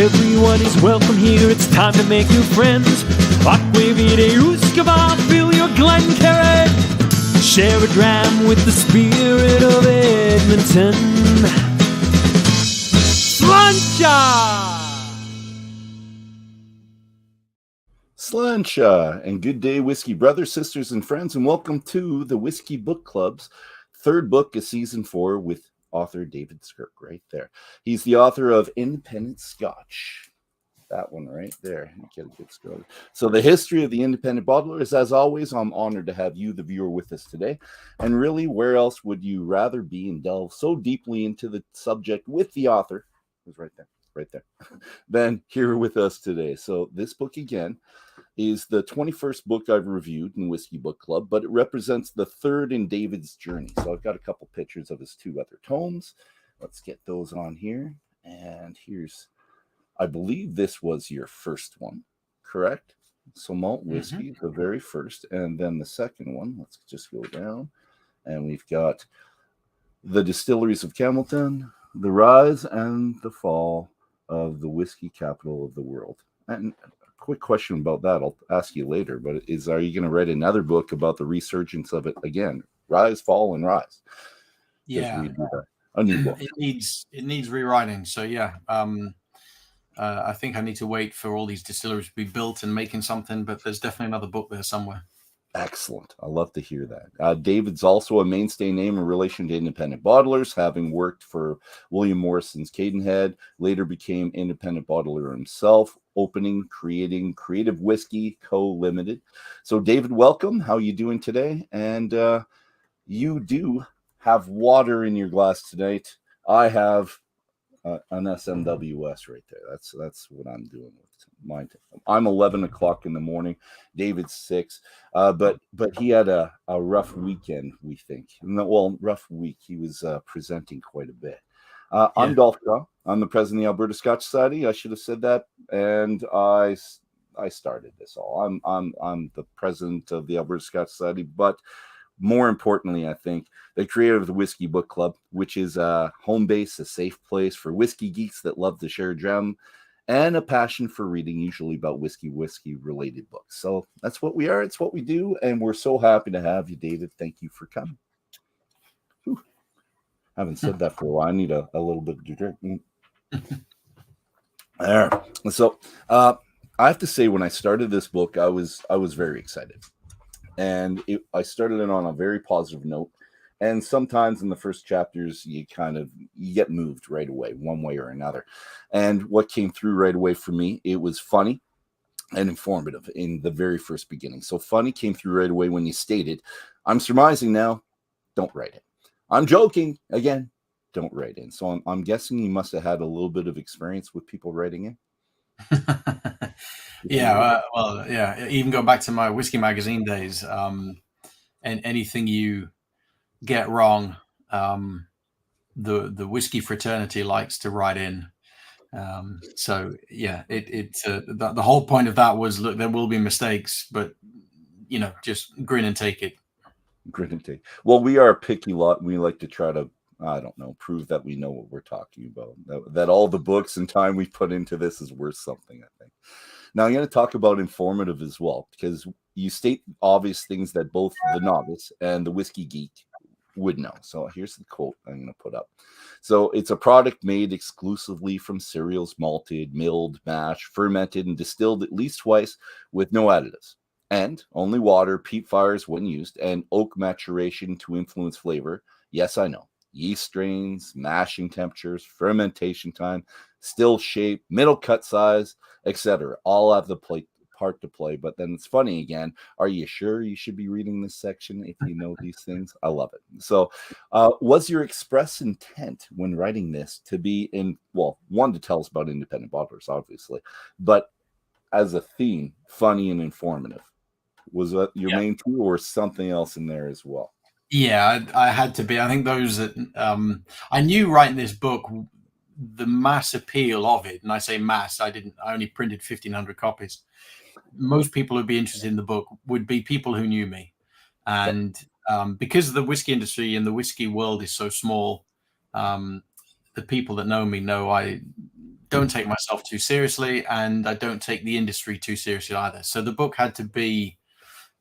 Everyone is welcome here, it's time to make new friends. Fill your Glencairn. Share a dram with the spirit of Edmonton. Slancha, and good day, whiskey brothers, sisters, and friends, and welcome to the Whiskey Book Club's third book of season 4 with author David Stirk right there. He's the author of Independent Scotch. That one right there. Get a good score. So the history of the independent bottlers. As always, I'm honored to have you, the viewer, with us today. And really, where else would you rather be and delve so deeply into the subject with the author, who's right there, than here with us today. So this book, again, is the 21st book I've reviewed in Whiskey Book Club, but it represents the third in David's journey. So I've got a couple pictures of his 2 other tomes. Let's get those on here. And here's, I believe this was your first one, correct? So Malt Whisky, the very first, and then the second one. Let's just go down. And we've got the Distilleries of Cambeltown, the rise and the fall of the whiskey capital of the world. And quick question about that, I'll ask you later, but are you going to write another book about the resurgence of it again? Rise, fall, and rise. Yeah, a new book. It needs rewriting. So yeah, I think I need to wait for all these distilleries to be built and making something, but there's definitely another book there somewhere. Excellent. I love to hear that. David's also a mainstay name in relation to independent bottlers, having worked for William Morrison's Cadenhead, later became independent bottler himself, creating Creative Whisky Co Ltd. So David, welcome. How are you doing today? And you do have water in your glass tonight. I have an SMWS right there. That's what I'm doing with mine. I'm 11 o'clock in the morning. David's 6. But he had a rough weekend, we think. Well, rough week. He was presenting quite a bit. I'm Dolph Shaw. I'm the president of the Alberta Scotch Society. I should have said that. And I started this all. I'm the president of the Alberta Scotch Society, but more importantly, I think the creator of the Whiskey Book Club, which is a home base, a safe place for whiskey geeks that love to share a gem, and a passion for reading, usually about whiskey related books. So that's what we are. It's what we do. And we're so happy to have you, David. Thank you for coming. Whew. I haven't said that for a while. I need a little bit of drink. There. So I have to say, when I started this book, I was very excited. And I started it on a very positive note. And sometimes in the first chapters, you get moved right away, one way or another. And what came through right away for me, it was funny and informative in the very first beginning. So funny came through right away when you stated, I'm surmising now, don't write it. I'm joking, again, don't write in. So I'm guessing you must have had a little bit of experience with people writing in. Even going back to my whiskey magazine days, and anything you get wrong, the whiskey fraternity likes to write in. The whole point of that was, look, there will be mistakes, but just grin and take it. Grin and take. Well, we are a picky lot. We like to try to, prove that we know what we're talking about. That all the books and time we put into this is worth something, I think. Now, I'm going to talk about informative as well, because you state obvious things that both the novice and the whiskey geek would know. So here's the quote I'm going to put up. So it's a product made exclusively from cereals, malted, milled, mashed, fermented, and distilled at least twice with no additives. And only water, peat fires when used, and oak maturation to influence flavor. Yes, I know. Yeast strains, mashing temperatures, fermentation time, still shape, middle cut size, etc. All have the part to play. But then it's funny again. Are you sure you should be reading this section if you know these things? I love it. So was your express intent when writing this to be one, to tell us about independent bottlers, obviously, but as a theme, funny and informative? Was that your main tool, or something else in there as well? Yeah, I had to be. I think those that I knew writing this book, the mass appeal of it, and I say mass, I only printed 1,500 copies. Most people who'd be interested in the book would be people who knew me. And because the whiskey industry and the whiskey world is so small, the people that know me know I don't take myself too seriously, and I don't take the industry too seriously either. So the book had to be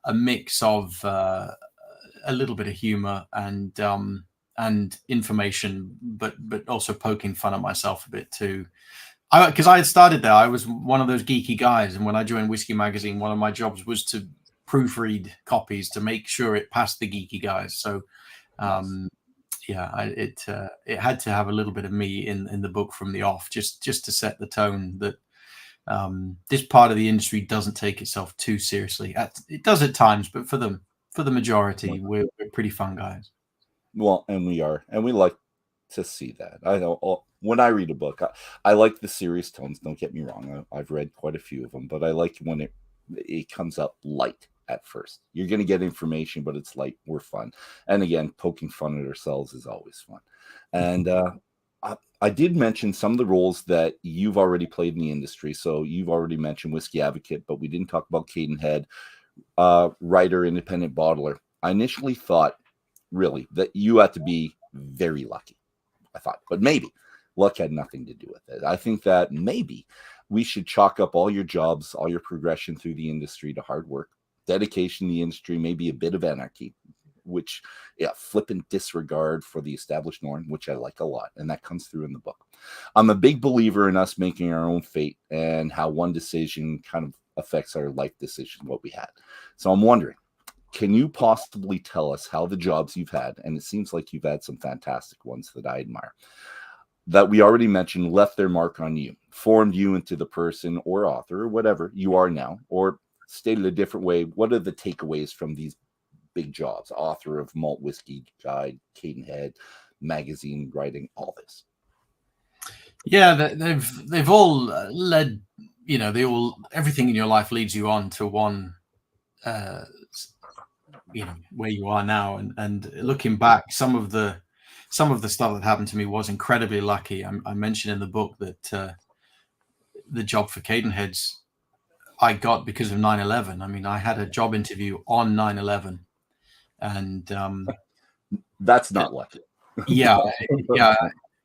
a mix of a little bit of humor and information, but also poking fun at myself a bit too. Because I had started there, I was one of those geeky guys, and when I joined Whiskey Magazine, one of my jobs was to proofread copies to make sure it passed the geeky guys. So it had to have a little bit of me in the book from the off, just to set the tone that this part of the industry doesn't take itself too seriously. It does at times, but for the majority, we're pretty fun guys. Well, and we are, and we like to see that. I know when I read a book, I like the serious tones. Don't get me wrong. I've read quite a few of them, but I like when it comes up light at first. You're going to get information, but it's light. We're fun. And again, poking fun at ourselves is always fun. And I did mention some of the roles that you've already played in the industry. So you've already mentioned Whiskey Advocate, but we didn't talk about Cadenhead, writer, independent bottler. I initially thought, really, that you had to be very lucky. I thought, but maybe luck had nothing to do with it. I think that maybe we should chalk up all your jobs, all your progression through the industry to hard work, dedication to the industry, maybe a bit of anarchy, which, flippant disregard for the established norm, which I like a lot. And that comes through in the book. I'm a big believer in us making our own fate and how one decision kind of affects our life decision, what we had. So I'm wondering, can you possibly tell us how the jobs you've had, and it seems like you've had some fantastic ones that I admire, that we already mentioned, left their mark on you, formed you into the person or author or whatever you are now, or stated a different way, what are the takeaways from these big jobs? Author of Malt Whisky Guide, Cadenhead, magazine writing, all this. Yeah, they've all led, everything in your life leads you on to one, where you are now. And looking back, some of the stuff that happened to me was incredibly lucky. I mentioned in the book that the job for Cadenheads I got because of 9/11. I mean, I had a job interview on 9/11, and that's not lucky. Yeah.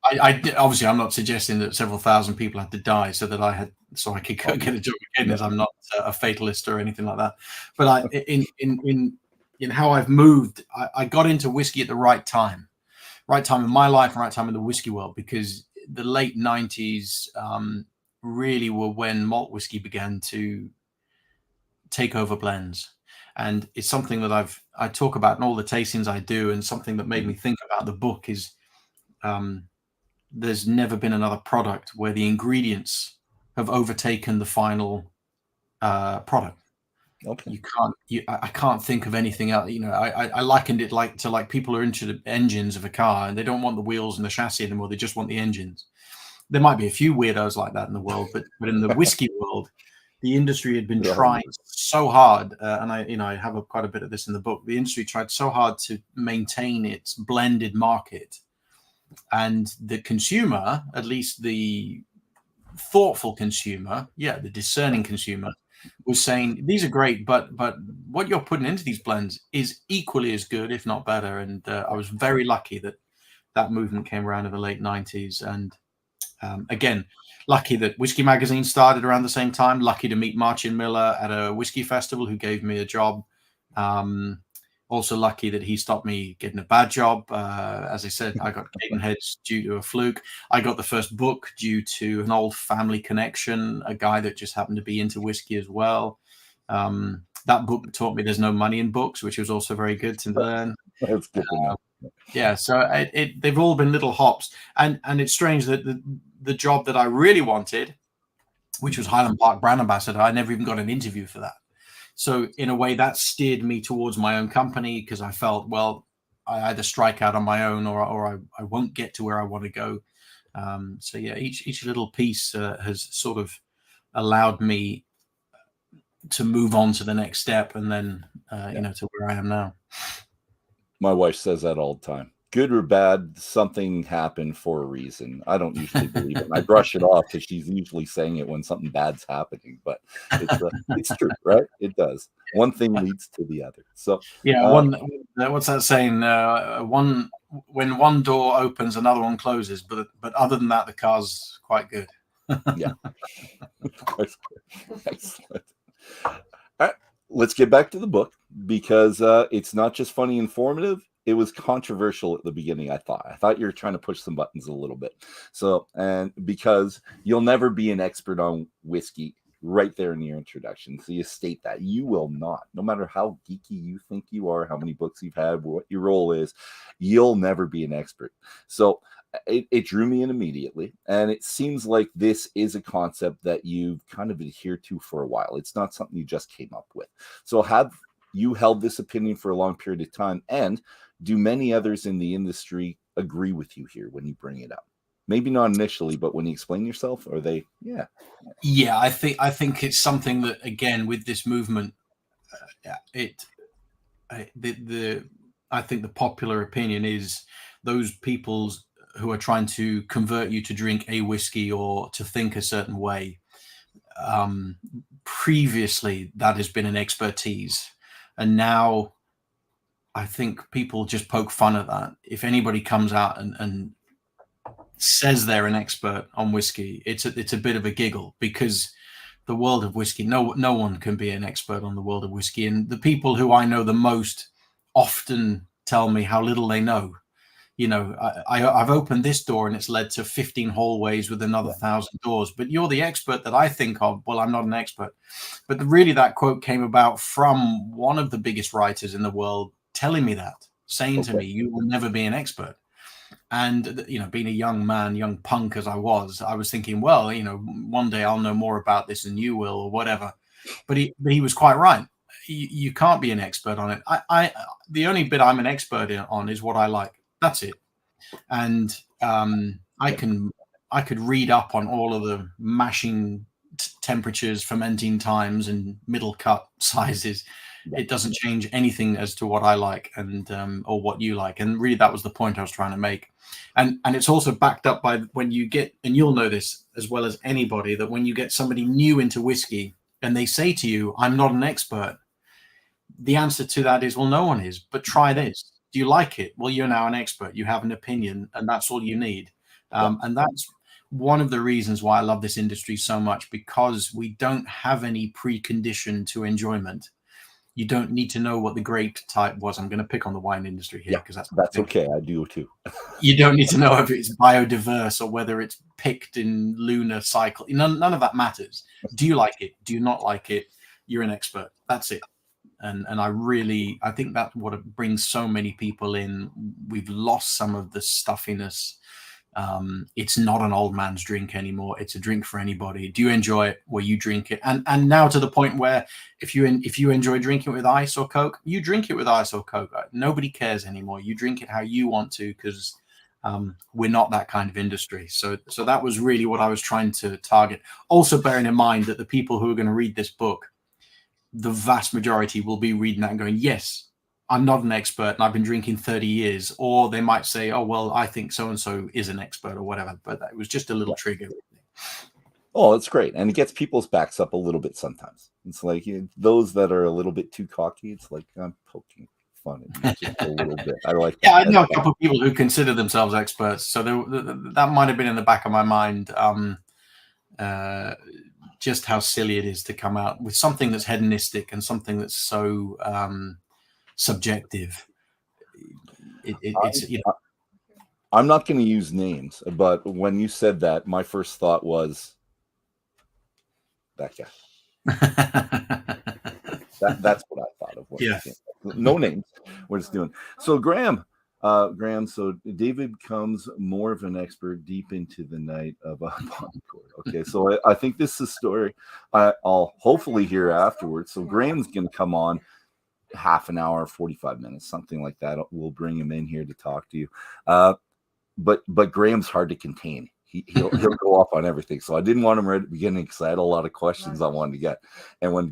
I obviously, I'm not suggesting that several thousand people had to die so I could go get a job at Cadenheads. I'm not a fatalist or anything like that. But in how I've moved, I got into whiskey at the right time in my life, and right time in the whiskey world, because the late 90s really were when malt whiskey began to take over blends. And it's something that I talk about in all the tastings I do, and something that made me think about the book is there's never been another product where the ingredients have overtaken the final product. Okay. I can't think of anything else. I likened it to people are into the engines of a car and they don't want the wheels and the chassis anymore. They just want the engines. There might be a few weirdos like that in the world, but in the whiskey world, the industry had been trying so hard, and I have quite a bit of this in the book. The industry tried so hard to maintain its blended market, and the consumer, at least the thoughtful consumer, the discerning consumer, was saying these are great, but what you're putting into these blends is equally as good, if not better. And I was very lucky that movement came around in the late 90s, and again, lucky that Whiskey Magazine started around the same time. Lucky to meet Marcin Miller at a whiskey festival, who gave me a job. Also lucky that he stopped me getting a bad job. As I said, I got Cadenheads due to a fluke. I got the first book due to an old family connection, a guy that just happened to be into whiskey as well. That book taught me there's no money in books, which was also very good to learn. That's good to know. Yeah, so they've all been little hops, and it's strange that the job that I really wanted, which was Highland Park brand ambassador, I never even got an interview for that. So in a way, that steered me towards my own company, because I felt, well, I either strike out on my own or I won't get to where I want to go. So yeah, each little piece has sort of allowed me to move on to the next step, and then to where I am now. My wife says that all the time. Good or bad, something happened for a reason. I don't usually believe it. I brush it off because she's usually saying it when something bad's happening. But it's true, right? It does. One thing leads to the other. So what's that saying? When one door opens, another one closes. But other than that, the car's quite good. Yeah. Of course. Excellent. All right, let's get back to the book, because it's not just funny, informative. It was controversial at the beginning. I thought you were trying to push some buttons a little bit. So, and because you'll never be an expert on whiskey right there in your introduction. So you state that you will not, no matter how geeky you think you are, how many books you've had, what your role is, you'll never be an expert. So it drew me in immediately. And it seems like this is a concept that you've kind of adhered to for a while. It's not something you just came up with. So have you held this opinion for a long period of time? And do many others in the industry agree with you here when you bring it up? Maybe not initially, but when you explain yourself, are they, Yeah, I think it's something that, again, with this movement, I think the popular opinion is those people who are trying to convert you to drink a whiskey or to think a certain way. Previously, that has been an expertise, and now I think people just poke fun at that. If anybody comes out and says they're an expert on whiskey, it's a bit of a giggle, because the world of whiskey, no one can be an expert on the world of whiskey. And the people who I know the most often tell me how little they know. You know, I've opened this door and it's led to 15 hallways with another 1,000 doors, but you're the expert that I think of. Well, I'm not an expert. But really, that quote came about from one of the biggest writers in the world telling me that, saying to me, you will never be an expert. And, you know, being a young man, young punk as I was thinking, well, you know, one day I'll know more about this than you will, or whatever. But he was quite right. You can't be an expert on it. The only bit I'm an expert on is what I like. That's it. And I could read up on all of the mashing temperatures, fermenting times, and middle cut sizes. It doesn't change anything as to what I like and or what you like. And really, that was the point I was trying to make. And it's also backed up by when you get, and you'll know this as well as anybody, that when you get somebody new into whiskey and they say to you, I'm not an expert, the answer to that is, well, no one is, but try this. Do you like it? Well, you're now an expert. You have an opinion, and that's all you need. And that's one of the reasons why I love this industry so much, because we don't have any precondition to enjoyment. You don't need to know what the grape type was. I'm going to pick on the wine industry here, because that's okay. I do too. You don't need to know if it's biodiverse or whether it's picked in lunar cycle. None of that matters. Do you like it? Do you not like it? You're an expert. That's it. And I think that's what brings so many people in. We've lost some of the stuffiness. It's not an old man's drink anymore. It's a drink for anybody. Do you enjoy it? Well, you drink it. And now to the point where if you enjoy drinking it with ice or Coke, you drink it with ice or Coke. Nobody cares anymore. You drink it how you want to, because we're not that kind of industry. So that was really what I was trying to target. Also bearing in mind that the people who are going to read this book, the vast majority will be reading that and going, yes, I'm not an expert and I've been drinking 30 years. Or they might say, oh, well, I think so-and-so is an expert or whatever. But it was just a little trigger. Oh, it's great. And it gets people's backs up a little bit sometimes. It's like those that are a little bit too cocky, it's like I'm poking fun at you just a little bit. I like that. Yeah, I know a couple of people who consider themselves experts. So that might have been in the back of my mind. Just how silly it is to come out with something that's hedonistic and something that's so subjective. I'm not going to use names, but when you said that, my first thought was that guy. That's what I thought of. No names. We're just doing. So Graham, so David becomes more of an expert deep into the night of a Concord. Okay, so I think this is a story I'll hopefully hear afterwards. So Graham's going to come on half an hour, 45 minutes, something like that. We'll bring him in here to talk to you. But Graham's hard to contain. He'll go off on everything. So I didn't want him right at the beginning because I had a lot of questions I wanted to get. And when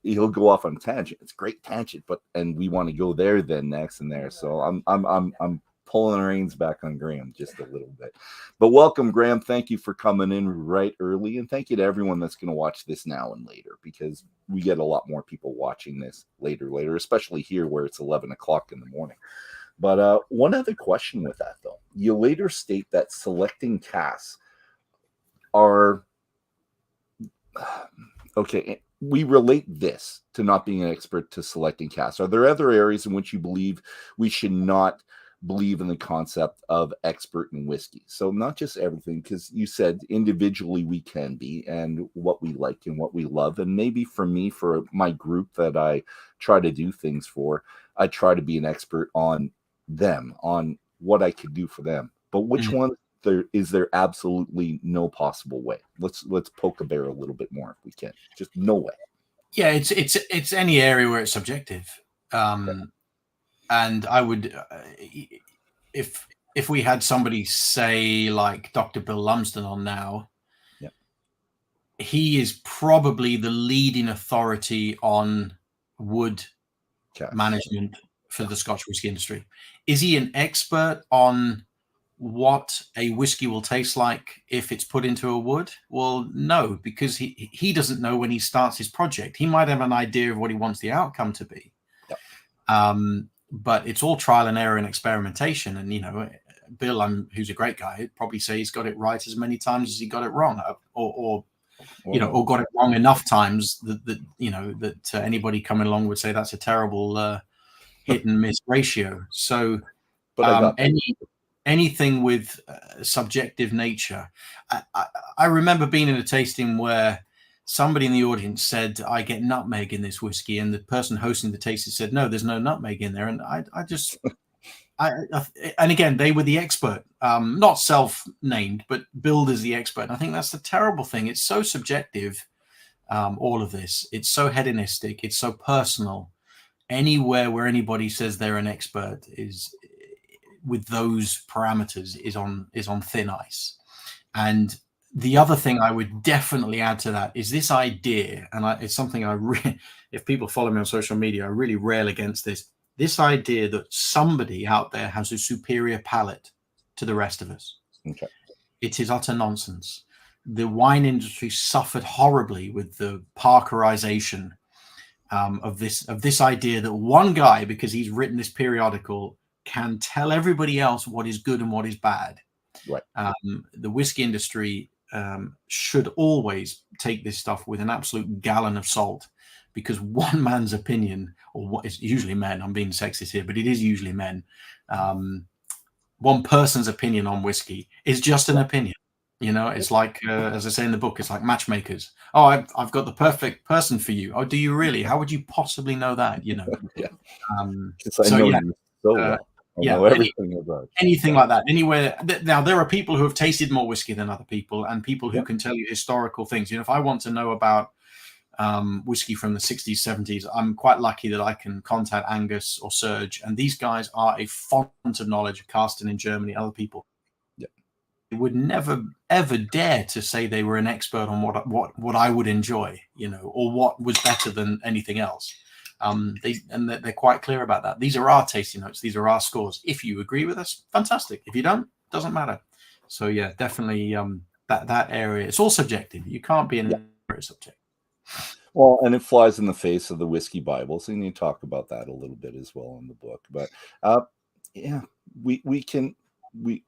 he'll go off on a tangent. It's a great tangent, and we want to go there then next and there. So I'm pulling the reins back on Graham just a little bit. But welcome, Graham. Thank you for coming in right early, and thank you to everyone that's going to watch this now and later, because we get a lot more people watching this later, especially here where it's 11 o'clock in the morning. But one other question with that, though. You later state that selecting casks are okay. We relate this to not being an expert to selecting casks. Are there other areas in which you believe we should not believe in the concept of expert in whiskey? So not just everything, because you said individually we can be, and what we like and what we love. And maybe for me, for my group that I try to do things for, I try to be an expert on them, on what I could do for them. But which one is there absolutely no possible way? Let's poke a bear a little bit more if we can. Just no way. Yeah, it's any area where it's subjective. And I would, if we had somebody say like Dr. Bill Lumsden on now, he is probably the leading authority on wood management for the Scotch whisky industry. Is he an expert on what a whiskey will taste like if it's put into a wood? Well, no, because he doesn't know when he starts his project. He might have an idea of what he wants the outcome to be. But it's all trial and error and experimentation. And, you know, Bill, who's a great guy, he'd probably say he's got it right as many times as he got it wrong, or got it wrong enough times that anybody coming along would say that's a terrible hit and miss ratio. So anything with subjective nature. I remember being in a tasting where somebody in the audience said, I get nutmeg in this whiskey. And the person hosting the tasting said, no, there's no nutmeg in there. And and again, they were the expert, not self-named, but billed as the expert. And I think that's the terrible thing. It's so subjective, all of this. It's so hedonistic. It's so personal. Anywhere where anybody says they're an expert is, with those parameters, is on thin ice. And the other thing I would definitely add to that is this idea, and it's something if people follow me on social media, I really rail against this idea that somebody out there has a superior palate to the rest of us. Okay. It is utter nonsense. The wine industry suffered horribly with the Parkerization of this idea that one guy, because he's written this periodical, can tell everybody else what is good and what is bad. Right. The whiskey industry should always take this stuff with an absolute gallon of salt, because one man's opinion, or what is usually men, I'm being sexist here, but it is usually men, one person's opinion on whiskey is just an opinion. You know, it's like, as I say in the book, it's like matchmakers. Oh, I've got the perfect person for you. Oh, do you really? How would you possibly know that? You know? Anything like that. Anywhere. Now, there are people who have tasted more whiskey than other people, and people who can tell you historical things. You know, if I want to know about whiskey from the 60s, 70s, I'm quite lucky that I can contact Angus or Serge, and these guys are a font of knowledge. Carsten in Germany, other people. They would never ever dare to say they were an expert on what I would enjoy, you know, or what was better than anything else. They're quite clear about that. These are our tasting notes. These are our scores. If you agree with us, fantastic. If you don't, doesn't matter. So yeah, definitely that area. It's all subjective. You can't be an subject. Well, and it flies in the face of the whiskey Bibles, and you talk about that a little bit as well in the book. But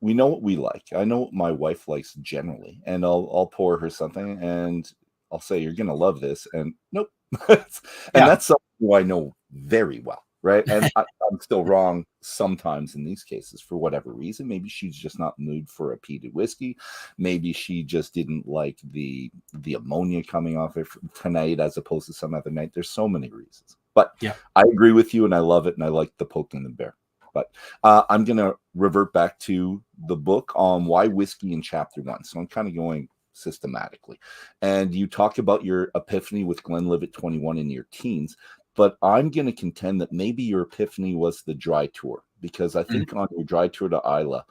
we know what we like. I know what my wife likes generally, and I'll pour her something, and I'll say, "You're gonna love this," and nope. That's something I know very well, right? And I'm still wrong sometimes in these cases for whatever reason. Maybe she's just not in the mood for a peated whiskey. Maybe she just didn't like the ammonia coming off it tonight as opposed to some other night. There's so many reasons. But I agree with you, and I love it, and I like the poking the bear. But I'm going to revert back to the book on why whiskey in chapter 1. So I'm kind of going systematically. And you talk about your epiphany with Glenlivet 21 in your teens. But I'm going to contend that maybe your epiphany was the dry tour, because I think on your dry tour to Islay,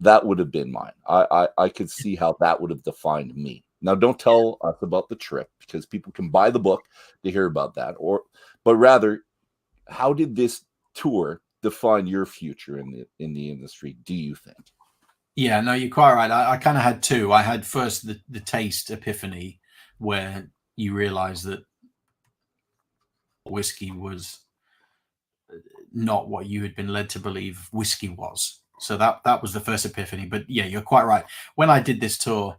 that would have been mine. I could see how that would have defined me. Now, don't tell us about the trip, because people can buy the book to hear about that. But rather, how did this tour define your future in the industry, do you think? Yeah, no, you're quite right. I kind of had two. I had first the taste epiphany, where you realize that whiskey was not what you had been led to believe whiskey was. So that was the first epiphany. But yeah, you're quite right. When I did this tour,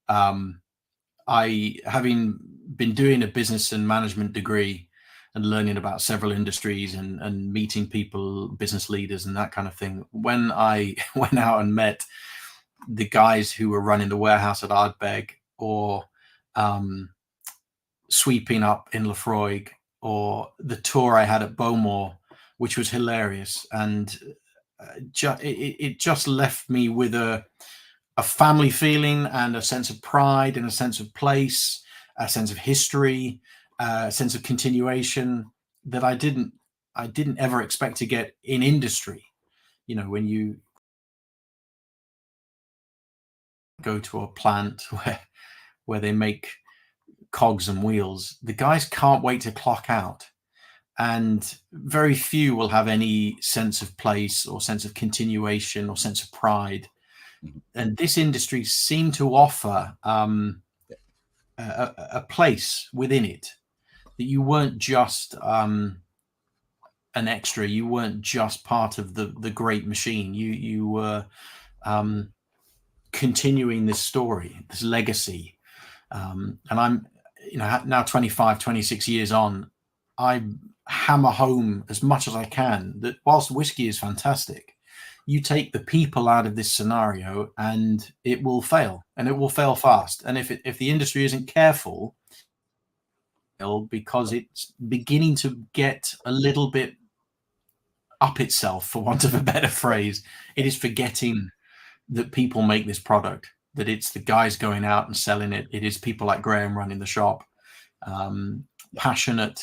I, having been doing a business and management degree and learning about several industries and meeting people, business leaders and that kind of thing, when I went out and met the guys who were running the warehouse at Ardbeg, or sweeping up in Lefroy, or the tour I had at Bowmore, which was hilarious, and it just left me with a family feeling and a sense of pride and a sense of place, a sense of history, a sense of continuation that I didn't ever expect to get in industry. You know, when you go to a plant where they make cogs and wheels, the guys can't wait to clock out, and very few will have any sense of place or sense of continuation or sense of pride. And this industry seemed to offer a place within it, that you weren't just an extra, you weren't just part of the great machine, you were continuing this story, this legacy. And I'm, you know, now 25, 26 years on, I hammer home as much as I can that whilst whiskey is fantastic, you take the people out of this scenario and it will fail, and it will fail fast. And if the industry isn't careful, because it's beginning to get a little bit up itself, for want of a better phrase, it is forgetting that people make this product, that it's the guys going out and selling it. It is people like Graham running the shop, passionate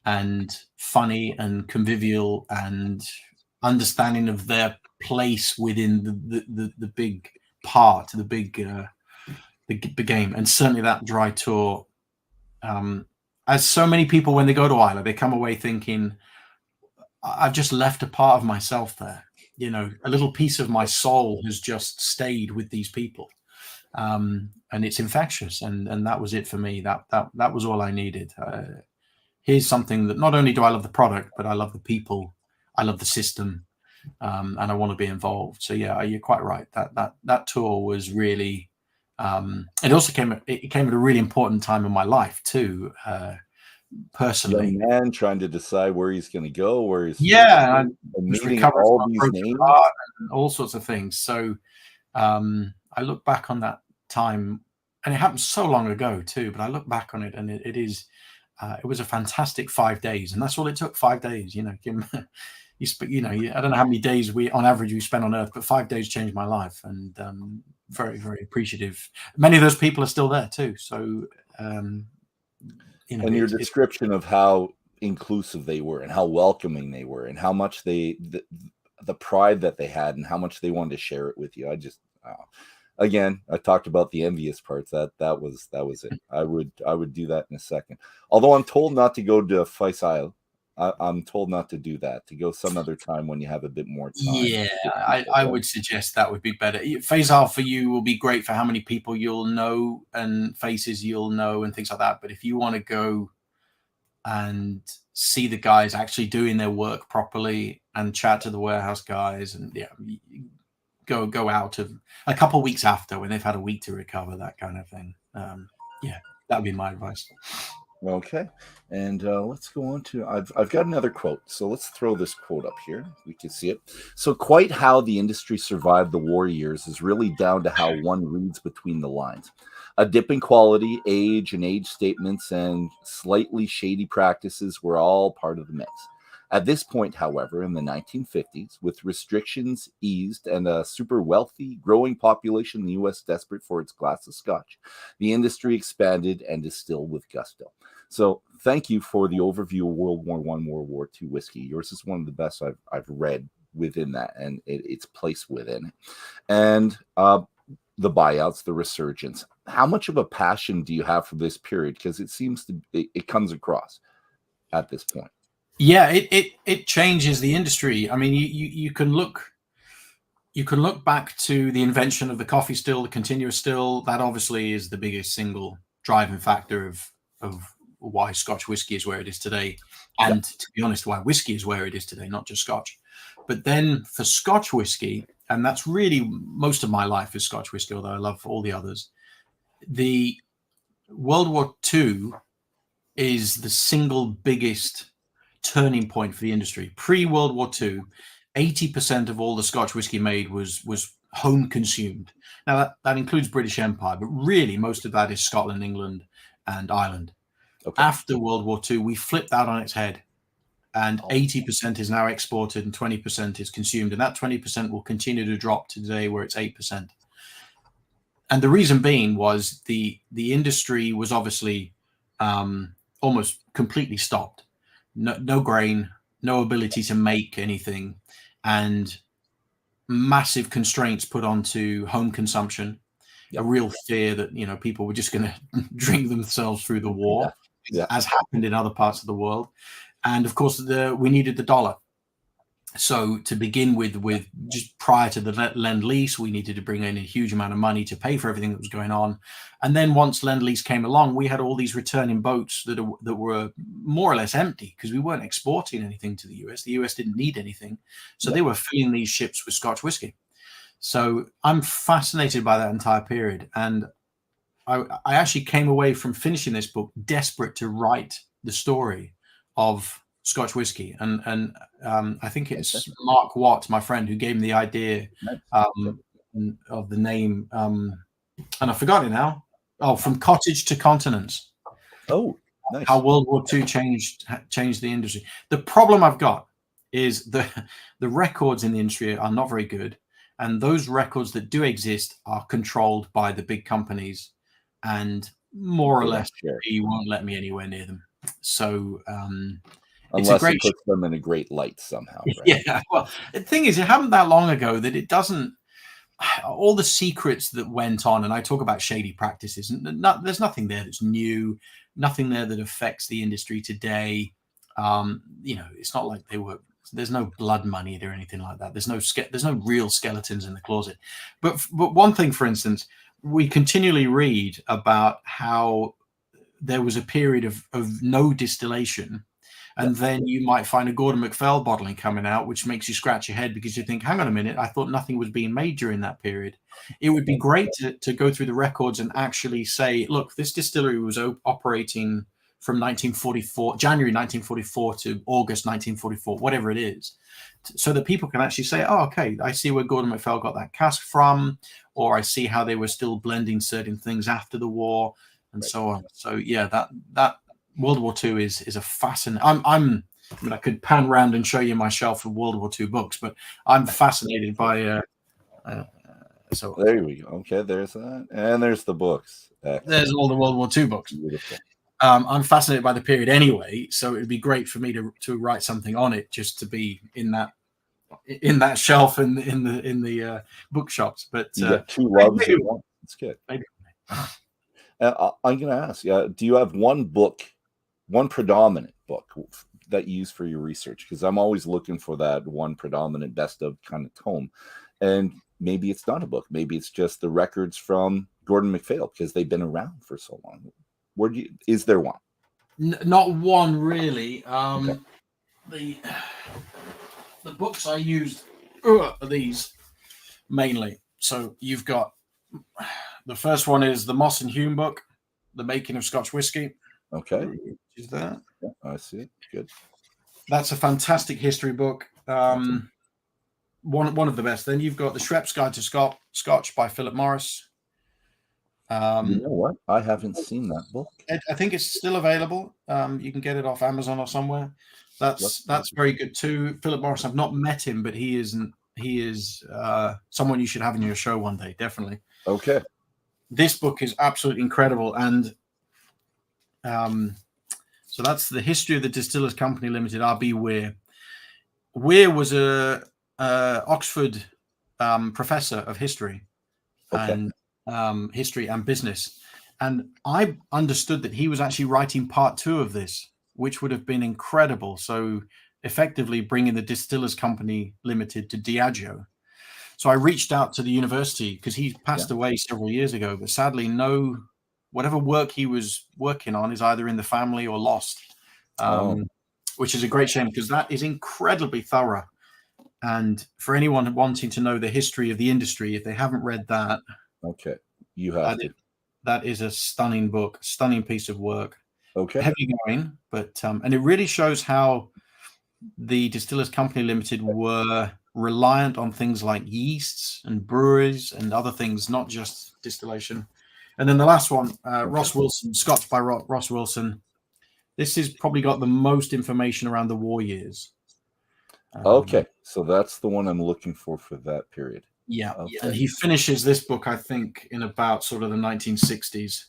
and funny and convivial and understanding of their place within the big part, the big game. And certainly that dry tour, as so many people, when they go to Islay, they come away thinking, I've just left a part of myself there. You know, a little piece of my soul has just stayed with these people. And it's infectious. And that was it for me. That was all I needed. Here's something that not only do I love the product, but I love the people, I love the system, and I want to be involved. So yeah, you're quite right. That tour was really, it also came at a really important time in my life too, personally. Young man trying to decide where he's going to go, where he's and meeting all these names, and all sorts of things. So I look back on that time, and it happened so long ago too, but I look back on it, and it was a fantastic 5 days, and that's all it took. 5 days, you know. I don't know how many days on average we spend on Earth, but 5 days changed my life, and very, very appreciative. Many of those people are still there too. So, you know, and your description of how inclusive they were and how welcoming they were and how much the pride that they had and how much they wanted to share it with you. I just, again, I talked about the envious parts. That was it. I would do that in a second. Although I'm told not to go to Faisal. I'm told not to do that, to go some other time when you have a bit more time. Yeah, I would suggest that would be better. Faisal for you will be great for how many people you'll know and faces you'll know and things like that. But if you want to go and see the guys actually doing their work properly and chat to the warehouse guys, and yeah, go out of a couple of weeks after when they've had a week to recover, that kind of thing. Yeah, that would be my advice. Okay, and let's go on to, I've got another quote, so let's throw this quote up here. We can see it. So quite how the industry survived the war years is really down to how one reads between the lines. A dip in quality, age statements, and slightly shady practices were all part of the mix. At this point, however, in the 1950s, with restrictions eased and a super wealthy, growing population in the U.S. desperate for its glass of Scotch, the industry expanded and distilled with gusto. So thank you for the overview of World War I, World War II whiskey. Yours is one of the best I've read within that, and its place within it. And the buyouts, the resurgence. How much of a passion do you have for this period? Because it seems to it comes across at this point. Yeah, it changes the industry. I mean, you can look back to the invention of the coffee still, the continuous still. That obviously is the biggest single driving factor of why Scotch whiskey is where it is today, and to be honest, why whiskey is where it is today, not just Scotch. But then for Scotch whiskey, and that's really most of my life is Scotch whiskey, although I love all the others. the World War II is the single biggest turning point for the industry. Pre-World War II, 80% of all the Scotch whiskey made was home consumed. Now that includes British Empire, but really most of that is Scotland, England, and Ireland. Okay. After World War II, we flipped that on its head, and 80% is now exported and 20% is consumed, and that 20% will continue to drop to today where it's 8%. And the reason being was the industry was obviously almost completely stopped. No grain, no ability to make anything, and massive constraints put onto home consumption. A real fear that people were just going to drink themselves through the war, as happened in other parts of the world. And of course, we needed the dollar. So to begin with just prior to the Lend-Lease, we needed to bring in a huge amount of money to pay for everything that was going on. And then once Lend-Lease came along, we had all these returning boats that were more or less empty because we weren't exporting anything to the US. The US didn't need anything. So they were filling these ships with Scotch whiskey. So I'm fascinated by that entire period. And I actually came away from finishing this book desperate to write the story of Scotch whiskey, and I think it's Mark Watt, my friend, who gave me the idea of the name, and I forgot it now. Oh, From Cottage to Continents. Oh, nice. How World War II changed the industry. The problem I've got is the records in the industry are not very good, and those records that do exist are controlled by the big companies, and more or less, you won't let me anywhere near them. So. Unless it puts them in a great light somehow. Right? Yeah. Well, the thing is, it happened that long ago that it doesn't. All the secrets that went on, and I talk about shady practices, and there's nothing there that's new, nothing there that affects the industry today. It's not like there's no blood money or anything like that. There's no real skeletons in the closet. But one thing, for instance, we continually read about how there was a period of no distillation. And then you might find a Gordon MacPhail bottling coming out, which makes you scratch your head because you think, hang on a minute, I thought nothing was being made during that period. It would be great to go through the records and actually say, look, this distillery was operating from January 1944 to August 1944, whatever it is, so that people can actually say, oh, okay, I see where Gordon MacPhail got that cask from, or I see how they were still blending certain things after the war, and so on. So yeah, that World War II is a fascinating. I mean, I could pan around and show you my shelf of World War II books, but I'm fascinated by. So there we go. Okay, there's that, and there's the books. There's all the World War II books. Beautiful. I'm fascinated by the period anyway, so it'd be great for me to write something on it, just to be in that shelf in the bookshops. But you got two loves at once. It's good. Maybe. I'm going to ask, do you have one predominant book that you use for your research? Because I'm always looking for that one predominant best of kind of tome. And maybe it's not a book. Maybe it's just the records from Gordon MacPhail because they've been around for so long. Is there one? Not one really. Okay. The books I used are these mainly. So you've got the first one is the Moss and Hume book, The Making of Scotch Whisky. Okay. Is that? Yeah, I see it. Good. That's a fantastic history book. One of the best. Then you've got The Schweppes Guide to Scotch by Philip Morris. You know what? I haven't seen that book. I think it's still available. You can get it off Amazon or somewhere. That's very good too. Philip Morris, I've not met him, but he is someone you should have in your show one day, definitely. Okay. This book is absolutely incredible, and so that's the history of the Distillers Company Limited, R.B. Weir. Weir was a Oxford professor of history, and history and business, and I understood that he was actually writing part 2 of this, which would have been incredible. So effectively bringing the Distillers Company Limited to Diageo. So I reached out to the university because he passed away several years ago, but sadly, whatever work he was working on is either in the family or lost, which is a great shame because that is incredibly thorough. And for anyone wanting to know the history of the industry, if they haven't read that, okay, you have to. that is a stunning book, stunning piece of work. Okay. Heavy going, but and it really shows how the Distillers Company Limited were reliant on things like yeasts and breweries and other things, not just distillation. And then the last one, Ross Wilson, Scotch by Ross Wilson. This has probably got the most information around the war years. Okay, so that's the one I'm looking for that period. Yeah, okay. And he finishes this book, I think, in about sort of the 1960s.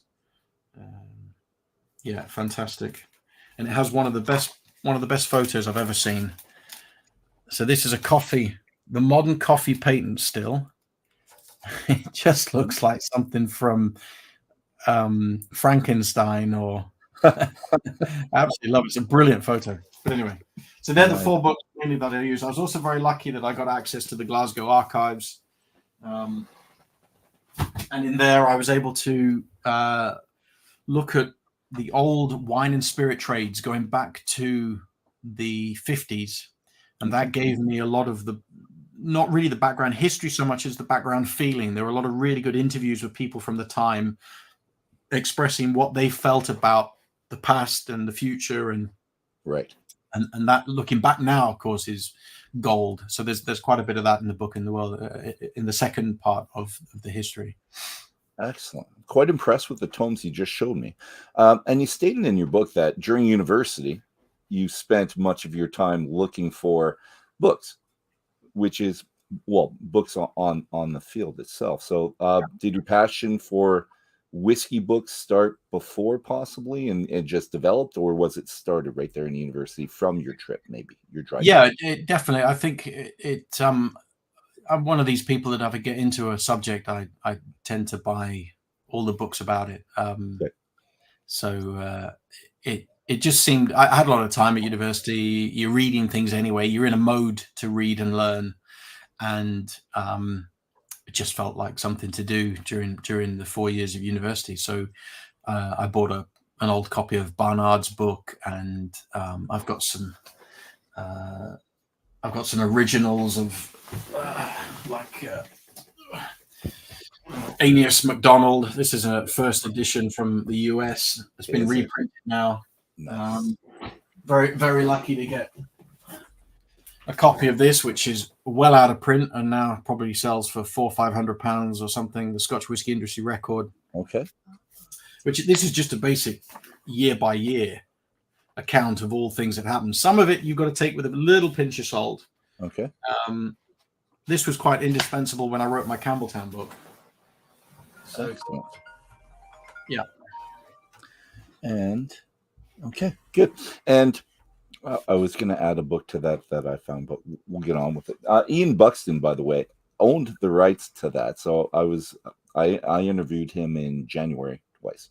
Yeah, fantastic, and it has one of the best photos I've ever seen. So this is a coffee, the modern coffee patent still. It just looks like something from Frankenstein or. Absolutely love it. It's a brilliant photo. But anyway, so they're the 4 books mainly that I use. I was also very lucky that I got access to the Glasgow archives, and in there I was able to look at the old wine and spirit trades going back to the 50s, and that gave me a lot of the, not really the background history so much as the background feeling. There were a lot of really good interviews with people from the time expressing what they felt about the past and the future, and right, and that, looking back now, of course, is gold. So there's quite a bit of that in the book, in the world, in the second part of the history. Excellent. Quite impressed with the tomes you just showed me. And you stated in your book that during university you spent much of your time looking for books, which is, well, books on the field itself. So did your passion for whiskey books start before possibly and it just developed, or was it started right there in university from your trip, maybe your drive? Yeah, it definitely. I think I'm one of these people that if I get into a subject, I tend to buy all the books about it. So it just seemed, I had a lot of time at university. You're reading things anyway. You're in a mode to read and learn, and it just felt like something to do during the 4 years of university. So I bought an old copy of Barnard's book, and I've got some originals of Aeneas MacDonald. This is a first edition from the US. It's been reprinted now. Nice. Very, very lucky to get a copy of this, which is well out of print and now probably sells for £400-500 or something. The Scotch Whisky Industry Record. Okay. Which, this is just a basic year by year account of all things that happened. Some of it you've got to take with a little pinch of salt. Okay. This was quite indispensable when I wrote my Campbeltown book. So, excellent. Yeah. And okay, good. And I was going to add a book to that I found, but we'll get on with it. Ian Buxton, by the way, owned the rights to that. So I interviewed him in January twice,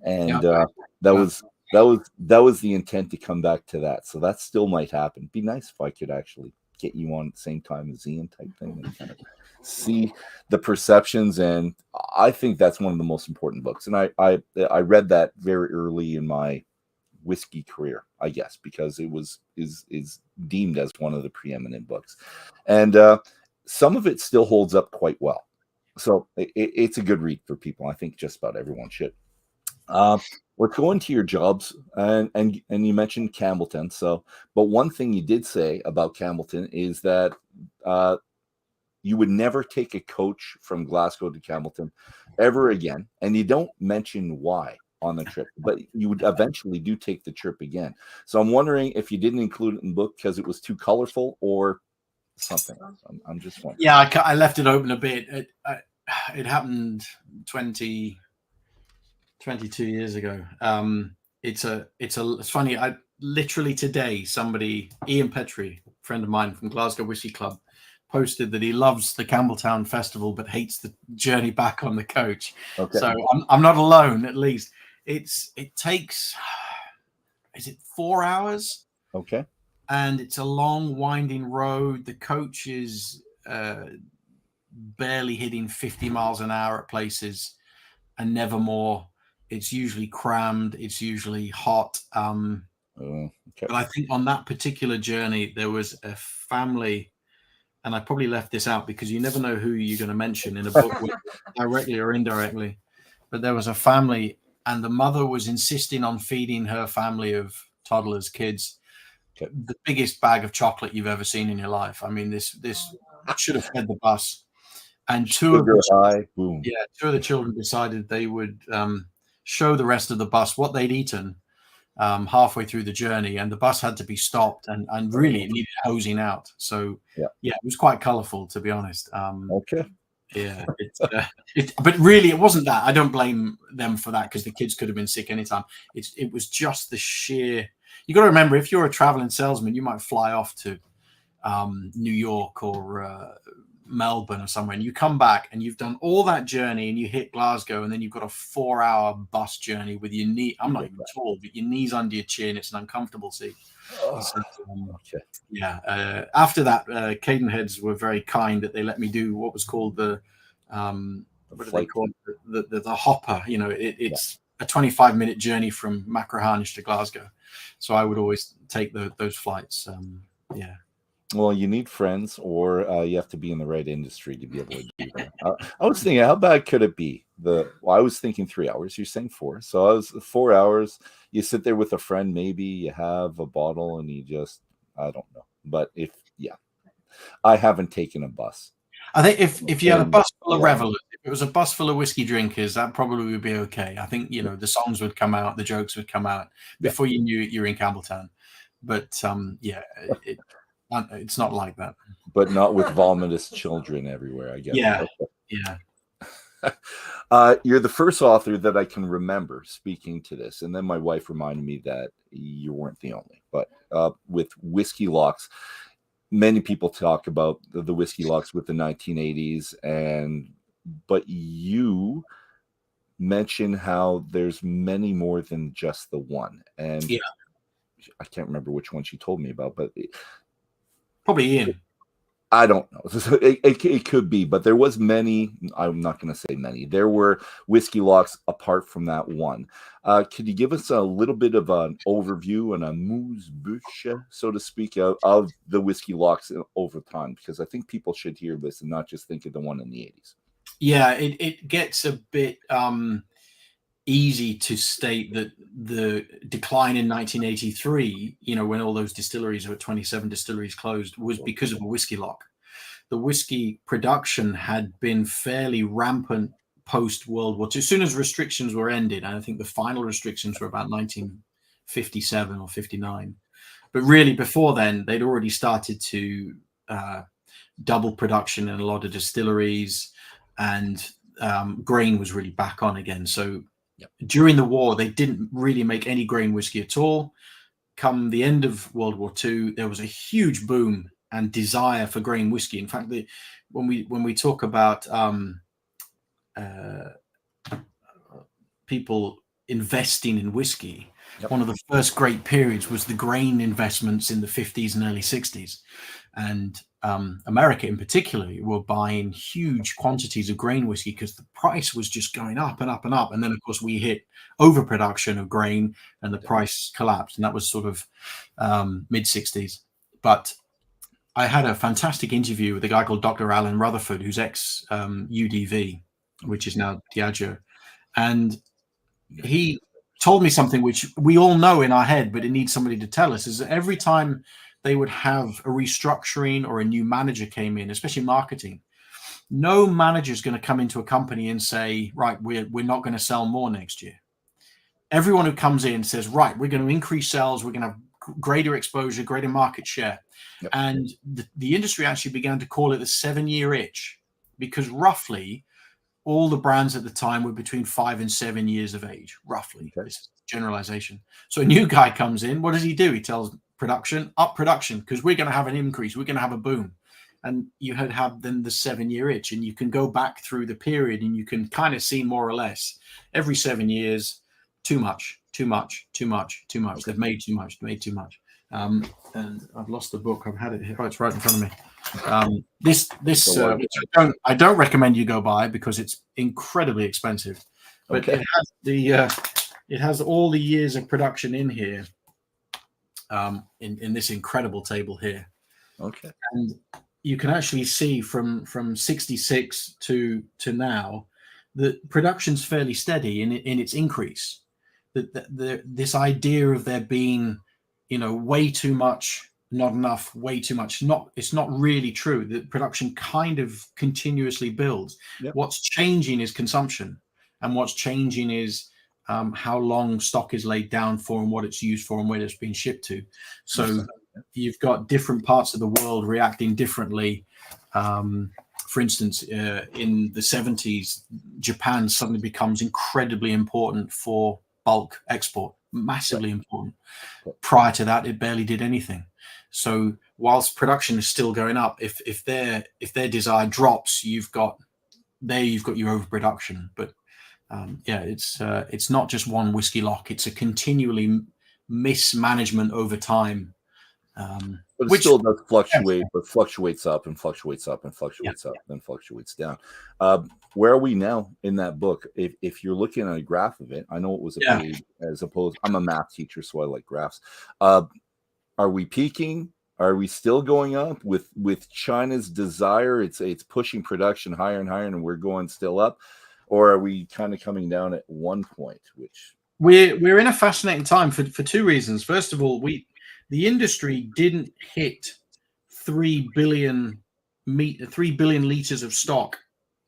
and that was the intent to come back to that. So that still might happen. Be nice if I could actually get you on at the same time as Ian type thing and kind of see the perceptions. And I think that's one of the most important books. And I read that very early in my whiskey career, I guess, because it is deemed as one of the preeminent books, and some of it still holds up quite well. So it's a good read for people. I think just about everyone should. Let's go into your jobs, and you mentioned Campbeltown. So, but one thing you did say about Campbeltown is that you would never take a coach from Glasgow to Campbeltown ever again, and you don't mention why on the trip, but you would eventually do take the trip again. So I'm wondering if you didn't include it in the book because it was too colorful or something else. I'm just wondering. Yeah, I left it open a bit. It happened 22 years ago. It's funny. I literally today, somebody, Ian Petrie, friend of mine from Glasgow Whisky Club, posted that he loves the Campbeltown Festival but hates the journey back on the coach. Okay. So I'm not alone, at least. It takes, is it 4 hours? Okay. And it's a long winding road. The coach is barely hitting 50 miles an hour at places and never more. It's usually crammed. It's usually hot. Okay. But I think on that particular journey, there was a family, and I probably left this out because you never know who you're going to mention in a book, directly or indirectly. but there was a family, and the mother was insisting on feeding her family of toddlers, kids, the biggest bag of chocolate you've ever seen in your life. I mean, this should have fed the bus. And two of the children decided they would show the rest of the bus what they'd eaten halfway through the journey, and the bus had to be stopped, and really it needed hosing out. So it was quite colorful, to be honest. Yeah, but really it wasn't that. I don't blame them for that, because the kids could have been sick anytime. It was just the sheer. You got to remember, if you're a traveling salesman, you might fly off to New York or Melbourne or somewhere, and you come back and you've done all that journey and you hit Glasgow, and then you've got a 4-hour bus journey with your knee. I'm not even tall, but your knees under your chin. It's an uncomfortable seat. After that, Cadenheads were very kind that they let me do what was called the what do they call it? The hopper. You know, it's a 25-minute journey from Machrihanish to Glasgow, so I would always take those flights. Well, you need friends, or you have to be in the right industry to be able to do that. I was thinking, how bad could it be? I was thinking 3 hours. You're saying 4. So I was 4 hours. You sit there with a friend, maybe you have a bottle, and you just, I don't know. But I haven't taken a bus. I think if you had a bus full of revelers, if it was a bus full of whiskey drinkers, that probably would be okay. I think, the songs would come out, the jokes would come out before you knew you're in Campbeltown. But it's not like that. But not with vomitous children everywhere, I guess. Yeah. You're the first author that I can remember speaking to this. And then my wife reminded me that you weren't the only. But with whiskey lochs, many people talk about the whiskey lochs with the 1980s. But you mention how there's many more than just the one. And I can't remember which one she told me about, but probably Ian. I don't know. It could be, but there was many. I'm not going to say many. There were whiskey lochs apart from that one. Could you give us a little bit of an overview and a amuse-bouche, so to speak, of the whiskey lochs over time? Because I think people should hear this and not just think of the one in the 80s. Yeah, it gets a bit easy to state that the decline in 1983, when all those distilleries, or 27 distilleries closed, was because of a whiskey loch. The whiskey production had been fairly rampant post World War II. As soon as restrictions were ended, and I think the final restrictions were about 1957 or 59. But really before then, they'd already started to double production in a lot of distilleries, and grain was really back on again. So during the war, they didn't really make any grain whiskey at all. Come the end of World War II, there was a huge boom and desire for grain whiskey. In fact, when we talk about people investing in whiskey, one of the first great periods was the grain investments in the 50s and early 60s. And America in particular were buying huge quantities of grain whiskey because the price was just going up and up and up. And then, of course, we hit overproduction of grain and the price collapsed. And that was sort of mid-60s. But I had a fantastic interview with a guy called Dr. Alan Rutherford, who's ex-UDV, which is now Diageo. And he told me something which we all know in our head, but it needs somebody to tell us, is that every time they would have a restructuring or a new manager came in, especially marketing, no manager is going to come into a company and say, right, we're not going to sell more next year. Everyone who comes in says, right, we're going to increase sales, we're going to have greater exposure, greater market share. And the industry actually began to call it the 7-year itch, because roughly all the brands at the time were between 5 and 7 years of age, roughly. This is generalization. So a new guy comes in, what does he do? He tells production, up production, because we're going to have an increase, we're going to have a boom. And you have then the 7-year itch, and you can go back through the period and you can kind of see more or less every 7 years, too much. They've made too much. And I've lost the book. I've had it here. Oh, it's right in front of me. This which I don't recommend you go buy because it's incredibly expensive. But it has all the years of production in here. In this incredible table here. Okay. And you can actually see from 66 to now the production's fairly steady in its increase. This idea of there being, way too much, not enough, way too much, it's not really true. The production kind of continuously builds. Yep. What's changing is consumption, and what's changing is how long stock is laid down for and what it's used for and where it's been shipped to. So you've got different parts of the world reacting differently. For instance, in the 70s, Japan suddenly becomes incredibly important for bulk export, massively important. Prior to that, it barely did anything. So whilst production is still going up, if their desire drops, you've got your overproduction. But it's not just one whiskey lock; it's a continually mismanagement over time. But it still does fluctuate, but fluctuates up and fluctuates up and fluctuates up and fluctuates down. Where are we now in that book? If you're looking at a graph of it, I know it was a page as opposed. I'm a math teacher, so I like graphs. Are we peaking? Are we still going up with China's desire? It's pushing production higher and higher, and we're going still up, or are we kind of coming down at one point? Which we're in a fascinating time for two reasons. First of all, the industry didn't hit 3 billion liters of stock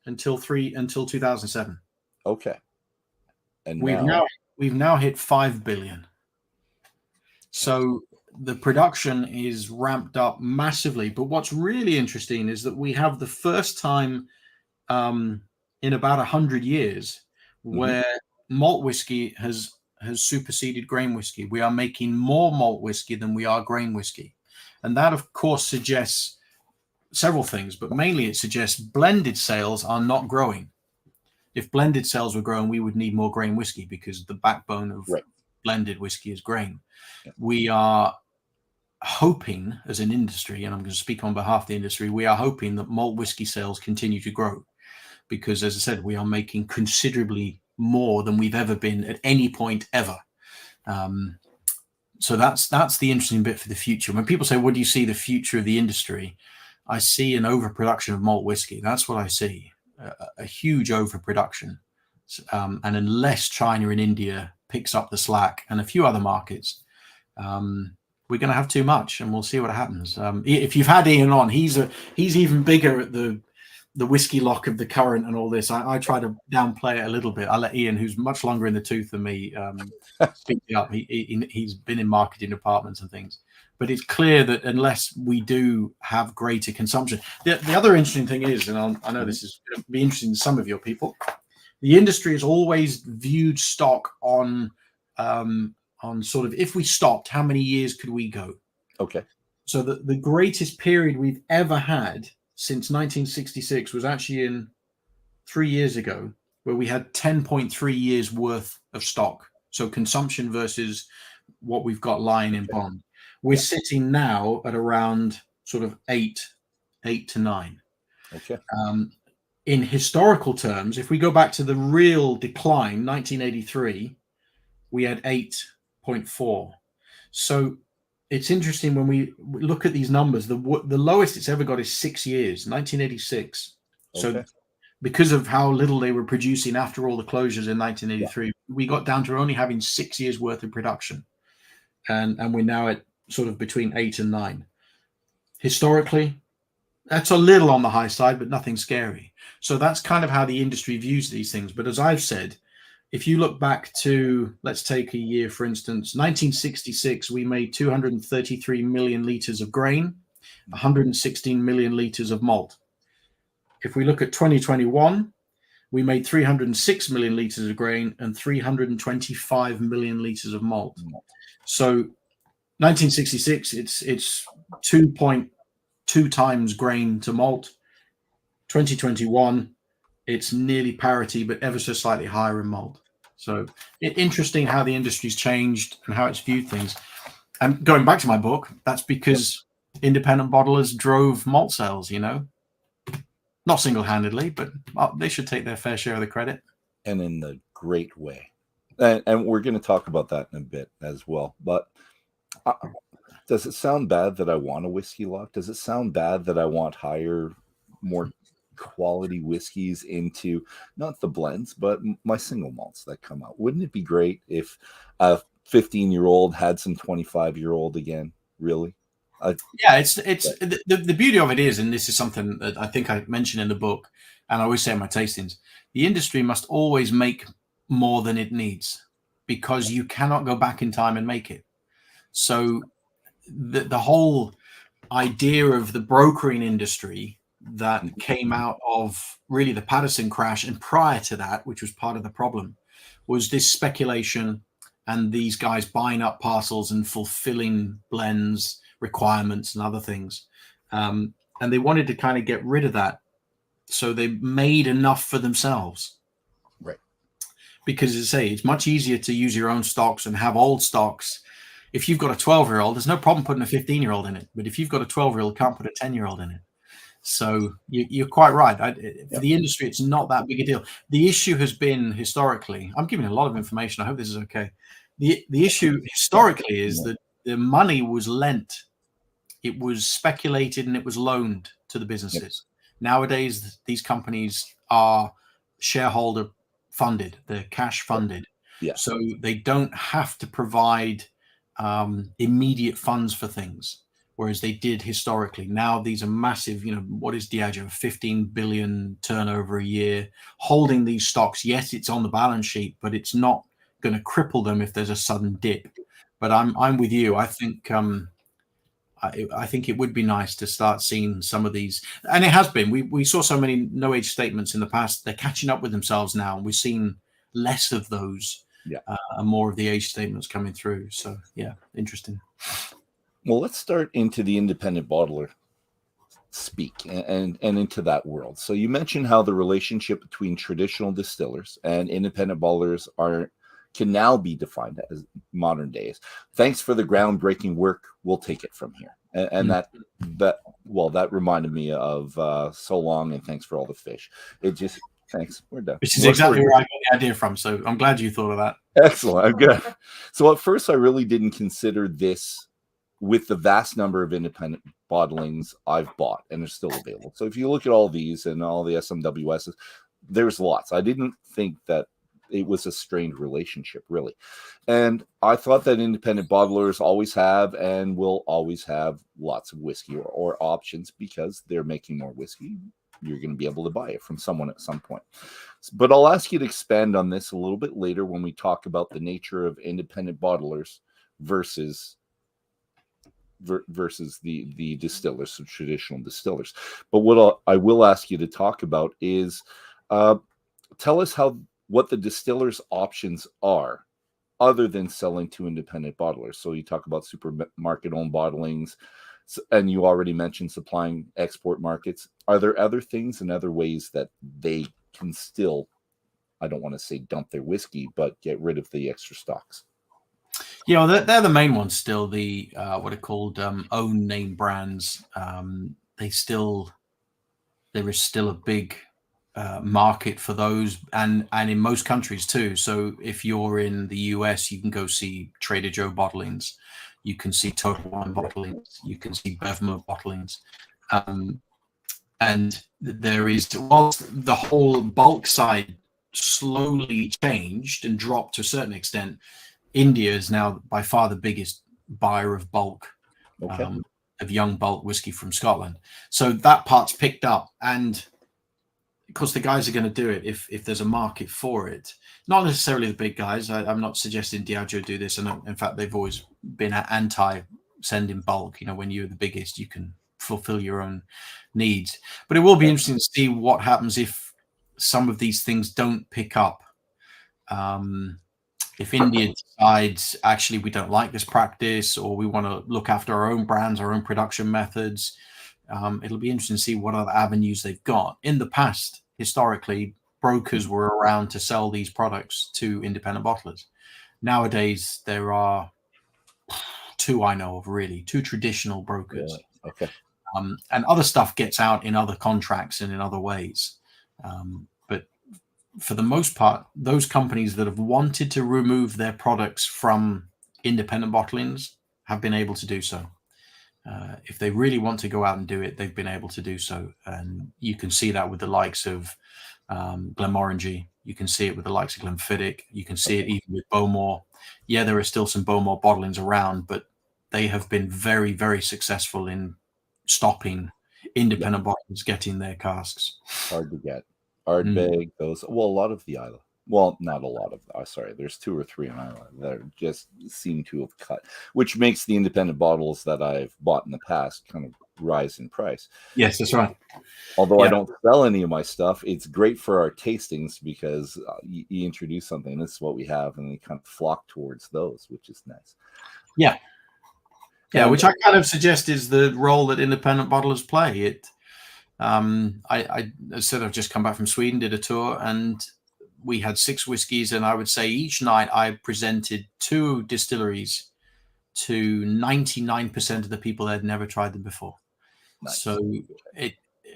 until 2007. Okay, and we've now hit 5 billion. So the production is ramped up massively. But what's really interesting is that we have the first time in about 100 years where malt whiskey has superseded grain whiskey. We are making more malt whiskey than we are grain whiskey. And that, of course, suggests several things, but mainly it suggests blended sales are not growing. If blended sales were growing, we would need more grain whiskey because the backbone of blended whiskey is grain. Yeah. We are hoping as an industry, and I'm going to speak on behalf of the industry, we are hoping that malt whiskey sales continue to grow because, as I said, we are making considerably more than we've ever been at any point ever. So that's the interesting bit for the future. When people say, what do you see the future of the industry? I see an overproduction of malt whiskey. That's what I see, a huge overproduction. And unless China and India picks up the slack and a few other markets, we're going to have too much, and we'll see what happens. If you've had Ian on, he's even bigger at the whiskey lock of the current and all this. I try to downplay it a little bit. I let Ian, who's much longer in the tooth than me, speak it up. He's been in marketing departments and things. But it's clear that unless we do have greater consumption, the other interesting thing is, and I know this is going to be interesting to some of your people, the industry has always viewed stock on sort of, if we stopped, how many years could we go? Okay. So the greatest period we've ever had since 1966 was actually in 3 years ago, where we had 10.3 years worth of stock. So consumption versus what we've got lying in bond. We're sitting now at around sort of 8 to 9. Okay. In historical terms, if we go back to the real decline, 1983, we had 8.4. So it's interesting when we look at these numbers, the lowest it's ever got is 6 years, 1986. Okay. So because of how little they were producing after all the closures in 1983, we got down to only having 6 years worth of production. And we're now at sort of between 8 and 9. Historically, that's a little on the high side, but nothing scary. So that's kind of how the industry views these things. But as I've said, if you look back to, let's take a year, for instance, 1966, we made 233 million liters of grain, 116 million liters of malt. If we look at 2021, we made 306 million liters of grain and 325 million liters of malt. So 1966, it's 2.2 times grain to malt. 2021, it's nearly parity, but ever so slightly higher in malt. So interesting how the industry's changed and how it's viewed things. And going back to my book, that's because independent bottlers drove malt sales, not single-handedly, but they should take their fair share of the credit. And in the great way. And we're going to talk about that in a bit as well. But does it sound bad that I want a whiskey lock? Does it sound bad that I want higher, more quality whiskeys into not the blends, but my single malts that come out. Wouldn't it be great if a 15-year-old had some 25-year-old again? Really? Yeah, it's the beauty of it is, and this is something that I think I mentioned in the book, and I always say in my tastings, the industry must always make more than it needs, because you cannot go back in time and make it. So the whole idea of the brokering industry that came out of really the Patterson crash, and prior to that, which was part of the problem, was this speculation and these guys buying up parcels and fulfilling blends requirements and other things, and they wanted to kind of get rid of that, so they made enough for themselves, right? Because, as I say, it's much easier to use your own stocks and have old stocks. If you've got a 12-year-old, there's no problem putting a 15-year-old in it, but if you've got a 12-year-old, can't put a 10-year-old in it. So you're quite right. For the industry, it's not that big a deal. The issue has been historically, I'm giving a lot of information, I hope this is okay. The issue historically is that the money was lent, it was speculated, and it was loaned to the businesses. Nowadays, these companies are shareholder funded, they're cash funded. So they don't have to provide immediate funds for things, whereas they did historically. Now these are massive, what is Diageo, 15 billion turnover a year, holding these stocks. Yes, it's on the balance sheet, but it's not going to cripple them if there's a sudden dip. But I'm with you. I think I think it would be nice to start seeing some of these, and it has been. We saw so many no age statements in the past. They're catching up with themselves now, and we're seeing less of those, and more of the age statements coming through. So interesting. Well, let's start into the independent bottler speak and into that world. So you mentioned how the relationship between traditional distillers and independent bottlers can now be defined as modern days. Thanks for the groundbreaking work. We'll take it from here. And that reminded me of So Long and Thanks for All the Fish. Thanks. We're done. Which is exactly where I got the idea from. So I'm glad you thought of that. Excellent. I'm good. So at first, I really didn't consider this with the vast number of independent bottlings I've bought and are still available. So if you look at all these and all the SMWSs, there's lots. I didn't think that it was a strained relationship, really. And I thought that independent bottlers always have and will always have lots of whiskey or options, because they're making more whiskey. You're going to be able to buy it from someone at some point. But I'll ask you to expand on this a little bit later when we talk about the nature of independent bottlers versus the distillers, so traditional distillers. But what I will ask you to talk about is tell us what the distillers' options are other than selling to independent bottlers. So you talk about supermarket-owned bottlings, and you already mentioned supplying export markets. Are there other things and other ways that they can still, I don't want to say dump their whiskey, but get rid of the extra stocks? They're the main ones still. The what are called own name brands. There is still a big market for those, and in most countries too. So if you're in the US, you can go see Trader Joe bottlings, you can see Total Wine bottlings, you can see Bevmo bottlings, and there is, whilst the whole bulk side slowly changed and dropped to a certain extent, India is now by far the biggest buyer of bulk, of young bulk whiskey from Scotland. So that part's picked up, and of course the guys are going to do it if there's a market for it. Not necessarily the big guys. I'm not suggesting Diageo do this, and in fact they've always been anti sending bulk. When you're the biggest, you can fulfill your own needs. But it will be interesting to see what happens if some of these things don't pick up. If India decides, actually, we don't like this practice, or we want to look after our own brands, our own production methods, it'll be interesting to see what other avenues they've got. In the past, historically, brokers were around to sell these products to independent bottlers. Nowadays, there are two I know of, really, two traditional brokers. Yeah. Okay. And other stuff gets out in other contracts and in other ways. But for the most part, those companies that have wanted to remove their products from independent bottlings have been able to do so. If they really want to go out and do it, they've been able to do so. And you can see that with the likes of Glenmorangie. You can see it with the likes of Glenfiddich. You can see it even with Bowmore. Yeah, there are still some Bowmore bottlings around, but they have been very, very successful in stopping independent bottlers getting their casks. Hard to get. Ardbeg, those. Well, a lot of the Isla. Well, not a lot of. Sorry, there's 2 or 3 in Ireland that just seem to have cut, which makes the independent bottles that I've bought in the past kind of rise in price. Yes, that's right. Although I don't sell any of my stuff, it's great for our tastings because you introduce something. This is what we have, and we kind of flock towards those, which is nice. Yeah. Yeah, which I kind of suggest is the role that independent bottlers play. It. I said I've just come back from Sweden, did a tour, and we had 6 whiskies, and I would say each night I presented 2 distilleries to 99% of the people that had never tried them before. Nice. So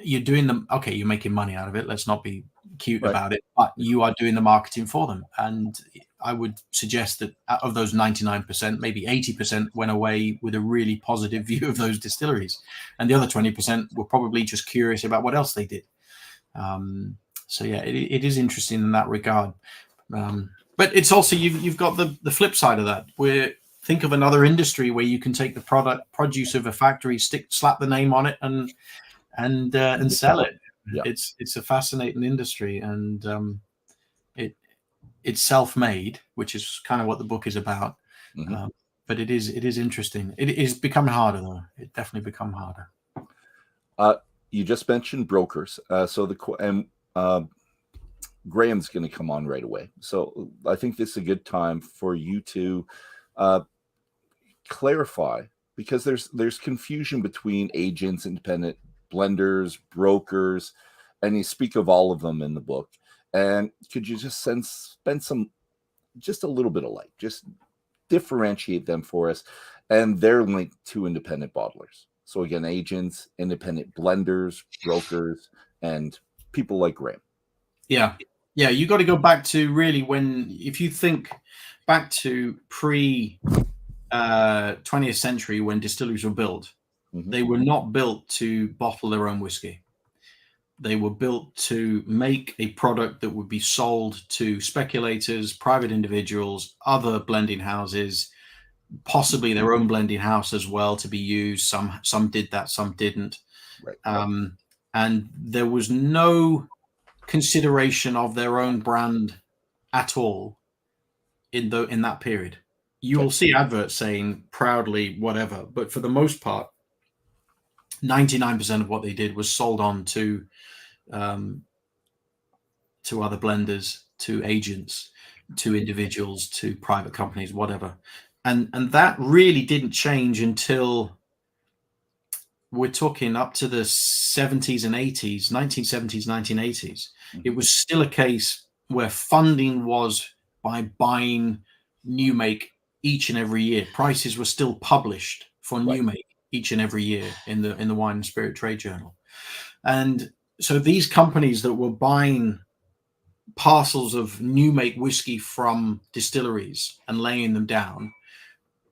you're doing them. Okay, you're making money out of it. Let's not be cute about it, but you are doing the marketing for them. And I would suggest that out of those 99%, maybe 80% went away with a really positive view of those distilleries, and the other 20% were probably just curious about what else they did. So yeah, it is interesting in that regard. But it's also you've got the flip side of that. Where think of another industry where you can take the produce of a factory, slap the name on it, and sell it. Yeah. It's a fascinating industry, and it's self-made, which is kind of what the book is about. But it is interesting. It is becoming harder though. It definitely become harder. You just mentioned brokers, Graham's going to come on right away. So I think this is a good time for you to clarify, because there's confusion between agents, independent blenders, brokers, and you speak of all of them in the book. And could you just spend just a little bit of light, just differentiate them for us and their link to independent bottlers? So again, agents, independent blenders, brokers, and people like Graham. Yeah. You got to go back to really if you think back to pre 20th century when distilleries were built, they were not built to bottle their own whiskey. They were built to make a product that would be sold to speculators, private individuals, other blending houses, possibly their own blending house as well to be used. Some did that, some didn't. Right. And there was no consideration of their own brand at all in that period. You will see adverts saying proudly whatever, but for the most part, 99% of what they did was sold on to other blenders, to agents, to individuals, to private companies, whatever. And that really didn't change until we're talking up to the 70s and 80s, 1970s, 1980s. It was still a case where funding was by buying new make each and every year. Prices were still published for new make each and every year in the Wine and Spirit Trade Journal. And so these companies that were buying parcels of new make whiskey from distilleries and laying them down,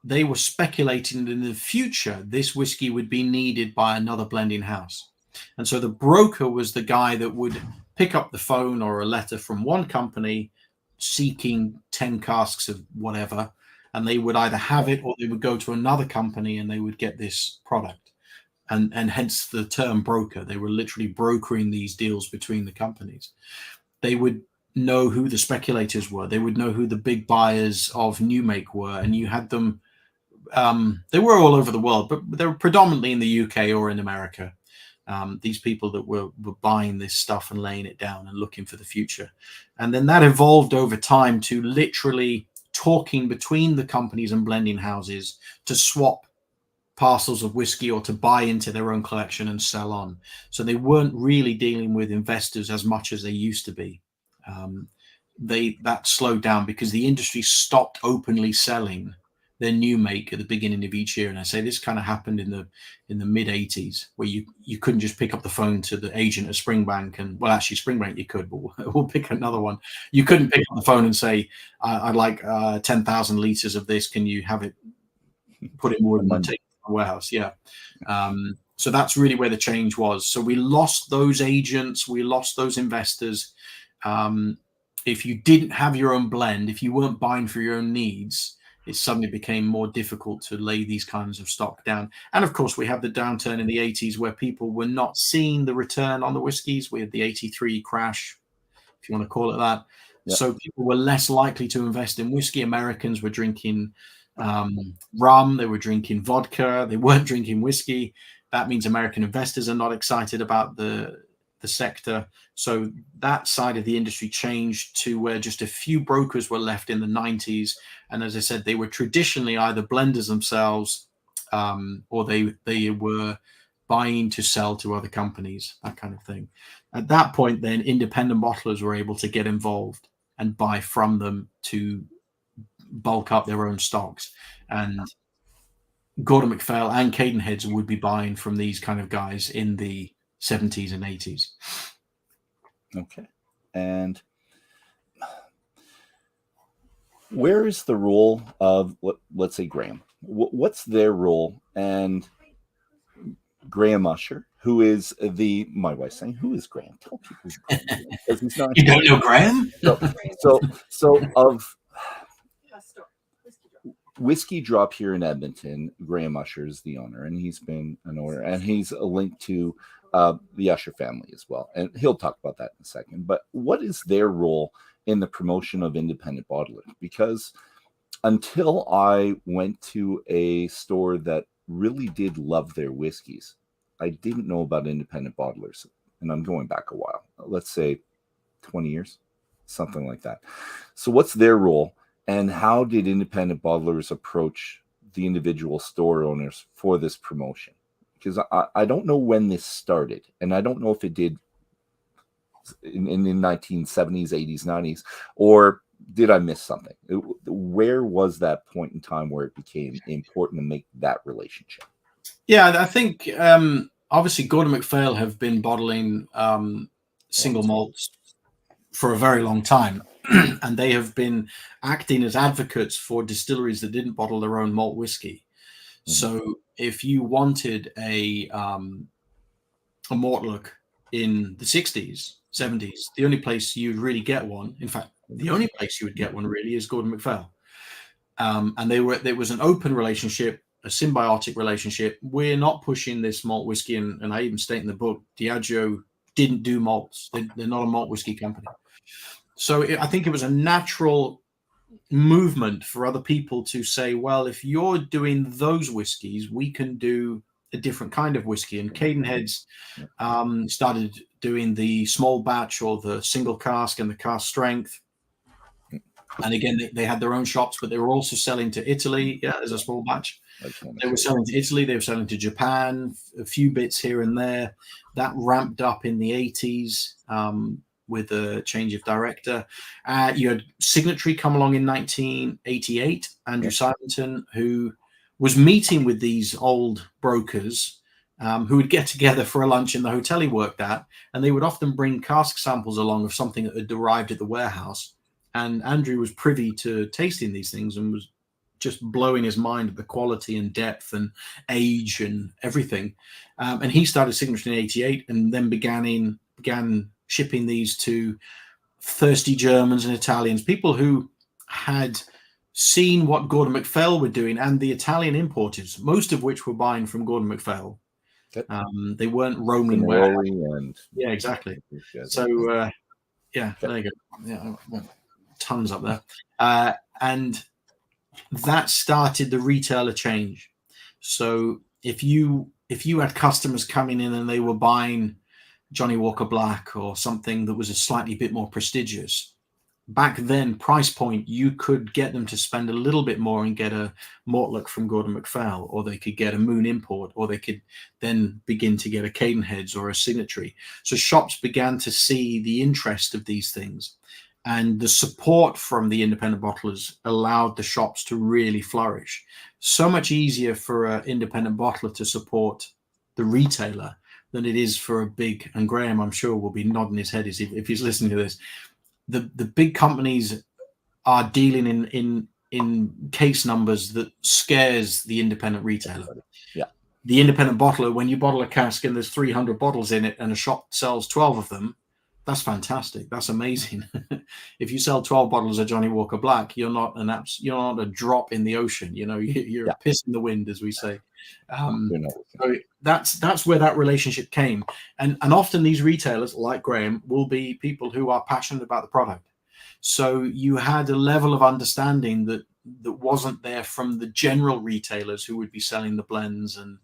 they were speculating that in the future this whiskey would be needed by another blending house. And so the broker was the guy that would pick up the phone or a letter from one company seeking 10 casks of whatever, and they would either have it or they would go to another company and they would get this product. And hence the term broker. They were literally brokering these deals between the companies. They would know who the speculators were. They would know who the big buyers of new make were. And you had them, they were all over the world, but they were predominantly in the UK or in America. These people that were buying this stuff and laying it down and looking for the future. And then that evolved over time to literally talking between the companies and blending houses to swap parcels of whiskey or to buy into their own collection and sell on. So they weren't really dealing with investors as much as they used to be. That slowed down because the industry stopped openly selling their new make at the beginning of each year. And I say this kind of happened in the mid 80s, where you couldn't just pick up the phone to the agent at Springbank and, well, actually Springbank you could, but we'll pick another one. You couldn't pick up the phone and say, I'd like 10,000 liters of this. Can you have it put in more than take warehouse. Yeah. So that's really where the change was. So we lost those agents, we lost those investors. If you didn't have your own blend, if you weren't buying for your own needs, it suddenly became more difficult to lay these kinds of stock down. And of course, we have the downturn in the 80s where people were not seeing the return on the whiskies. We had the 83 crash, if you want to call it that. Yep. So people were less likely to invest in whiskey. Americans were drinking rum, they were drinking vodka, they weren't drinking whiskey. That means American investors are not excited about the sector. So that side of the industry changed to where just a few brokers were left in the 90s. And as I said, they were traditionally either blenders themselves or they were buying to sell to other companies, that kind of thing. At that point, then independent bottlers were able to get involved and buy from them to bulk up their own stocks. And Gordon MacPhail and Cadenheads would be buying from these kind of guys in the 70s and 80s. Okay. And where is the role of, let's say, Graham? What's their role? And Graham Usher, who is my wife's saying, who is Graham? Tell people who's Graham. Because he's not. You don't know Graham? So of Whiskey Drop here in Edmonton, Graham Usher is the owner, and he's been an owner, and he's a link to the Usher family as well. And he'll talk about that in a second. But what is their role in the promotion of independent bottlers? Because until I went to a store that really did love their whiskeys, I didn't know about independent bottlers. And I'm going back a while, let's say 20 years, something like that. So what's their role? And how did independent bottlers approach the individual store owners for this promotion? Because I don't know when this started, and I don't know if it did in the 1970s, 80s, 90s, or did I miss something? Where was that point in time where it became important to make that relationship? Yeah, I think obviously Gordon MacPhail have been bottling single malts for a very long time. And they have been acting as advocates for distilleries that didn't bottle their own malt whiskey. Mm-hmm. So if you wanted a Mortlach in the 60s, 70s, the only place you'd really get one, in fact, the only place you would get one really is Gordon MacPhail. And there was an open relationship, a symbiotic relationship. We're not pushing this malt whiskey, and I even state in the book, Diageo didn't do malts. They're not a malt whiskey company. So I think it was a natural movement for other people to say, well, if you're doing those whiskeys, we can do a different kind of whiskey. And Cadenheads started doing the small batch or the single cask and the cask strength. And again, they had their own shops, but they were also selling to Italy as a small batch. They were selling to Italy. They were selling to Japan, a few bits here and there. That ramped up in the 80s. With a change of director. You had Signatory come along in 1988, Andrew Simonton, who was meeting with these old brokers who would get together for a lunch in the hotel he worked at, and they would often bring cask samples along of something that had arrived at the warehouse. And Andrew was privy to tasting these things and was just blowing his mind at the quality and depth and age and everything. And he started Signatory in 88 and then began shipping these to thirsty Germans and Italians, people who had seen what Gordon MacPhail were doing, and the Italian importers, most of which were buying from Gordon MacPhail. They weren't roaming where. Yeah, exactly. So, there you go. Yeah, tons up there. And that started the retailer change. So if you had customers coming in and they were buying Johnny Walker Black or something that was a slightly bit more prestigious, back then price point, you could get them to spend a little bit more and get a Mortlach from Gordon MacPhail, or they could get a Moon Import, or they could then begin to get a Cadenheads or a Signatory. So shops began to see the interest of these things, and the support from the independent bottlers allowed the shops to really flourish. So much easier for an independent bottler to support the retailer than it is for a big, and Graham, I'm sure, will be nodding his head if he's listening to this. The big companies are dealing in in case numbers that scares the independent retailer. Yeah. The independent bottler, when you bottle a cask and there's 300 bottles in it and a shop sells 12 of them, that's fantastic. That's amazing. If you sell 12 bottles of Johnny Walker Black, you're not a drop in the ocean. You know, you're a piss in the wind, as we say. So that's where that relationship came. And often these retailers, like Graham, will be people who are passionate about the product. So you had a level of understanding that wasn't there from the general retailers who would be selling the blends and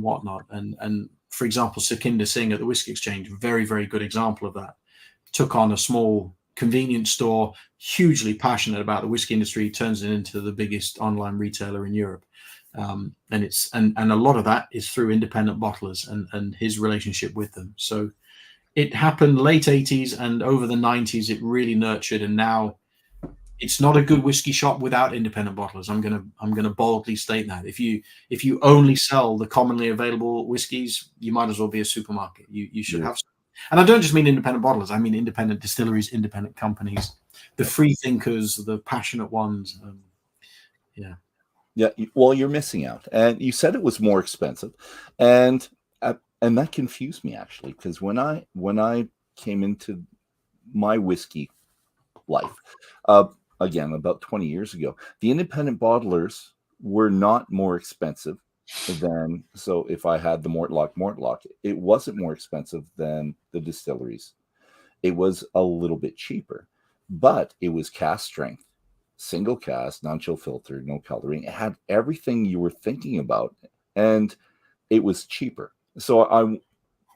whatnot. And for example, Sukhinder Singh at the Whisky Exchange, very, very good example of that. Took on a small convenience store, hugely passionate about the whiskey industry, turns it into the biggest online retailer in Europe. And a lot of that is through independent bottlers and his relationship with them. So it happened late 80s, and over the 90s it really nurtured, and now it's not a good whiskey shop without independent bottlers. I'm gonna boldly state that. If you only sell the commonly available whiskies, you might as well be a supermarket. You should have some. And I don't just mean independent bottlers. I mean independent distilleries, independent companies, the free thinkers, the passionate ones. Yeah. Well, you're missing out. And you said it was more expensive, and that confused me actually, because when I came into my whiskey life, again, about 20 years ago, the independent bottlers were not more expensive than, so if I had the Mortlock, it wasn't more expensive than the distilleries. It was a little bit cheaper, but it was cask strength, single cask, non-chill filter, no coloring. It had everything you were thinking about, and it was cheaper. So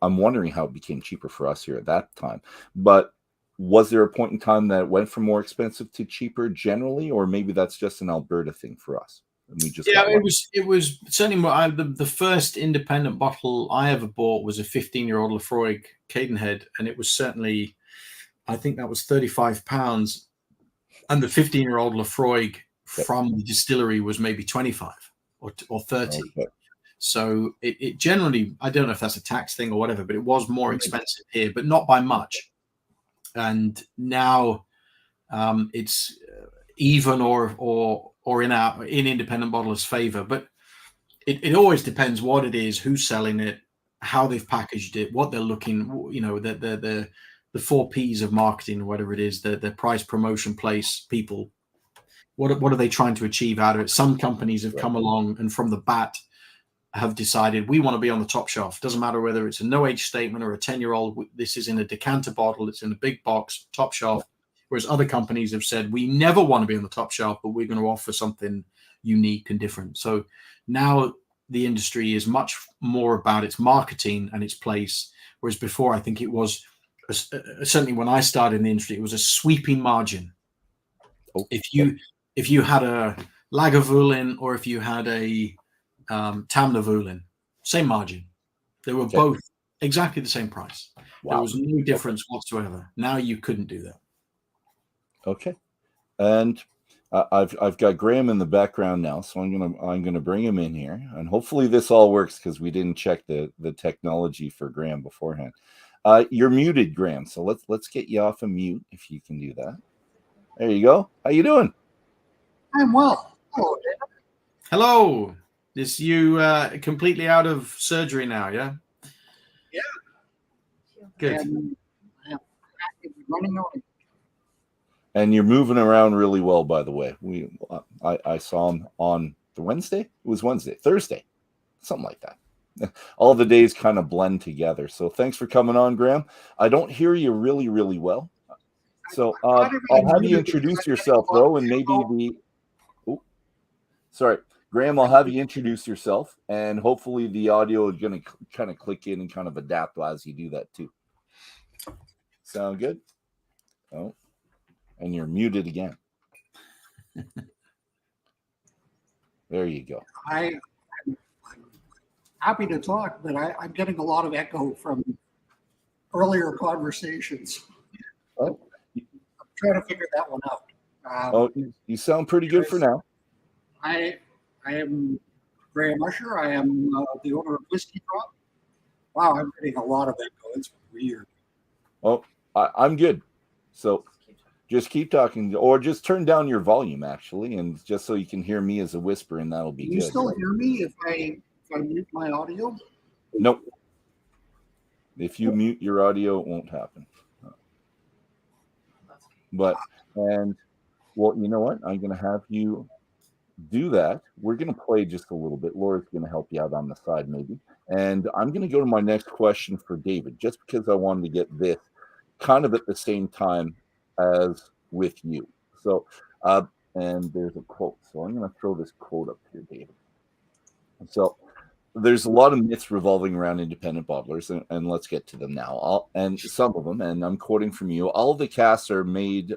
I'm wondering how it became cheaper for us here at that time. But was there a point in time that it went from more expensive to cheaper generally, or maybe that's just an Alberta thing for us? And we just it was certainly more. The first independent bottle I ever bought was a 15-year-old Lefroy Cadenhead, and it was certainly, I think that was £35, and the 15-year-old Lefroy from the distillery was maybe 25 or 30. Okay. So it generally, I don't know if that's a tax thing or whatever, but it was more expensive here, but not by much. And now it's even or in independent bottlers' favor. But it always depends what it is, who's selling it, how they've packaged it, what they're looking, you know, the 4 Ps of marketing, whatever it is, their price, promotion, place, people. What are they trying to achieve out of it? Some companies have come along and from the bat have decided we want to be on the top shelf. Doesn't matter whether it's a no age statement or a 10-year-old. This is in a decanter bottle. It's in a big box, top shelf. Whereas other companies have said we never want to be on the top shelf, but we're going to offer something unique and different. So now the industry is much more about its marketing and its place. Whereas before, I think it was certainly when I started in the industry, it was a sweeping margin. If you had a Lagavuling or if you had a Tamnavulin, same margin. They were both exactly the same price. There was no difference whatsoever. Now you couldn't do that. Okay, and I've got Graham in the background now, so I'm gonna bring him in here, and hopefully this all works because we didn't check the technology for Graham beforehand. You're muted, Graham. So let's get you off of mute if you can do that. There you go. How you doing? I'm well. Hello, David. Hello. Is you completely out of surgery now? Yeah. Yeah. Good. I'm running on. And you're moving around really well, by the way. I saw him on the Wednesday. It was Thursday, something like that. All the days kind of blend together. So thanks for coming on, Graham. I don't hear you really, really well. So I'll have you introduce yourself, though, and maybe Graham, I'll have you introduce yourself, and hopefully the audio is going to kind of click in and kind of adapt as you do that, too. Sound good? Oh, and you're muted again. There you go. I'm happy to talk, but I'm getting a lot of echo from earlier conversations. Oh. I'm trying to figure that one out. You sound pretty good for now. I am Graham Usher. I am the owner of Whisky Prop. Wow, I'm getting a lot of echo. It's weird. Oh, I'm good. So Just keep talking, or just turn down your volume, actually, and just so you can hear me as a whisper, and that'll be Can you good. still hear me if I mute my audio? Nope. If you mute your audio, it won't happen. But, and, well, you know what? I'm going to have you do that. We're going to play just a little bit. Laura's going to help you out on the side, maybe. And I'm going to go to my next question for David, just because I wanted to get this kind of at the same time as with you. So, and there's a quote. So I'm going to throw this quote up here, David. So there's a lot of myths revolving around independent bottlers, and let's get to them now. And some of them, and I'm quoting from you, all the casks are made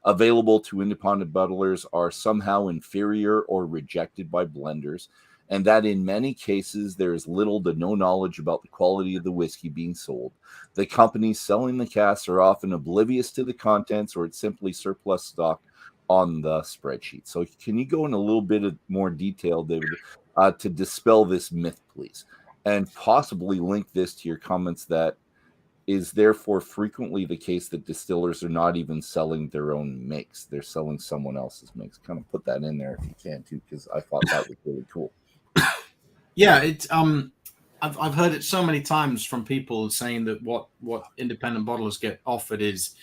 available to independent bottlers are somehow inferior or rejected by blenders, and that in many cases there is little to no knowledge about the quality of the whiskey being sold. The companies selling the casks are often oblivious to the contents, or it's simply surplus stock on the spreadsheet. So can you go in a little bit of more detail, David, to dispel this myth, please, and possibly link this to your comments that is therefore frequently the case that distillers are not even selling their own makes. They're selling someone else's makes. Kind of put that in there if you can too, because I thought that was really cool. Yeah, it's I've heard it so many times from people saying that what independent bottlers get offered is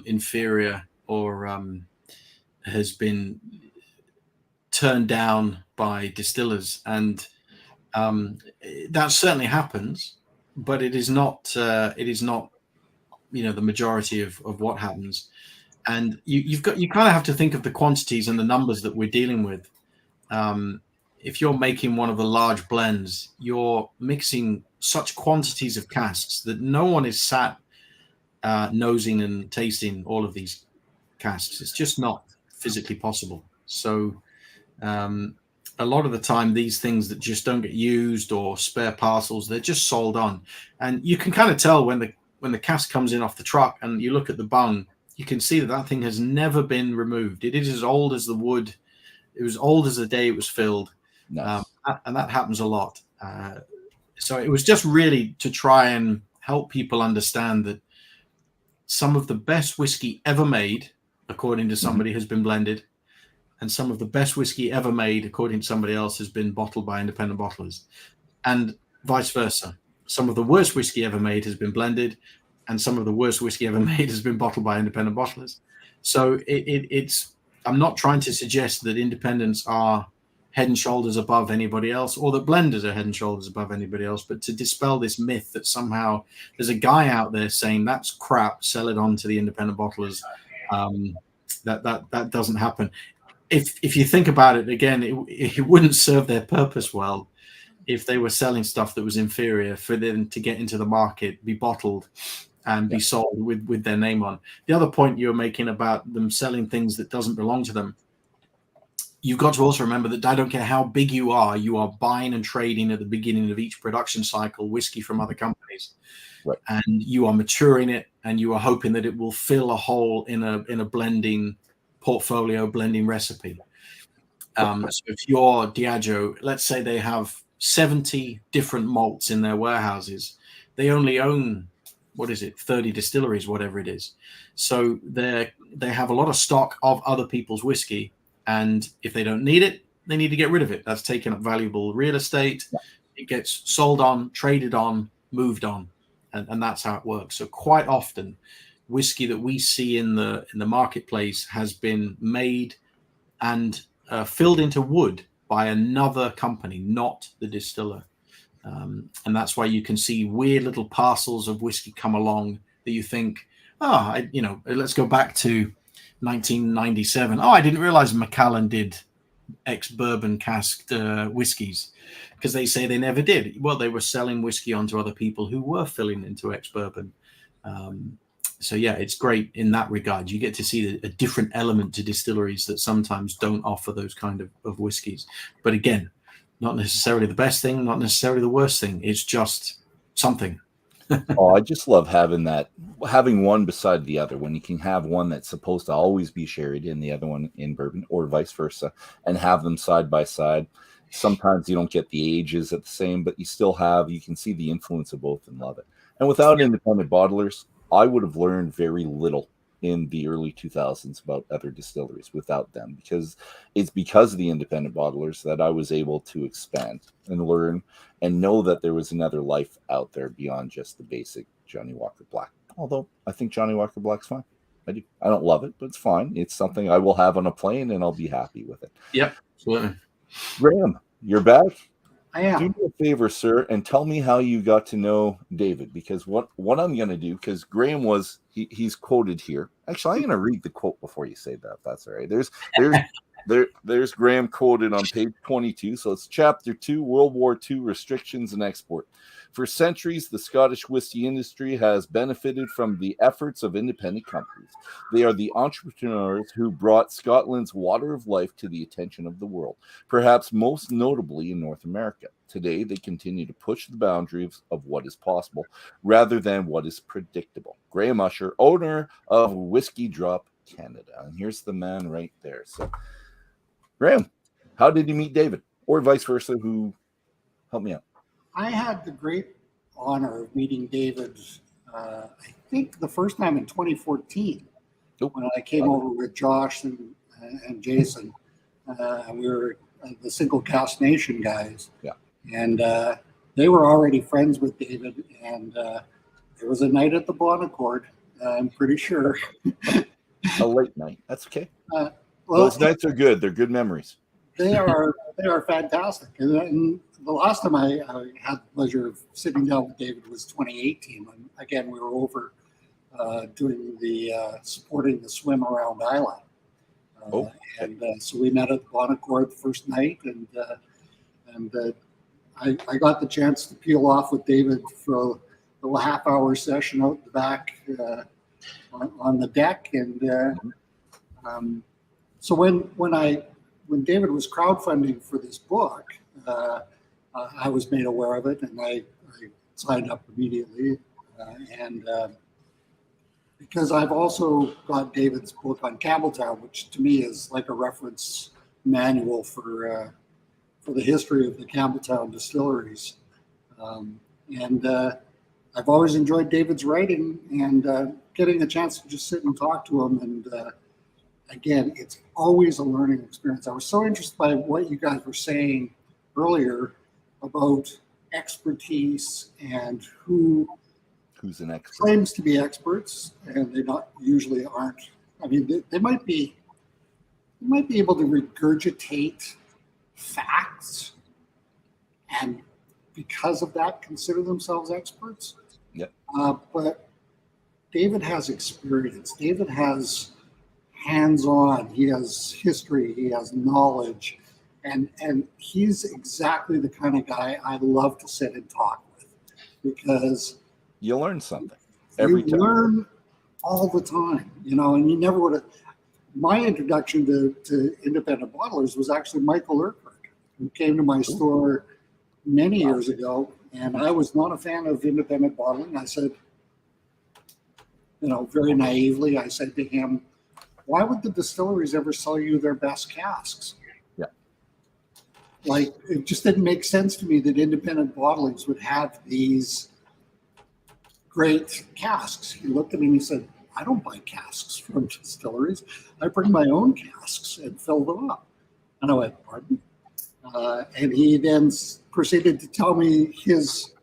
inferior or has been turned down by distillers, and that certainly happens, but it is not the majority of what happens. And you kind of have to think of the quantities and the numbers that we're dealing with. If you're making one of the large blends, you're mixing such quantities of casks that no one is sat nosing and tasting all of these casks. It's just not physically possible. So a lot of the time, these things that just don't get used or spare parcels, they're just sold on. And you can kind of tell when the cask comes in off the truck and you look at the bung, you can see that thing has never been removed. It is as old as the wood. It was old as the day it was filled. Nice. And that happens a lot. So it was just really to try and help people understand that some of the best whiskey ever made, according to somebody, has been blended. And some of the best whiskey ever made, according to somebody else, has been bottled by independent bottlers. And vice versa. Some of the worst whiskey ever made has been blended, and some of the worst whiskey ever made has been bottled by independent bottlers. So it's I'm not trying to suggest that independents are head and shoulders above anybody else, or that blenders are head and shoulders above anybody else, but to dispel this myth that somehow there's a guy out there saying that's crap, sell it on to the independent bottlers. That doesn't happen. If you think about it again, it wouldn't serve their purpose well if they were selling stuff that was inferior for them to get into the market, be bottled, and be sold with their name on. The other point you're making about them selling things that doesn't belong to them, you've got to also remember that I don't care how big you are buying and trading at the beginning of each production cycle whiskey from other companies. Right. And you are maturing it, and you are hoping that it will fill a hole in a blending portfolio, blending recipe. So if you're Diageo, let's say they have 70 different malts in their warehouses, they only own 30 distilleries, whatever it is. So they have a lot of stock of other people's whiskey, and if they don't need it, they need to get rid of it. That's taking up valuable real estate. It gets sold on, traded on, moved on, and that's how it works. So quite often, whiskey that we see in the marketplace has been made and filled into wood by another company, not the distiller. And that's why you can see weird little parcels of whiskey come along that you think, let's go back to 1997. Oh, I didn't realize Macallan did ex-bourbon casked whiskies, because they say they never did. Well, they were selling whiskey onto other people who were filling into ex-bourbon. So yeah, it's great in that regard. You get to see a different element to distilleries that sometimes don't offer those kind of whiskies. But again, not necessarily the best thing, not necessarily the worst thing. It's just something. Oh, I just love having one beside the other, when you can have one that's supposed to always be sherried and the other one in bourbon, or vice versa, and have them side by side. Sometimes you don't get the ages at the same, but you can see the influence of both and love it. And without independent bottlers, I would have learned very little in the early 2000s about other distilleries without them, because it's because of the independent bottlers that I was able to expand and learn and know that there was another life out there beyond just the basic Johnny Walker Black. Although I think Johnny Walker Black's fine. I do. I don't love it, but it's fine. It's something I will have on a plane and I'll be happy with it. Yep, absolutely. Graham, you're back. I am. Do me a favor, sir, and tell me how you got to know David, because what I'm going to do, because Graham he's quoted here. Actually, I'm going to read the quote before you say that. If that's all right. There's Graham quoted on page 22. So it's chapter 2, World War II restrictions and export. For centuries, the Scottish whiskey industry has benefited from the efforts of independent companies. They are the entrepreneurs who brought Scotland's water of life to the attention of the world, perhaps most notably in North America. Today, they continue to push the boundaries of what is possible rather than what is predictable. Graham Usher, owner of Whiskey Drop Canada. And here's the man right there. So, Graham, how did you meet David? Or vice versa, help me out. I had the great honor of meeting David, I think the first time in 2014, when I came over with Josh and Jason. We were the single Cask Nation guys. Yeah. And they were already friends with David. And there was a night at the Bonaccord, I'm pretty sure. A late night. That's okay. Well, those nights are good. They're good memories. They are fantastic. And the last time I had the pleasure of sitting down with David was 2018. And again, we were over doing supporting the swim around Isla. So we met at the Bonaccord the first night, and I got the chance to peel off with David for a little half-hour session out the back on the deck. And so when David was crowdfunding for this book, I was made aware of it, and I signed up immediately. Because I've also got David's book on Campbeltown, which to me is like a reference manual for the history of the Campbeltown distilleries. I've always enjoyed David's writing, and getting a chance to just sit and talk to him. And again, it's always a learning experience. I was so interested by what you guys were saying earlier about expertise and who's an expert claims to be experts, and they not usually aren't. I mean, they might be able to regurgitate facts, and because of that, consider themselves experts. Yep. But David has experience. David has hands-on. He has history. He has knowledge, and he's exactly the kind of guy I love to sit and talk with, because you learn something every time. Learn all the time, and you never would have. My introduction to independent bottlers was actually Michael Urquhart, who came to my store many years ago, and I was not a fan of independent bottling. I said, very naively, I said to him, why would the distilleries ever sell you their best casks? Yeah. Like, it just didn't make sense to me that independent bottlings would have these great casks. He looked at me and he said, I don't buy casks from distilleries. I bring my own casks and fill them up. And I went, pardon? And he then proceeded to tell me his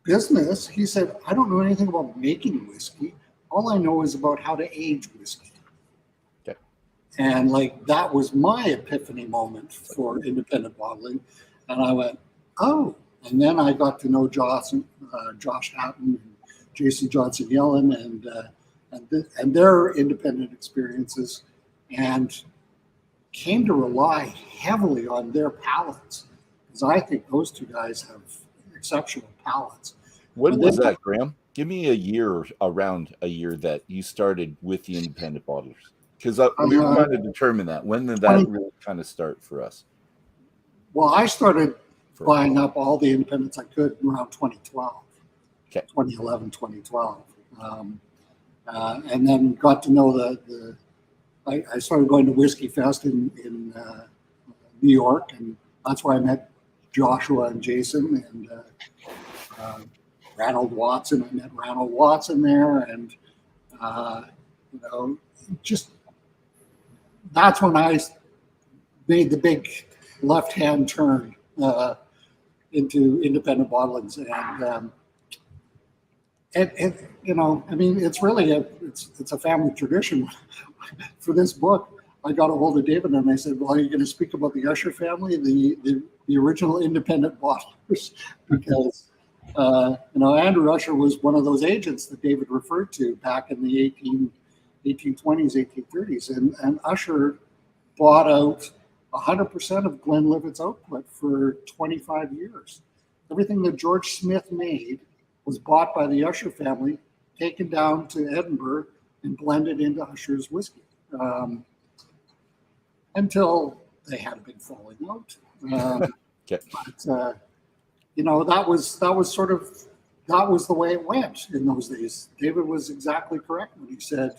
business. He said, I don't know anything about making whiskey. All I know is about how to age whiskey. Okay. And that was my epiphany moment for independent bottling. And I went, oh. And then I got to know Josh Hatton and Jason Johnson Yellen and their independent experiences, and came to rely heavily on their palates, because I think those two guys have exceptional palates. When was that, Graham? Give me a year, around a year that you started with the independent bottlers, because we were trying to determine that. When did that really kind of start for us? Well, I started buying up all the independents I could around 2012, okay. 2011, 2012. And then got to know I started going to Whiskey Fest in New York, and that's where I met Joshua and Jason and Ranald Watson. I met Ranald Watson there, and You know, just that's when I made the big left-hand turn into independent bottlings, and you know, I mean, it's really it's a family tradition. For this book, I got a hold of David and I said, "Well, are you going to speak about the Usher family, the original independent bottlers?" Because you know, Andrew Usher was one of those agents that David referred to back in the 1820s, 1830s, and Usher bought out 100% of Glenlivet's output for 25 years. Everything that George Smith made was bought by the Usher family, taken down to Edinburgh, and blended into Usher's whiskey. Until they had a big falling out. Okay. But you know, that was the way it went in those days. David was exactly correct when he said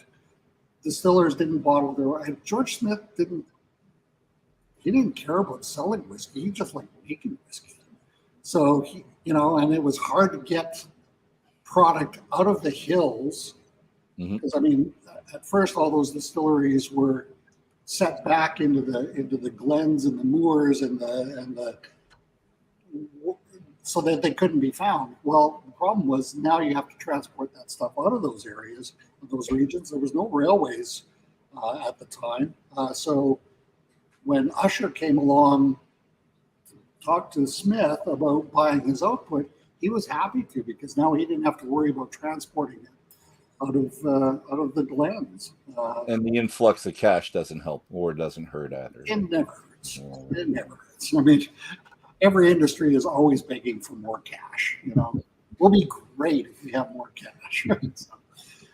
distillers didn't bottle their. George Smith didn't care about selling whiskey. He just liked making whiskey. So he, you know, and it was hard to get product out of the hills because I mean, at first all those distilleries were set back into the glens and the moors and the so that they couldn't be found. Well, the problem was now you have to transport that stuff out of those areas, those regions. There was no railways at the time, so when Usher came along to talk to Smith about buying his output, he was happy to, because now he didn't have to worry about transporting it out of the glens. And the influx of cash doesn't help or doesn't hurt either. It never hurts. It never hurts. I mean, every industry is always begging for more cash. You know, we'll be great if we have more cash.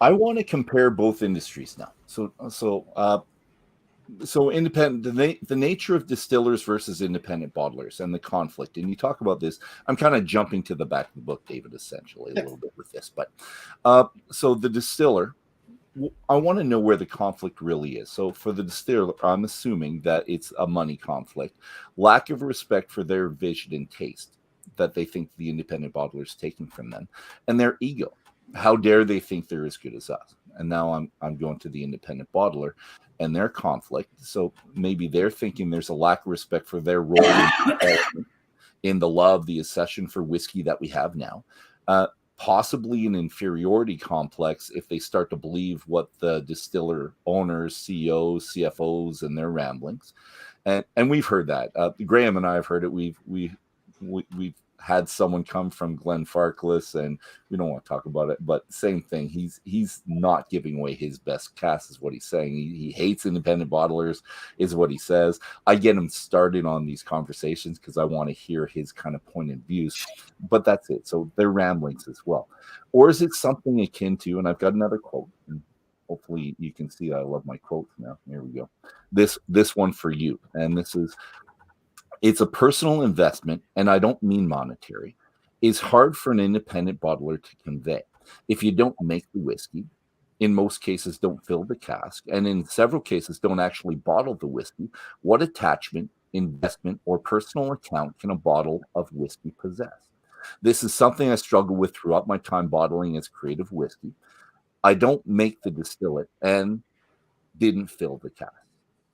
I want to compare both industries now. So independent, the nature of distillers versus independent bottlers and the conflict. And you talk about this. I'm kind of jumping to the back of the book, David, essentially a little bit with this. But so the distiller, I want to know where the conflict really is. So for the distiller, I'm assuming that it's a money conflict, lack of respect for their vision and taste that they think the independent bottler is taking from them, and their ego. How dare they think they're as good as us? And now I'm going to the independent bottler and their conflict. So maybe they're thinking there's a lack of respect for their role in the love, the accession for whiskey that we have now. Possibly an inferiority complex if they start to believe what the distiller owners, CEOs, CFOs, and their ramblings. And we've heard that. Graham and I have heard it. We've had someone come from Glenfarclas, and we don't want to talk about it, but same thing. He's not giving away his best cask, is what he's saying. He hates independent bottlers, is what he says. I get him started on these conversations because I want to hear his kind of point of views, but that's it. So they're ramblings as well. Or is it something akin to, and I've got another quote, and hopefully you can see that I love my quotes now. Here we go. This one for you, and this is, it's a personal investment, and I don't mean monetary. It's hard for an independent bottler to convey. If you don't make the whiskey, in most cases don't fill the cask, and in several cases don't actually bottle the whiskey, what attachment, investment, or personal account can a bottle of whiskey possess? This is something I struggle with throughout my time bottling as creative whiskey. I don't make the distillate and didn't fill the cask.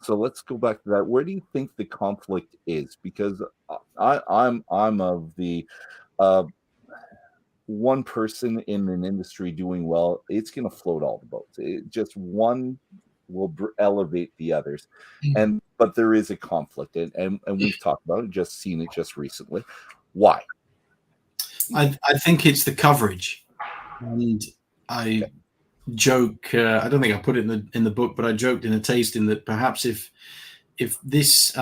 So let's go back to that. Where do you think the conflict is? Because I'm of the one person in an industry doing well, it's going to float all the boats. Just one will elevate the others, but there is a conflict, and we've talked about it, just seen it just recently. Why? I think it's the coverage, and I joke, I don't think I put it in the book, but I joked in a tasting that perhaps if this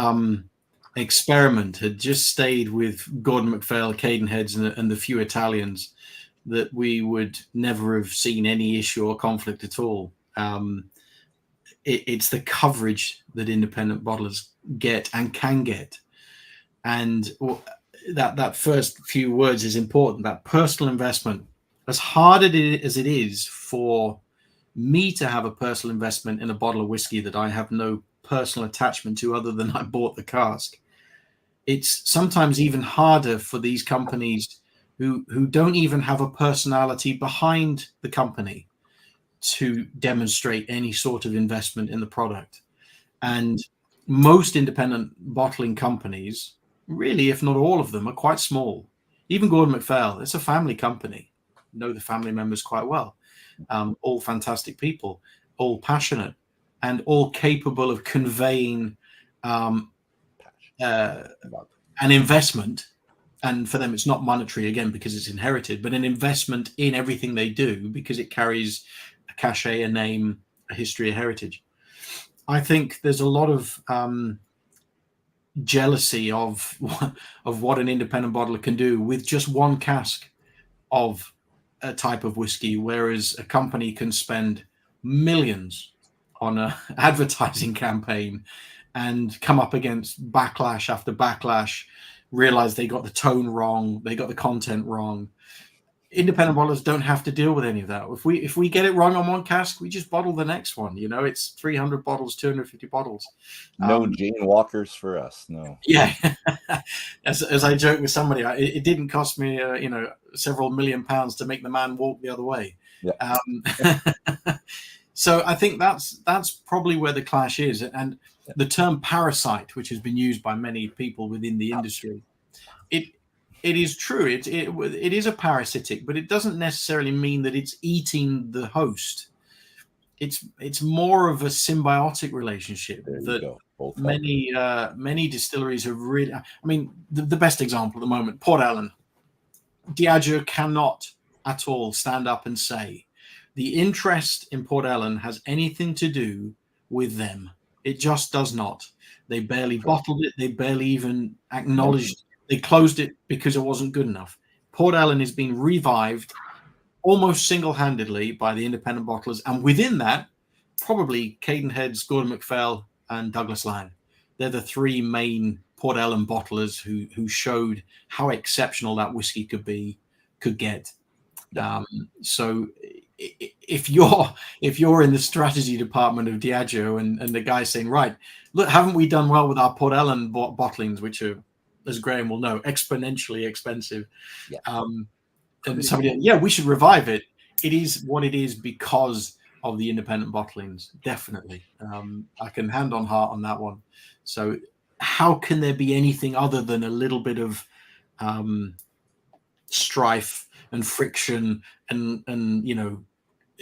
experiment had just stayed with Gordon MacPhail, Cadenheads, and the few Italians, that we would never have seen any issue or conflict at all. It's the coverage that independent bottlers get and can get, and that first few words is important. That personal investment. As hard as it is for me to have a personal investment in a bottle of whiskey that I have no personal attachment to other than I bought the cask, it's sometimes even harder for these companies who don't even have a personality behind the company to demonstrate any sort of investment in the product. And most independent bottling companies, really, if not all of them, are quite small. Even Gordon MacPhail, it's a family company. Know the family members quite well. All fantastic people, all passionate, and all capable of conveying an investment. And for them, it's not monetary, again, because it's inherited, but an investment in everything they do because it carries a cachet, a name, a history, a heritage. I think there's a lot of jealousy of what an independent bottler can do with just one cask of a type of whiskey, whereas a company can spend millions on an advertising campaign and come up against backlash after backlash, realize they got the tone wrong, they got the content wrong. Independent bottlers don't have to deal with any of that. If we get it wrong on one cask, we just bottle the next one. You know, it's 300 bottles, 250 bottles. No Jane Walkers for us. No. Yeah, as I joke with somebody, it didn't cost me several million pounds to make the man walk the other way. Yeah. So I think that's probably where the clash is. And the term parasite, which has been used by many people within the industry, it is true. It is a parasitic, but it doesn't necessarily mean that it's eating the host. It's more of a symbiotic relationship that many distilleries have really. I mean, the best example at the moment, Port Ellen. Diageo cannot at all stand up and say the interest in Port Ellen has anything to do with them. It just does not. They barely bottled it. They barely even acknowledged. They closed it because it wasn't good enough. Port Ellen is being revived almost single-handedly by the independent bottlers. And within that, probably Cadenhead, Gordon MacPhail, and Douglas Lang. They're the three main Port Ellen bottlers who showed how exceptional that whiskey could get. So if you're in the strategy department of Diageo and the guy's saying, right, look, haven't we done well with our Port Ellen bottlings, which are, as Graham will know, exponentially expensive. And somebody, we should revive it. It is what it is because of the independent bottlings, definitely. I can hand on heart on that one. So how can there be anything other than a little bit of strife and friction and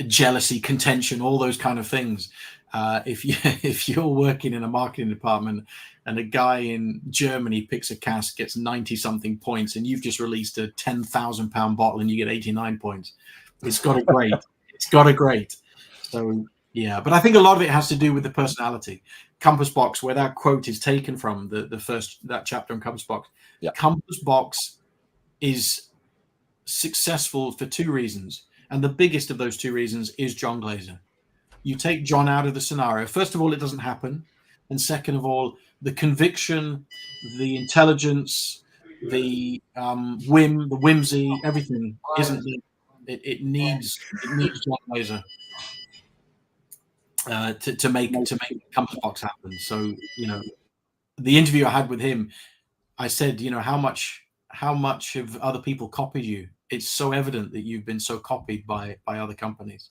jealousy, contention, all those kind of things? If you're working in a marketing department and a guy in Germany picks a cask, gets 90 something points, and you've just released a 10,000 pound bottle and you get 89 points, it's got a great. It's got a great. So yeah, but I think a lot of it has to do with the personality. Compass Box, where that quote is taken from, that chapter on Compass Box. Compass Box is successful for two reasons, and the biggest of those two reasons is John Glaser. You take John out of the scenario. First of all, it doesn't happen. And second of all, the conviction, the intelligence, the whim, the whimsy, everything isn't there. It needs John Glaser to make Compass Box happen. So, the interview I had with him, I said, how much have other people copied you? It's so evident that you've been so copied by other companies.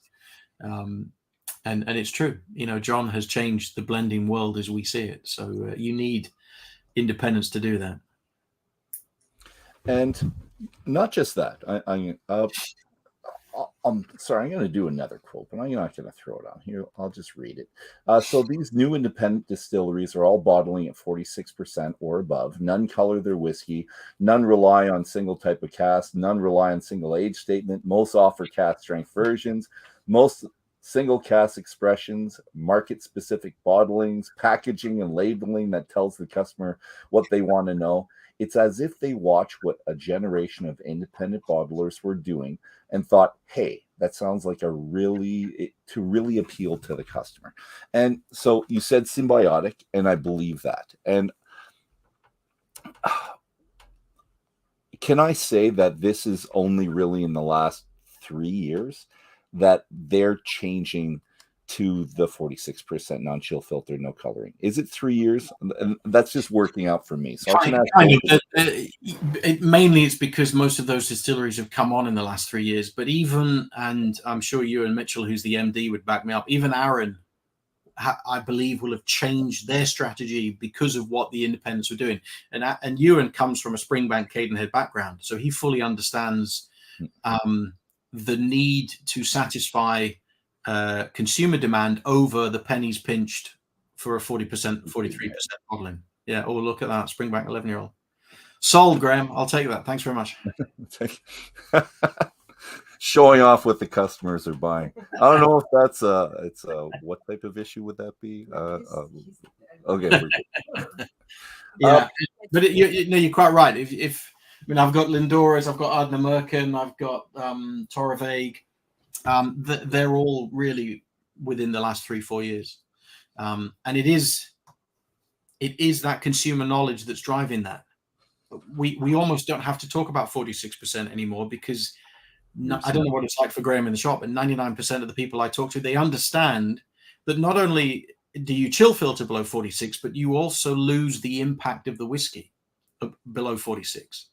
And it's true. John has changed the blending world as we see it. So you need independence to do that. And not just that. I'm sorry, I'm going to do another quote, but I'm not going to throw it on here. I'll just read it. So these new independent distilleries are all bottling at 46% or above. None color their whiskey. None rely on single type of cask. None rely on single age statement. Most offer cask strength versions. Most single cask expressions, market-specific bottlings, packaging and labeling that tells the customer what they want to know. It's as if they watch what a generation of independent bottlers were doing and thought, hey, that sounds like to really appeal to the customer. And so you said symbiotic, and I believe that. And can I say that this is only really in the last 3 years that they're changing to the 46% non-chill filter, no coloring? Is it 3 years? And that's just working out for me. So mainly it's because most of those distilleries have come on in the last 3 years. But even, and I'm sure you and Mitchell, who's the MD, would back me up, even Aaron, I believe, will have changed their strategy because of what the independents were doing. And Ewan comes from a Springbank Cadenhead background, so he fully understands the need to satisfy consumer demand over the pennies pinched for a 40%, 43% bottling. Yeah. Oh, look at that. Springbank 11-year-old. Sold, Graham. I'll take that. Thanks very much. Showing off what the customers are buying. I don't know if that's what type of issue would that be? Okay. Yeah. But you're quite right. If I mean, I've got Lindoras, I've got Ardna Merkin, I've got Toravaig. They're all really within the last 3-4 years, and it is that consumer knowledge that's driving that. We almost don't have to talk about 46% anymore, because I don't know what it's like for Graham in the shop, but 99% of the people I talk to, they understand that not only do you chill filter below 46, but you also lose the impact of the whiskey below 46.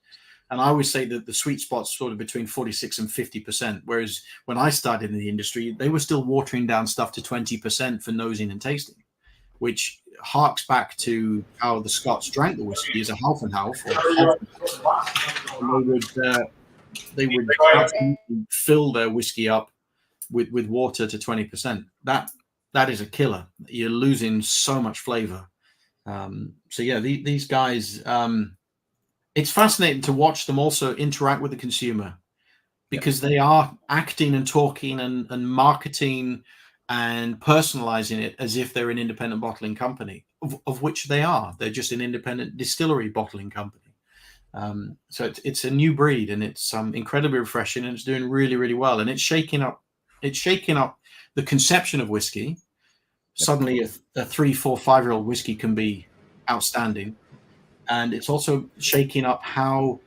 And I always say that the sweet spot's sort of between 46 and 50%. Whereas when I started in the industry, they were still watering down stuff to 20% for nosing and tasting, which harks back to how the Scots drank the whiskey as a half and half. They would fill their whiskey up with water to 20%. That is a killer. You're losing so much flavor. So yeah, these guys. It's fascinating to watch them also interact with the consumer, because they are acting and talking and marketing and personalizing it as if they're an independent bottling company, of which they are. They're just an independent distillery bottling company. So it's a new breed, and it's incredibly refreshing, and it's doing really, really well. And it's shaking up the conception of whiskey. Suddenly a 3, 4, 5-year-old whiskey can be outstanding. And it's also shaking up how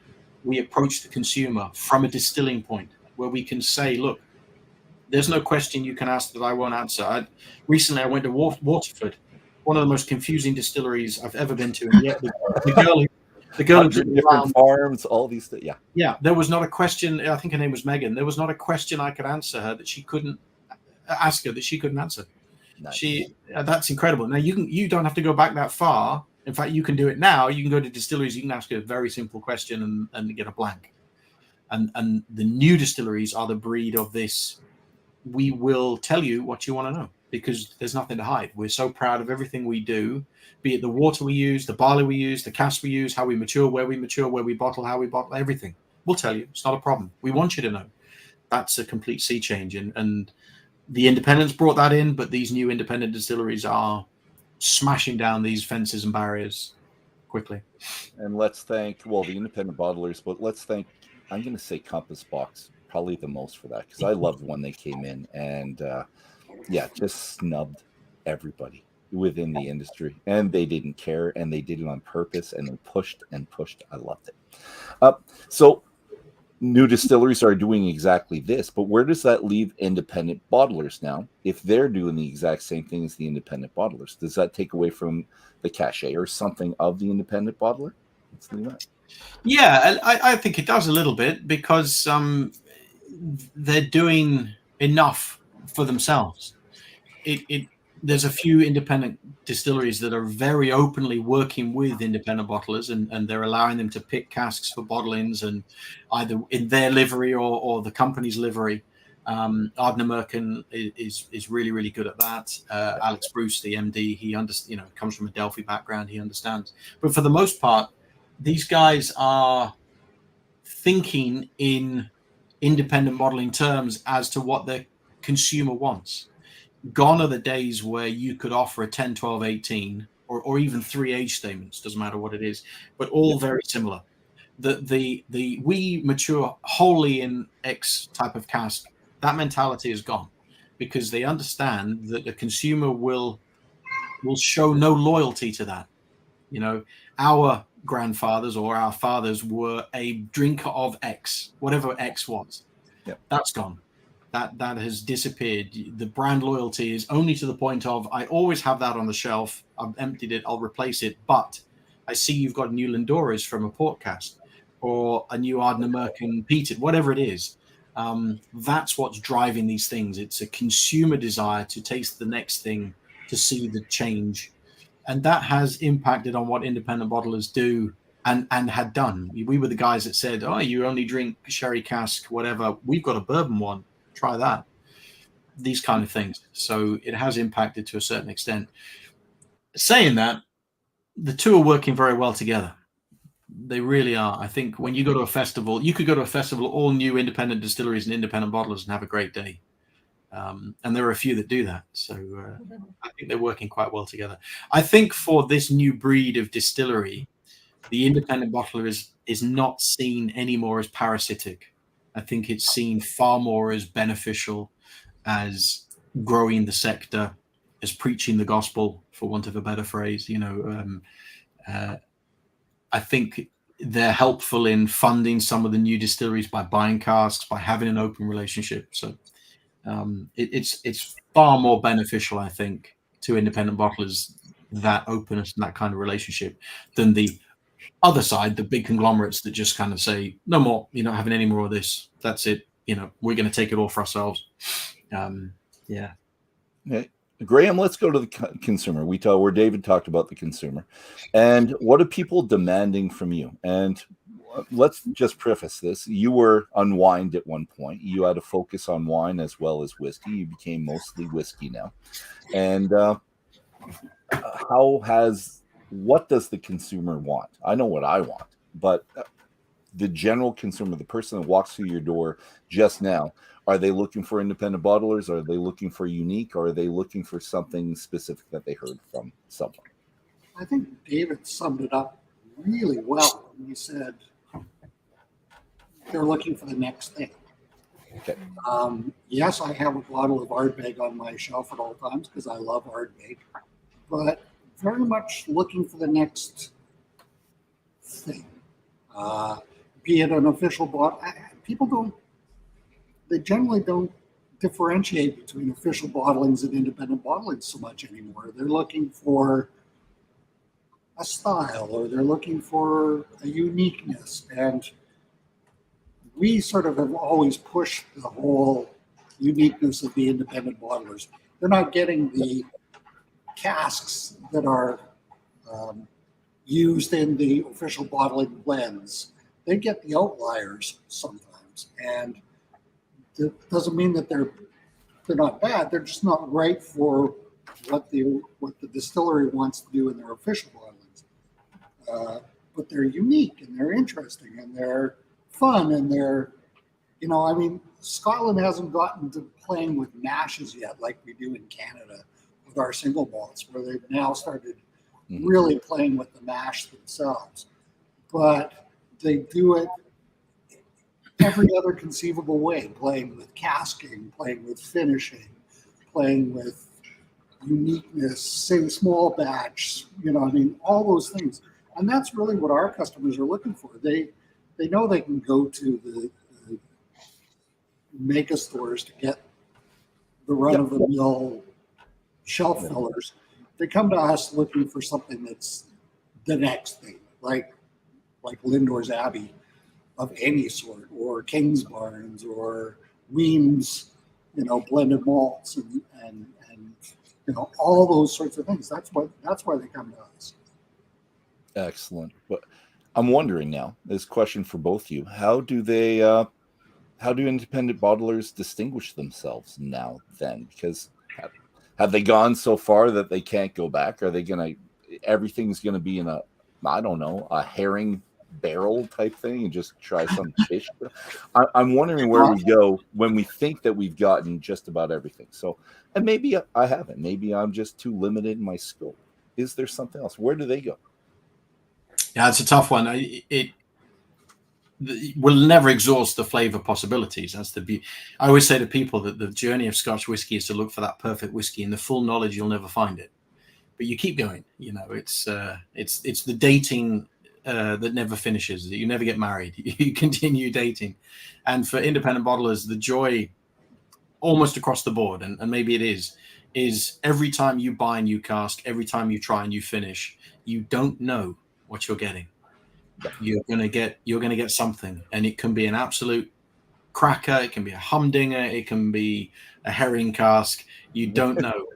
we approach the consumer from a distilling point, where we can say, look, there's no question you can ask that I won't answer. Recently, I went to Waterford, one of the most confusing distilleries I've ever been to. And yet the girl who different farms, all these things. Yeah, there was not a question. I think her name was Megan. There was not a question I could answer her that she couldn't ask her that she couldn't answer. Nice. That's incredible. Now you don't have to go back that far. In fact, you can do it now. You can go to distilleries. You can ask a very simple question and get a blank. And the new distilleries are the breed of this. We will tell you what you want to know, because there's nothing to hide. We're so proud of everything we do, be it the water we use, the barley we use, the cask we use, how we mature, where we bottle, how we bottle, everything. We'll tell you. It's not a problem. We want you to know. That's a complete sea change. And the independents brought that in, but these new independent distilleries are smashing down these fences and barriers quickly. And let's thank, the independent bottlers, but let's thank, I'm going to say Compass Box, probably the most for that, because I loved when they came in and just snubbed everybody within the industry, and they didn't care, and they did it on purpose, and they pushed and pushed. I loved it. So new distilleries are doing exactly this, but where does that leave independent bottlers now? If they're doing the exact same thing as the independent bottlers, does that take away from the cachet or something of the independent bottler? Let's leave that. Yeah, I think it does a little bit, because they're doing enough for themselves. There's a few independent distilleries that are very openly working with independent bottlers, and they're allowing them to pick casks for bottlings, and either in their livery or the company's livery. Ardna Merkin is really, really good at that. Alex Bruce, the MD, he comes from a Delphi background. He understands. But for the most part, these guys are thinking in independent bottling terms as to what their consumer wants. Gone are the days where you could offer a 10, 12, 18, or even 3 age statements, doesn't matter what it is, but all very similar. We mature wholly in X type of cask. That mentality is gone, because they understand that the consumer will show no loyalty to that. Our grandfathers or our fathers were a drinker of X, whatever X was. Yep. That's gone. That has disappeared. The brand loyalty is only to the point of, I always have that on the shelf. I've emptied it. I'll replace it. But I see you've got new Lindoras from a port cast or a new Ardnamurchan peated, whatever it is. That's what's driving these things. It's a consumer desire to taste the next thing, to see the change. And that has impacted on what independent bottlers do and had done. We were the guys that said, oh, you only drink sherry cask, whatever. We've got a bourbon one. Try that. These kind of things. So it has impacted to a certain extent. Saying that, the two are working very well together. They really are. I think when you go to a festival, you could go to a festival, all new independent distilleries and independent bottlers, and have a great day. And there are a few that do that. So I think they're working quite well together. I think for this new breed of distillery, the independent bottler is not seen anymore as parasitic. I think it's seen far more as beneficial, as growing the sector, as preaching the gospel, for want of a better phrase. I think they're helpful in funding some of the new distilleries by buying casks, by having an open relationship. So it's far more beneficial, I think, to independent bottlers, that openness and that kind of relationship, than the other side, the big conglomerates that just kind of say, no more, you're not having any more of this. That's it. We're going to take it all for ourselves. Yeah. Okay. Graham, let's go to the consumer. Where David talked about the consumer, and what are people demanding from you? And let's just preface this. You were unwind at one point. You had a focus on wine as well as whiskey. You became mostly whiskey now. And what does the consumer want? I know what I want, but the general consumer, the person that walks through your door just now, are they looking for independent bottlers? Are they looking for unique? Or are they looking for something specific that they heard from someone? I think David summed it up really well when he said they're looking for the next thing. Okay. Yes, I have a bottle of Ardbeg on my shelf at all times because I love Ardbeg, but very much looking for the next thing. Be it an official bottle. They generally don't differentiate between official bottlings and independent bottlings so much anymore. They're looking for a style, or they're looking for a uniqueness. And we sort of have always pushed the whole uniqueness of the independent bottlers. They're not getting the casks that are used in the official bottling blends. They get the outliers sometimes, and it doesn't mean that they're not bad. They're just not right for what the distillery wants to do in their official bottlings. But they're unique, and they're interesting, and they're fun, and they're, Scotland hasn't gotten to playing with mashes yet like we do in Canada with our single malts, where they've now started really playing with the mash themselves. But they do it every other conceivable way, playing with casking, playing with finishing, playing with uniqueness, say small batch, all those things. And that's really what our customers are looking for. They know they can go to the mega stores to get the run-of-the-mill shelf fillers. They come to us looking for something that's the next thing, like Lindor's Abbey of any sort, or Kingsbarns, or Weems, blended malts, and all those sorts of things. That's why they come to us. Excellent. But I'm wondering now, this question for both of you: how do independent bottlers distinguish themselves now? Then, because have they gone so far that they can't go back? Are they everything's gonna be in a herring barrel type thing and just try some fish? I'm wondering where we go when we think that we've gotten just about everything. So, and maybe I haven't. Maybe I'm just too limited in my scope. Is there something else? Where do they go? Yeah, it's a tough one. We'll never exhaust the flavor possibilities. That's the beauty. I always say to people that the journey of Scotch whiskey is to look for that perfect whiskey. In the full knowledge, you'll never find it, but you keep going. It's the dating that never finishes. You never get married. You continue dating. And for independent bottlers, the joy almost across the board, and maybe it is every time you buy a new cask, every time you try a new finish, you don't know what you're getting. You're gonna get something, and it can be an absolute cracker, it can be a humdinger, it can be a herring cask. You don't know.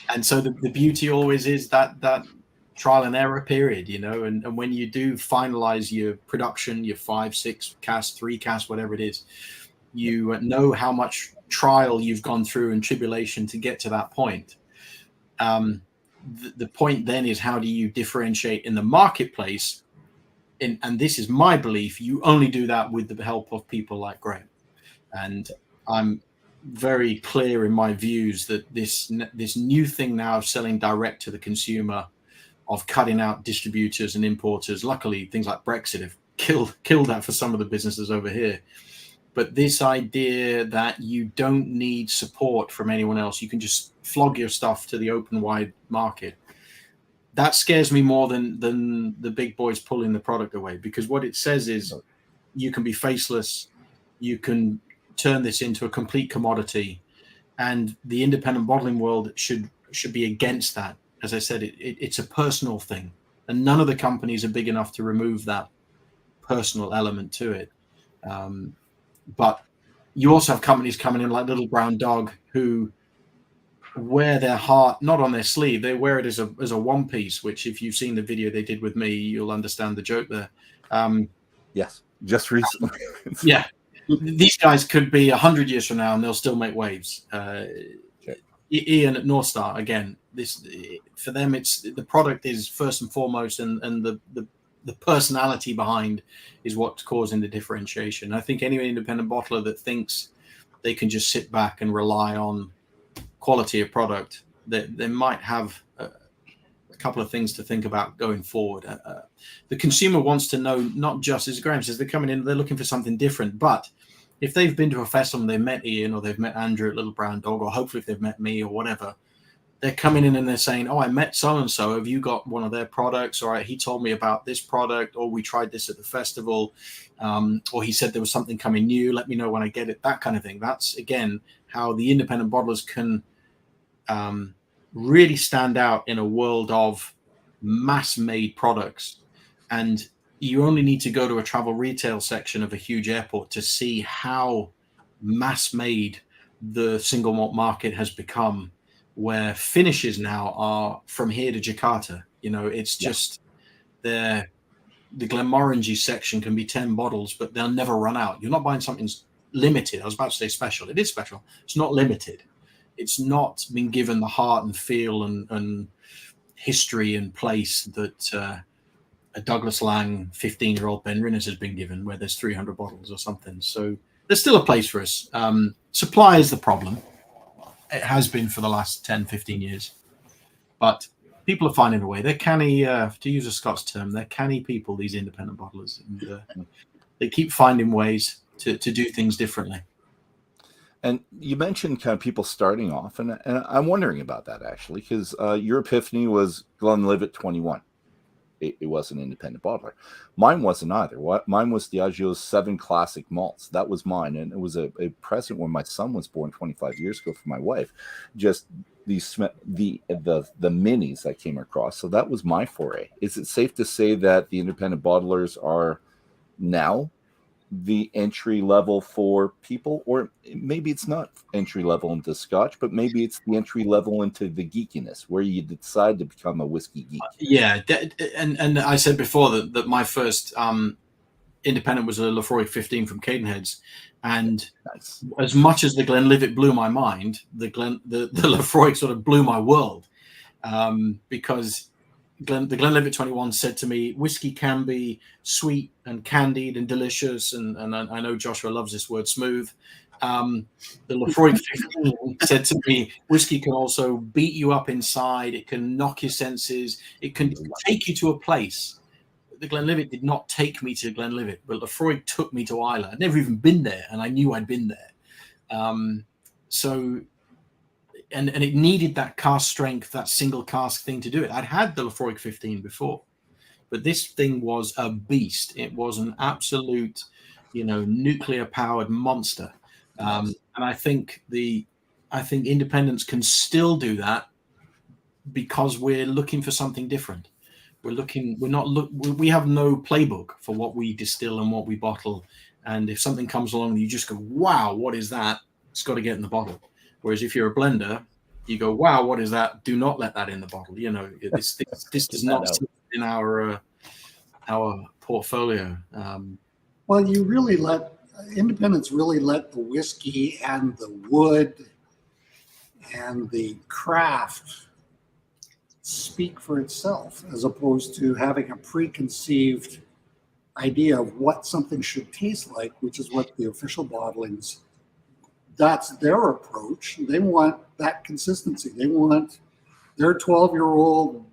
And so the beauty always is that trial and error period, you know, and when you do finalize your production, your 5, 6 cask, 3 cask, whatever it is, you know how much trial you've gone through and tribulation to get to that point. The point then is, how do you differentiate in the marketplace? And this is my belief, you only do that with the help of people like Graham. And I'm very clear in my views that this new thing now of selling direct to the consumer, of cutting out distributors and importers, luckily things like Brexit have killed that for some of the businesses over here. But this idea that you don't need support from anyone else, you can just flog your stuff to the open wide market, that scares me more than the big boys pulling the product away. Because what it says is, you can be faceless, you can turn this into a complete commodity, and the independent bottling world should be against that. As I said, it's a personal thing, and none of the companies are big enough to remove that personal element to it. But you also have companies coming in like Little Brown Dog, who wear their heart not on their sleeve, they wear it as a one piece, which if you've seen the video they did with me, you'll understand the joke there. Yes, just recently. Yeah, these guys could be 100 years from now and they'll still make waves. Ian at North Star, again, this, for them, it's the product is first and foremost, and the personality behind is what's causing the differentiation. I think any independent bottler that thinks they can just sit back and rely on quality of product, that they might have a couple of things to think about going forward. The consumer wants to know, not just, as Graham says, they're coming in, they're looking for something different. But if they've been to a festival and they've met Ian, or they've met Andrew at Little Brown Dog, or hopefully if they've met me or whatever, they're coming in and they're saying, oh, I met so-and-so, have you got one of their products? Or he told me about this product, or we tried this at the festival, or he said there was something coming new, let me know when I get it, that kind of thing. That's, again, how the independent bottlers can really stand out in a world of mass-made products. And you only need to go to a travel retail section of a huge airport to see how mass-made the single malt market has become, where finishes now are from here to Jakarta. You know, it's just the Glenmorangie section can be 10 bottles, but they'll never run out. You're not buying something limited. I was about to say special. It is special. It's not limited. It's not been given the heart and feel and history and place that a Douglas Lang 15-year-old Ben Rinners has been given, where there's 300 bottles or something. So there's still a place for us. Supply is the problem. It has been for the last 10, 15 years. But people are finding a way. They're canny, to use a Scots term, they're canny people, these independent bottlers. And they keep finding ways to do things differently. And you mentioned kind of people starting off, and I'm wondering about that, actually, because your epiphany was Glenlivet 21. It was an independent bottler. Mine wasn't either. Mine was Diageo's 7 classic malts. That was mine, and it was a present when my son was born 25 years ago for my wife. Just the minis I came across. So that was my foray. Is it safe to say that the independent bottlers are now the entry level for people, or maybe it's not entry level into Scotch, but maybe it's the entry level into the geekiness, where you decide to become a whiskey geek? Yeah, and I said before that my first independent was a Lafroig 15 from Cadenhead, and Nice. As much as the Glenlivet blew my mind, the Lafroig sort of blew my world, because the Glenlivet 21 said to me, whiskey can be sweet and candied and delicious, and I know Joshua loves this word, smooth. The Lafroig 15 said to me, whiskey can also beat you up inside, it can knock your senses, it can take you to a place. The Glenlivet did not take me to Glenlivet, but Lafroig took me to Islay. I'd never even been there, and I knew I'd been there. And it needed that cask strength, that single cask thing to do it. I'd had the Lafroig 15 before, but this thing was a beast. It was an absolute, nuclear powered monster. And I think independents can still do that because we're looking for something different. We have no playbook for what we distill and what we bottle. And if something comes along, you just go, wow, what is that? It's got to get in the bottle. Whereas if you're a blender, you go, wow, what is that? Do not let that in the bottle. You know, this does not sit in our portfolio. Well, independents really let the whiskey and the wood and the craft speak for itself, as opposed to having a preconceived idea of what something should taste like, which is what the official bottlings, that's their approach. They want that consistency. They want their 12-year-old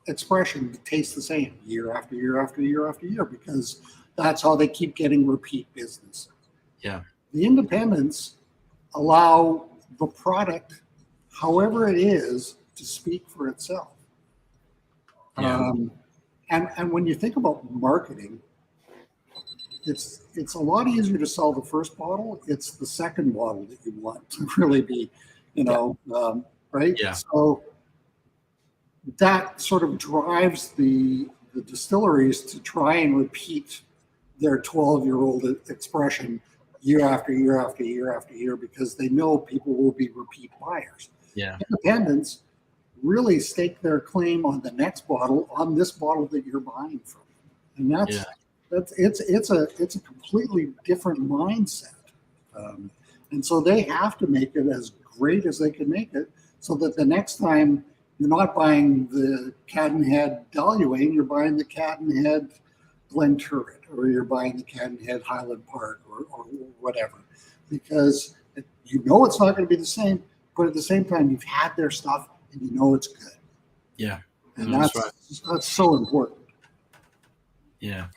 expression to taste the same year after year after year after year, because that's how they keep getting repeat business. Yeah. The independents allow the product, however it is, to speak for itself. Yeah. And when you think about marketing, it's a lot easier to sell the first bottle. It's the second bottle that you want to really be, right? Yeah. So that sort of drives the distilleries to try and repeat their 12-year-old expression year after year after year after year, because they know people will be repeat buyers. Yeah. Independents really stake their claim on the next bottle, on this bottle that you're buying from, and it's a completely different mindset, and so they have to make it as great as they can make it, so that the next time you're not buying the Cadenhead WWI, you're buying the Cadenhead Glenturret, or you're buying the Cadenhead Highland Park, or whatever, because you know it's not going to be the same, but at the same time you've had their stuff and you know it's good. Yeah. And that's so important. Yeah.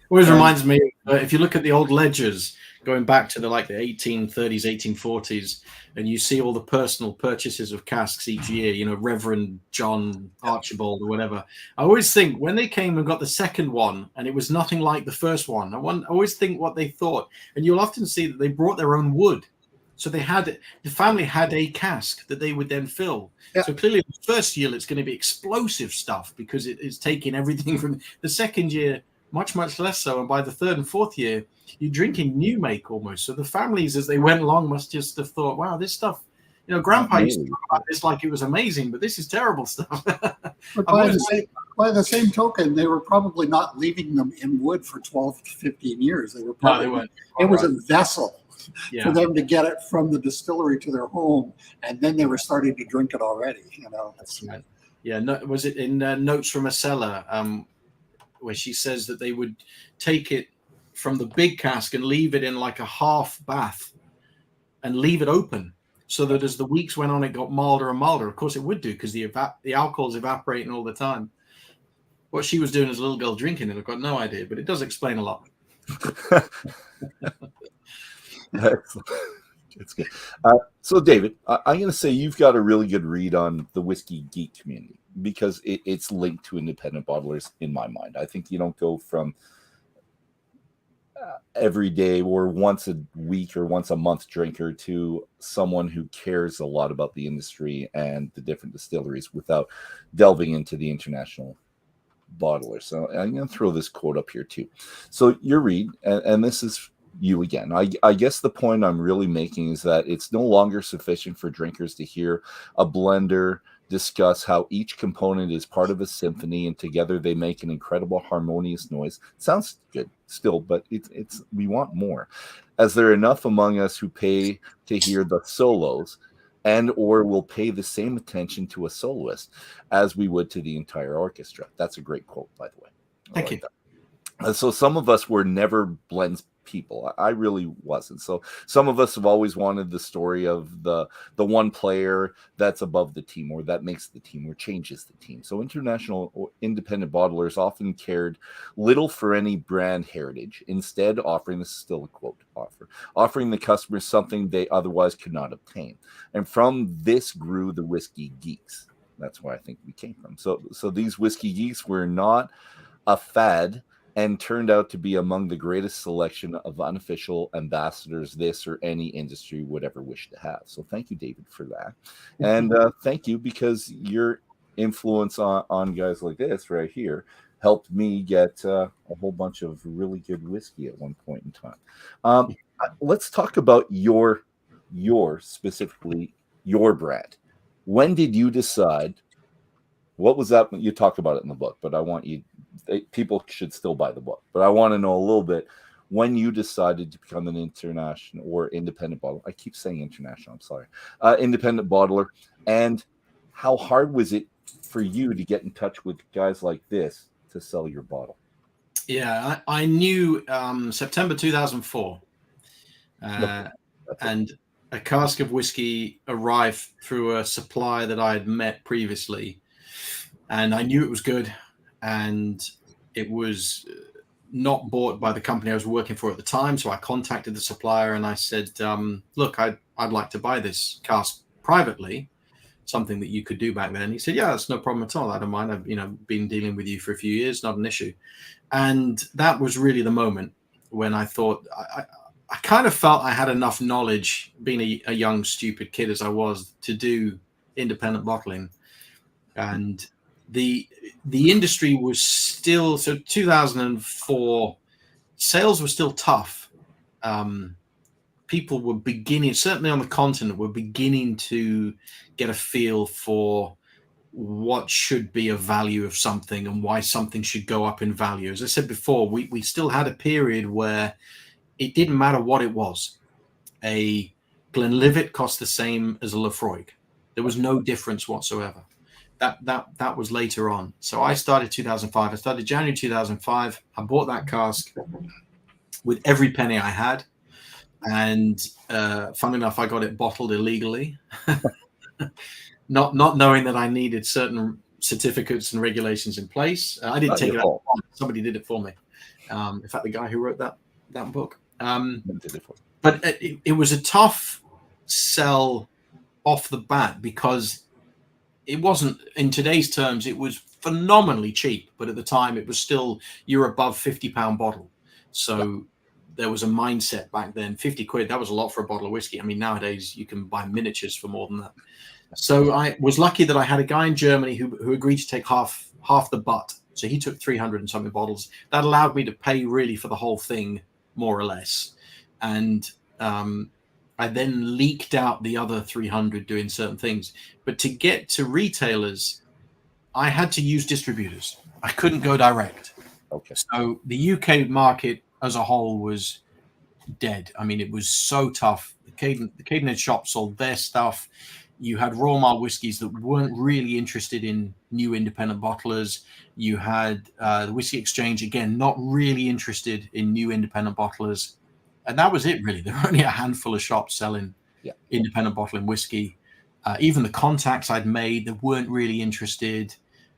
Always reminds me, if you look at the old ledgers going back to the 1830s, 1840s, and you see all the personal purchases of casks each year, you know, Reverend John Archibald or whatever. I always think when they came and got the second one and it was nothing like the first one, I always think what they thought. And you'll often see that they brought their own wood. So the family had a cask that they would then fill. Yeah. So clearly the first year it's going to be explosive stuff because it's taking everything from the second year, much, much less so. And by the third and fourth year, you're drinking new make almost. So the families, as they went along, must just have thought, wow, this stuff, you know, Grandpa used to talk about this like it was amazing, but this is terrible stuff. But by the same token, they were probably not leaving them in wood for 12 to 15 years. They were probably, it was a vessel. Yeah. For them to get it from the distillery to their home, and then they were starting to drink it already. You know, that's right. Yeah, was it in Notes from a Cellar, where she says that they would take it from the big cask and leave it in like a half bath, and leave it open, so that as the weeks went on, it got milder and milder. Of course, it would do because the alcohol's evaporating all the time. What she was doing as a little girl drinking it, I've got no idea, but it does explain a lot. Excellent. It's good. So, David, I'm going to say you've got a really good read on the whiskey geek community because it's linked to independent bottlers in my mind. I think you don't go from every day or once a week or once a month drinker to someone who cares a lot about the industry and the different distilleries without delving into the international bottlers. So I'm going to throw this quote up here too. So your read, and this is you again. I guess the point I'm really making is that it's no longer sufficient for drinkers to hear a blender discuss how each component is part of a symphony and together they make an incredible harmonious noise. Sounds good still, but it's we want more. As there are enough among us who pay to hear the solos and or will pay the same attention to a soloist as we would to the entire orchestra. That's a great quote, by the way. Thank you. So some of us were never blends people. I really wasn't. So some of us have always wanted the story of the one player that's above the team or that makes the team or changes the team. So international or independent bottlers often cared little for any brand heritage, instead offering, this is still a quote, offering the customers something they otherwise could not obtain. And from this grew the whiskey geeks. That's where I think we came from. So these whiskey geeks were not a fad and turned out to be among the greatest selection of unofficial ambassadors this or any industry would ever wish to have. So thank you, David, for that. And thank you, because your influence on guys like this right here helped me get a whole bunch of really good whiskey at one point in time. Let's talk about your specifically your brand. When did you decide? What was that? You talked about it in the book, but I want you, people should still buy the book, but I want to know a little bit when you decided to become an international or independent bottler. I keep saying international, I'm sorry. Independent bottler. And how hard was it for you to get in touch with guys like this to sell your bottle? Yeah, I knew September 2004. And a cask of whiskey arrived through a supplier that I had met previously. And I knew it was good, and it was not bought by the company I was working for at the time. So I contacted the supplier and I said, look, I'd like to buy this cask privately, something that you could do back then. He said, yeah, that's no problem at all. I don't mind. I've been dealing with you for a few years, not an issue. And that was really the moment when I thought, I kind of felt I had enough knowledge, being a young, stupid kid as I was, to do independent bottling. And the industry was still, so 2004, sales were still tough. People were beginning, certainly on the continent, were beginning to get a feel for what should be a value of something and why something should go up in value. As I said before, we still had a period where it didn't matter what it was. A Glenlivet cost the same as a Lefroy. There was no difference whatsoever. That was later on. So I started 2005. I started January 2005. I bought that cask with every penny I had. And fun enough, I got it bottled illegally, not knowing that I needed certain certificates and regulations in place. I didn't take it out. Somebody did it for me. In fact, the guy who wrote that book. But it was a tough sell off the bat, because it wasn't, in today's terms, it was phenomenally cheap. But at the time, it was still, you're above £50 bottle. So there was a mindset back then. 50 quid, that was a lot for a bottle of whiskey. I mean, nowadays you can buy miniatures for more than that. So I was lucky that I had a guy in Germany who agreed to take half the butt. So he took 300 and something bottles. That allowed me to pay really for the whole thing, more or less. And I then leaked out the other 300 doing certain things. But to get to retailers, I had to use distributors. I couldn't go direct. Okay. So the UK market as a whole was dead. I mean, it was so tough. The Cadenhead shop sold their stuff. You had Royal Malt whiskies that weren't really interested in new independent bottlers. You had the Whisky Exchange, again, not really interested in new independent bottlers. And that was it, really. There were only a handful of shops selling independent bottling whiskey. Even the contacts I'd made that weren't really interested,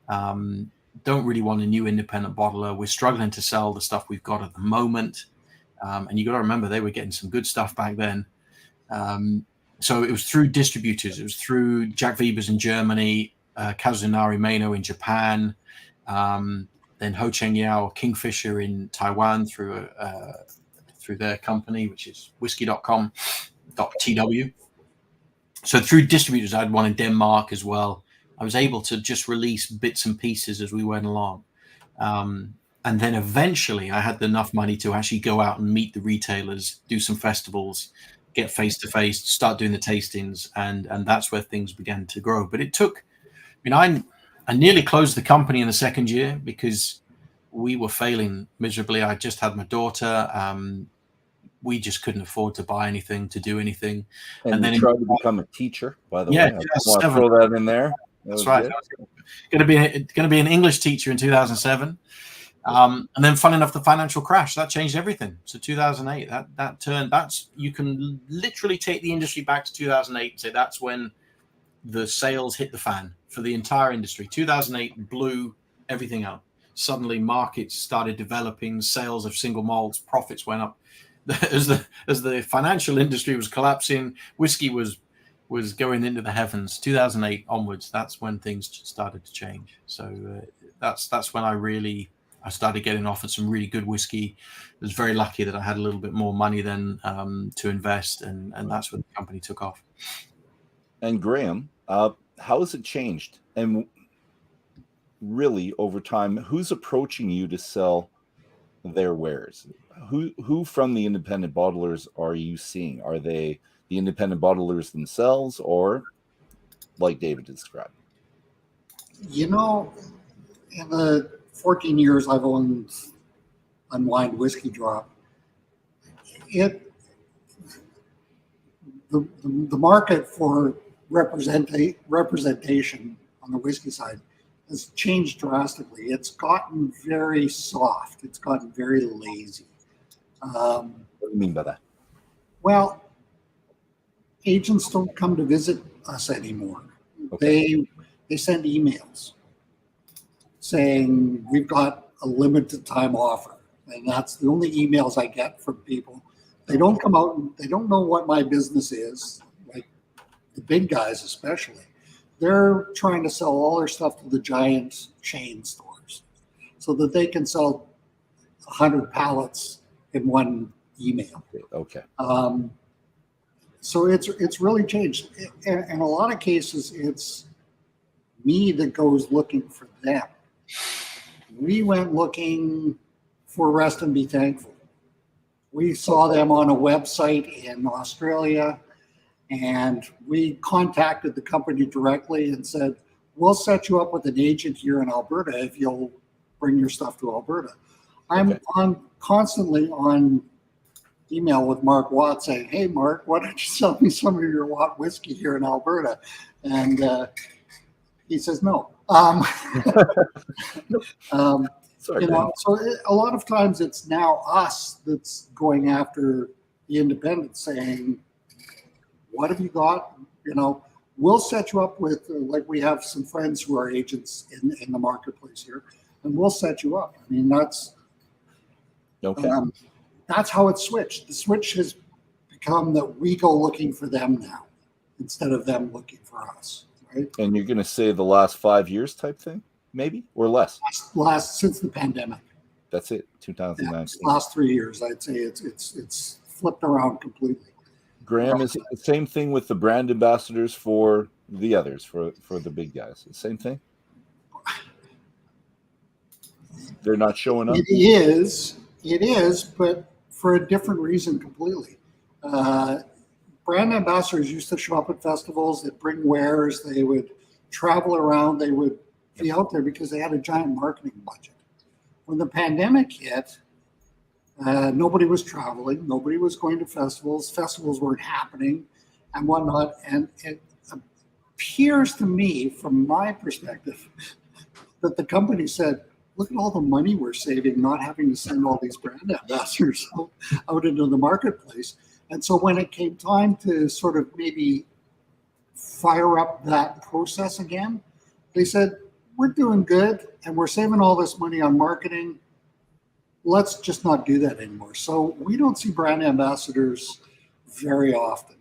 don't really want a new independent bottler. We're struggling to sell the stuff we've got at the moment. And you got to remember, they were getting some good stuff back then. So it was through distributors. It was through Jack Weber's in Germany, Kazunari Meino in Japan, then Ho Cheng Yao, Kingfisher in Taiwan through their company, which is whisky.com.tw. So through distributors, I had one in Denmark as well. I was able to just release bits and pieces as we went along. And then eventually I had enough money to actually go out and meet the retailers, do some festivals, get face-to-face, start doing the tastings. And that's where things began to grow. But it took, I nearly closed the company in the second year because we were failing miserably. I just had my daughter. We just couldn't afford to buy anything, to do anything. And then you tried to become a teacher, by the way. I want to throw that in there. That's right. Going to be an English teacher in 2007. And then, fun enough, the financial crash that changed everything. So 2008, that turned. You can literally take the industry back to 2008 and say that's when the sales hit the fan for the entire industry. 2008 blew everything up. Suddenly, markets started developing. Sales of single malts, profits went up. As the financial industry was collapsing, whiskey was going into the heavens. 2008 onwards, that's when things started to change. So that's when I really I started getting offered some really good whiskey. I was very lucky that I had a little bit more money then to invest, and that's when the company took off. And Graham, how has it changed? And really, over time, who's approaching you to sell their wares? Who from the independent bottlers are you seeing? Are they the independent bottlers themselves, or like David described? You know, in the 14 years I've owned Unwind Whiskey Drop, the market for representation on the whiskey side has changed drastically. It's gotten very soft. It's gotten very lazy. What do you mean by that? Well, agents don't come to visit us anymore. Okay. They send emails saying we've got a limited time offer, and that's the only emails I get from people. They don't come out and they don't know what my business is, like the big guys especially. They're trying to sell all their stuff to the giant chain stores so that they can sell 100 pallets in one email. Okay. So it's really changed. In a lot of cases, it's me that goes looking for them. We went looking for Rest and Be Thankful. We saw them on a website in Australia, and we contacted the company directly and said, we'll set you up with an agent here in Alberta if you'll bring your stuff to Alberta. I'm constantly on email with Mark Watt saying, hey, Mark, why don't you sell me some of your Watt whiskey here in Alberta? And he says, no. Sorry, so a lot of times it's now us that's going after the independents saying, what have you got? We'll set you up with, like we have some friends who are agents in the marketplace here, and we'll set you up. I mean, that's okay. That's how it's switched. The switch has become that we go looking for them now instead of them looking for us, right? And you're going to say the last 5 years type thing, maybe, or less? Last since the pandemic. That's it, 2019. Last 3 years, I'd say it's flipped around completely. Graham, is it the same thing with the brand ambassadors for the others, for the big guys? The same thing? They're not showing up? It is, but for a different reason completely. Brand ambassadors used to show up at festivals, they'd bring wares, they would travel around, they would be out there because they had a giant marketing budget. When the pandemic hit, nobody was traveling, nobody was going to festivals weren't happening and whatnot. And it appears to me, from my perspective, that the company said, look at all the money we're saving not having to send all these brand ambassadors out into the marketplace. And so when it came time to sort of maybe fire up that process again, they said, we're doing good and we're saving all this money on marketing. Let's just not do that anymore. So we don't see brand ambassadors very often.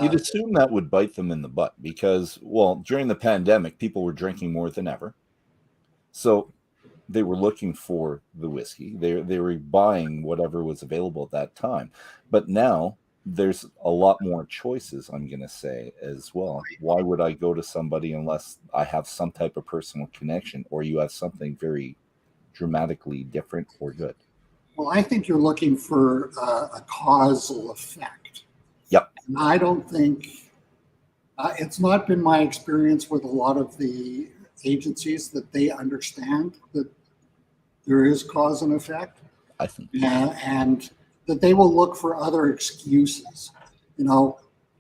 You'd assume that would bite them in the butt because, well, during the pandemic, people were drinking more than ever. So they were looking for the whiskey. They were buying whatever was available at that time. But now there's a lot more choices, I'm going to say, as well. Why would I go to somebody unless I have some type of personal connection or you have something very dramatically different or good? Well, I think you're looking for a causal effect. Yep. And I don't think, it's not been my experience with a lot of the agencies that they understand that there is cause and effect. I think. And that they will look for other excuses.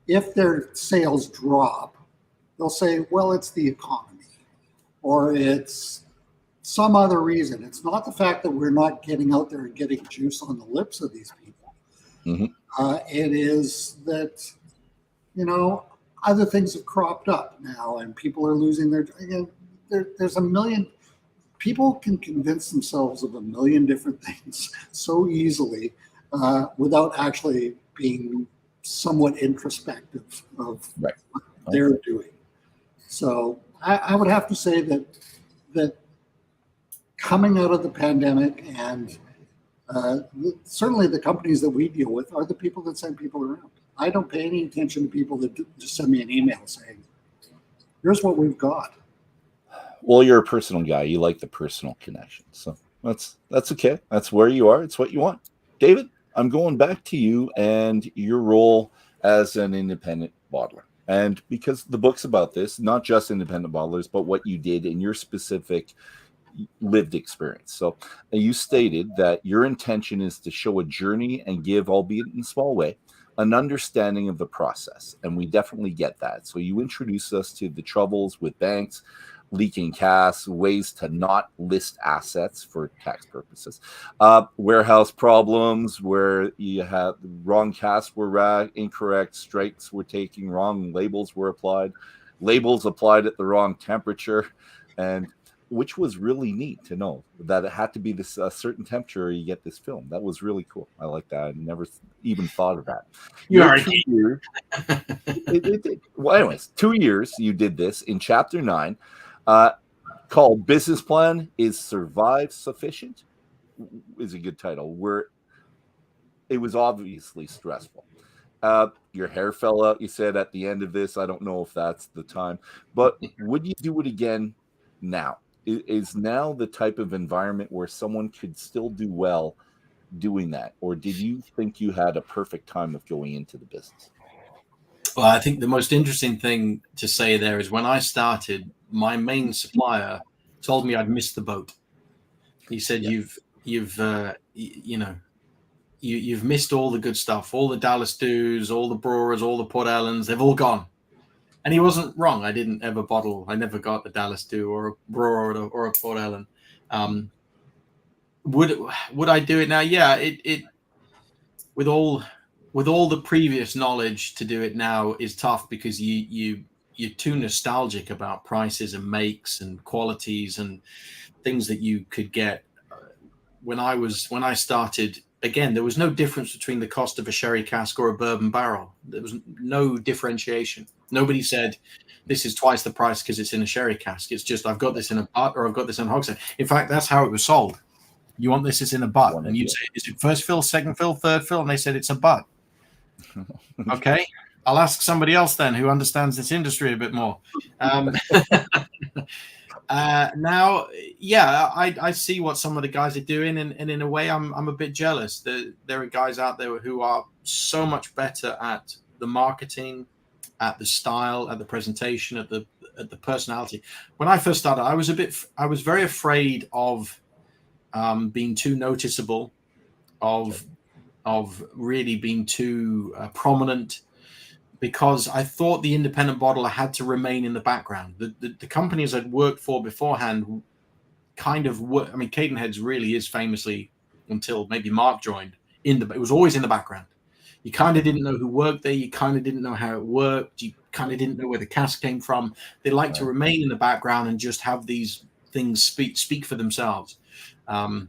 If their sales drop, they'll say, well, it's the economy or it's some other reason. It's not the fact that we're not getting out there and getting juice on the lips of these people. Mm-hmm. It is that, other things have cropped up now and people are losing there's a million, people can convince themselves of a million different things so easily without actually being somewhat introspective of what they're doing. So I would have to say that coming out of the pandemic, and certainly the companies that we deal with are the people that send people around. I don't pay any attention to people that just send me an email saying, here's what we've got. Well, you're a personal guy. You like the personal connection. So that's okay. That's where you are. It's what you want. David, I'm going back to you and your role as an independent bottler. And because the book's about this, not just independent bottlers, but what you did in your specific lived experience. So you stated that your intention is to show a journey and give, albeit in a small way, an understanding of the process. And we definitely get that. So you introduce us to the troubles with banks, leaking casks, ways to not list assets for tax purposes, warehouse problems where you have wrong casks were incorrect, strikes were taking wrong, labels were applied, labels applied at the wrong temperature, and which was really neat to know that it had to be this certain temperature or you get this film. That was really cool. I like that. I never even thought of that. Well, anyways, 2 years you did this in chapter 9. Called Business Plan Is Survive Sufficient? Is a good title, where it was obviously stressful. Your hair fell out, you said, at the end of this. I don't know if that's the time, but would you do it again now? Is now the type of environment where someone could still do well doing that? Or did you think you had a perfect time of going into the business? Well, I think the most interesting thing to say there is when I started, my main supplier told me I'd missed the boat. He said, "You've missed all the good stuff, all the Dallas Dews, all the Brewers, all the Port Ellens. They've all gone." And he wasn't wrong. I didn't ever bottle. I never got a Dallas Dew or a Brewer or a Port Ellen. Would I do it now? Yeah. It with all the previous knowledge, to do it now is tough because you're too nostalgic about prices and makes and qualities and things that you could get. When I started, again, there was no difference between the cost of a sherry cask or a bourbon barrel. There was no differentiation. Nobody said this is twice the price because it's in a sherry cask. It's just I've got this in a butt or I've got this in a hogshead. In fact, that's how it was sold. You want this is in a butt, and you'd say, is it first fill, second fill, third fill? And they said it's a butt. Okay. I'll ask somebody else then who understands this industry a bit more. Now, yeah, I see what some of the guys are doing, and in a way, I'm a bit jealous. There are guys out there who are so much better at the marketing, at the style, at the presentation, at the personality. When I first started, I was very afraid of being too noticeable, of really being too prominent, because I thought the independent bottler had to remain in the background. The companies I'd worked for beforehand kind of were. I mean, Cadenhead's really is famously, until maybe Mark joined, it was always in the background. You kind of didn't know who worked there. You kind of didn't know how it worked. You kind of didn't know where the cask came from. They like to remain in the background and just have these things speak for themselves. And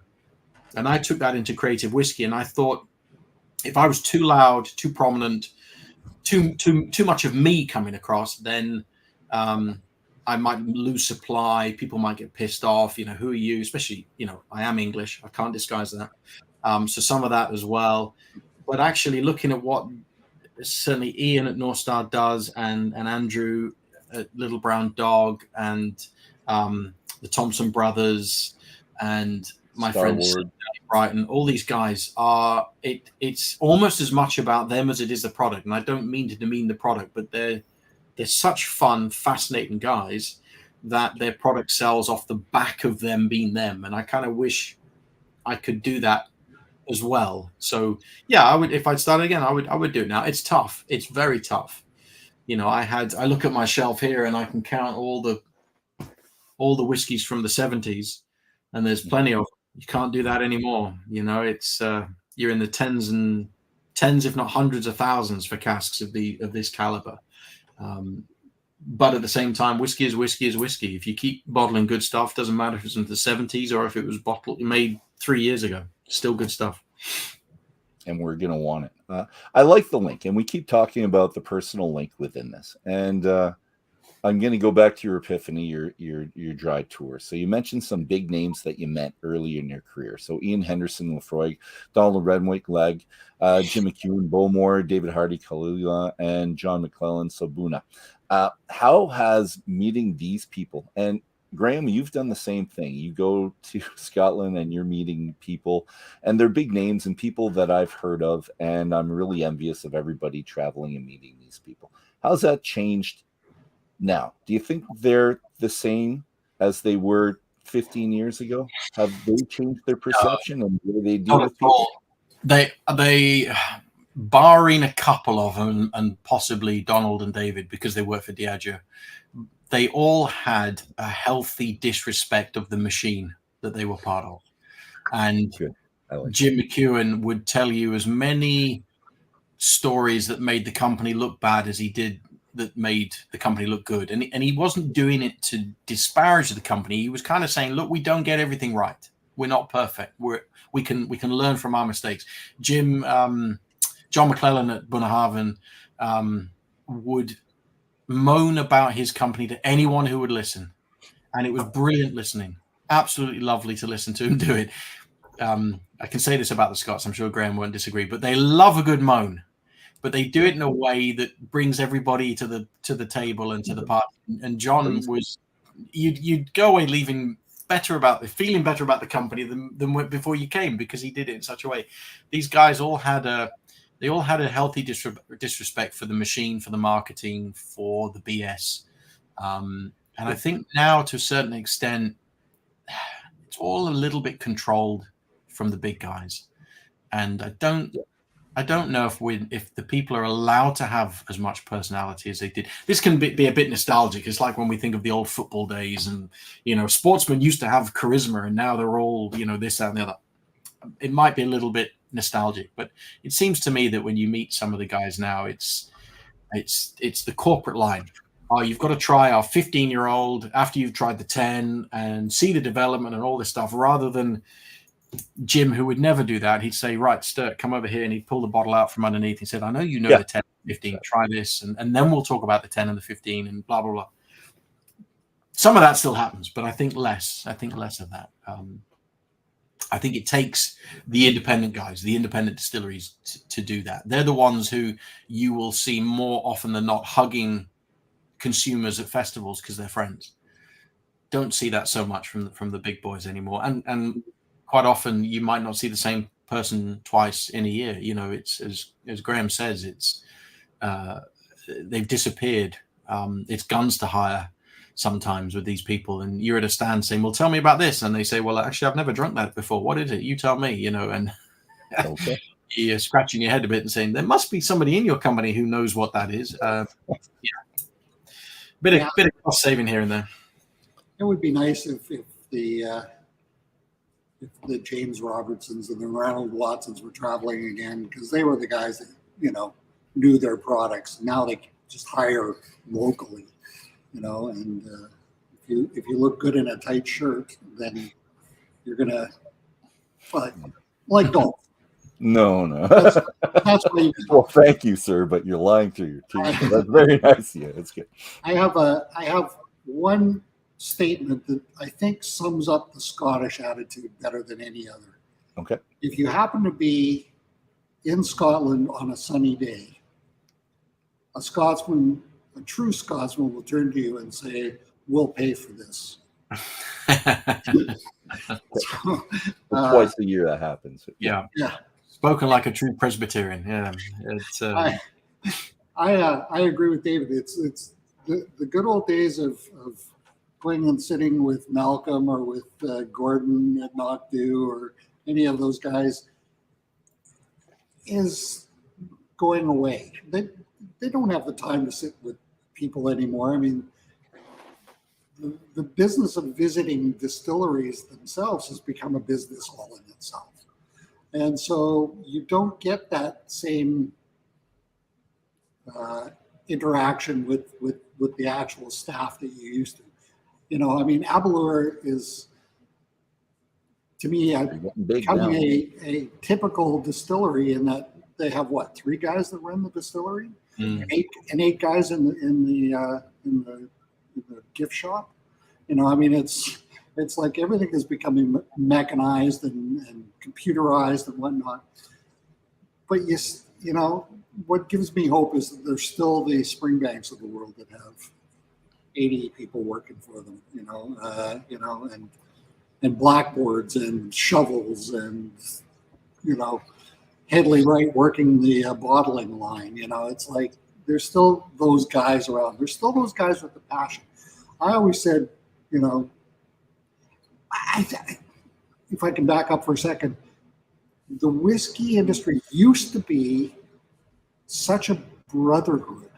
I took that into creative whiskey, and I thought if I was too loud, too prominent, too much of me coming across, then I might lose supply. People might get pissed off. Who are you? Especially, I am English. I can't disguise that. So some of that as well. But actually looking at what certainly Ian at North Star does, and Andrew at Little Brown Dog, and the Thompson brothers, and my friends Brighton, all these guys are. It's almost as much about them as it is the product. And I don't mean to demean the product, but they're such fun, fascinating guys that their product sells off the back of them being them. And I kind of wish I could do that as well. So yeah, I would, if I'd start again, I would do it now. It's tough. It's very tough. I look at my shelf here and I can count all the whiskeys from the 70s, and there's plenty of them. You can't do that anymore. It's you're in the tens, if not hundreds of thousands for casks of this caliber. But at the same time, whiskey is whiskey is whiskey. If you keep bottling good stuff, doesn't matter if it's in the 70s or if it was made 3 years ago, still good stuff. And we're going to want it. I like the link, and we keep talking about the personal link within this. And I'm going to go back to your epiphany, your dry tour. So you mentioned some big names that you met early in your career. So Ian Henderson, Lefroy, Donald Redwick, Leg, Jim McEwen, Bowmore, David Hardy, Kalula, and John McClellan, Sabuna. How has meeting these people, and Graham, you've done the same thing. You go to Scotland and you're meeting people, and they're big names and people that I've heard of, and I'm really envious of everybody traveling and meeting these people. How's that changed now? Do you think they're the same as they were 15 years ago? Have they changed their perception and what do they do with people? They barring a couple of them and possibly Donald and David because they work for Diageo, they all had a healthy disrespect of the machine that they were part of. And Jim McEwen would tell you as many stories that made the company look bad as he did that made the company look good. And he wasn't doing it to disparage the company. He was kind of saying, look, we don't get everything right. We're not perfect. We can learn from our mistakes. John McClellan at Bunnahabhain would moan about his company to anyone who would listen. And it was brilliant listening. Absolutely lovely to listen to him do it. I can say this about the Scots. I'm sure Graham won't disagree, but they love a good moan. But they do it in a way that brings everybody to the table and to the party. And John was, you'd go away feeling better about the company than before you came, because he did it in such a way. These guys all had a healthy disrespect for the machine, for the marketing, for the BS. And I think now, to a certain extent, it's all a little bit controlled from the big guys. And I don't know if the people are allowed to have as much personality as they did. This can be a bit nostalgic. It's like when we think of the old football days, and sportsmen used to have charisma, and now they're all this, that, and the other. It might be a little bit nostalgic, but it seems to me that when you meet some of the guys now, it's the corporate line. Oh, you've got to try our 15-year-old after you've tried the 10 and see the development and all this stuff, rather than Jim, who would never do that. He'd say, right, Stirk, come over here, and he'd pull the bottle out from underneath. He said, I know the 10 and 15, try this, and then we'll talk about the 10 and the 15 and blah, blah, blah. Some of that still happens, but I think less of that. I think it takes the independent guys, the independent distilleries to do that. They're the ones who you will see more often than not hugging consumers at festivals because they're friends. Don't see that so much from the big boys anymore. And quite often you might not see the same person twice in a year. It's as Graham says, it's they've disappeared. It's guns to hire sometimes with these people, and you're at a stand saying, well, tell me about this, and they say, well, actually, I've never drunk that before. What is it? You tell me. And okay. You're scratching your head a bit and saying, there must be somebody in your company who knows what that is. Bit of cost saving here and there. It would be nice if the James Robertsons and the Ronald Watsons were traveling again, because they were the guys that knew their products. Now they just hire locally, and if you look good in a tight shirt, then you're gonna like golf. No. That's why you. Well, thank you, sir, but you're lying through your teeth. That's very nice. Yeah, that's good. I have one statement that I think sums up the Scottish attitude better than any other. Okay. If you happen to be in Scotland on a sunny day, a true Scotsman will turn to you and say, we'll pay for this. Twice a year that happens. Yeah. Spoken like a true Presbyterian. Yeah. It's I agree with David. It's the good old days of going and sitting with Malcolm or with Gordon at Knockdo or any of those guys is going away. They don't have the time to sit with people anymore. I mean, the business of visiting distilleries themselves has become a business all in itself. And so you don't get that same interaction with the actual staff that you used to. Aberlour is, to me, becoming a typical distillery in that they have 3 guys that run the distillery, and 8 guys in the the gift shop. You know, I mean, it's like everything is becoming mechanized and computerized and whatnot. But you know, what gives me hope is that there's still the Springbanks of the world that have 80 people working for them. You know, and blackboards and shovels and, you know, Headley Wright working the bottling line. You know, it's like there's still those guys around. There's still those guys with the passion. I always said, you know, if I can back up for a second, the whiskey industry used to be such a brotherhood.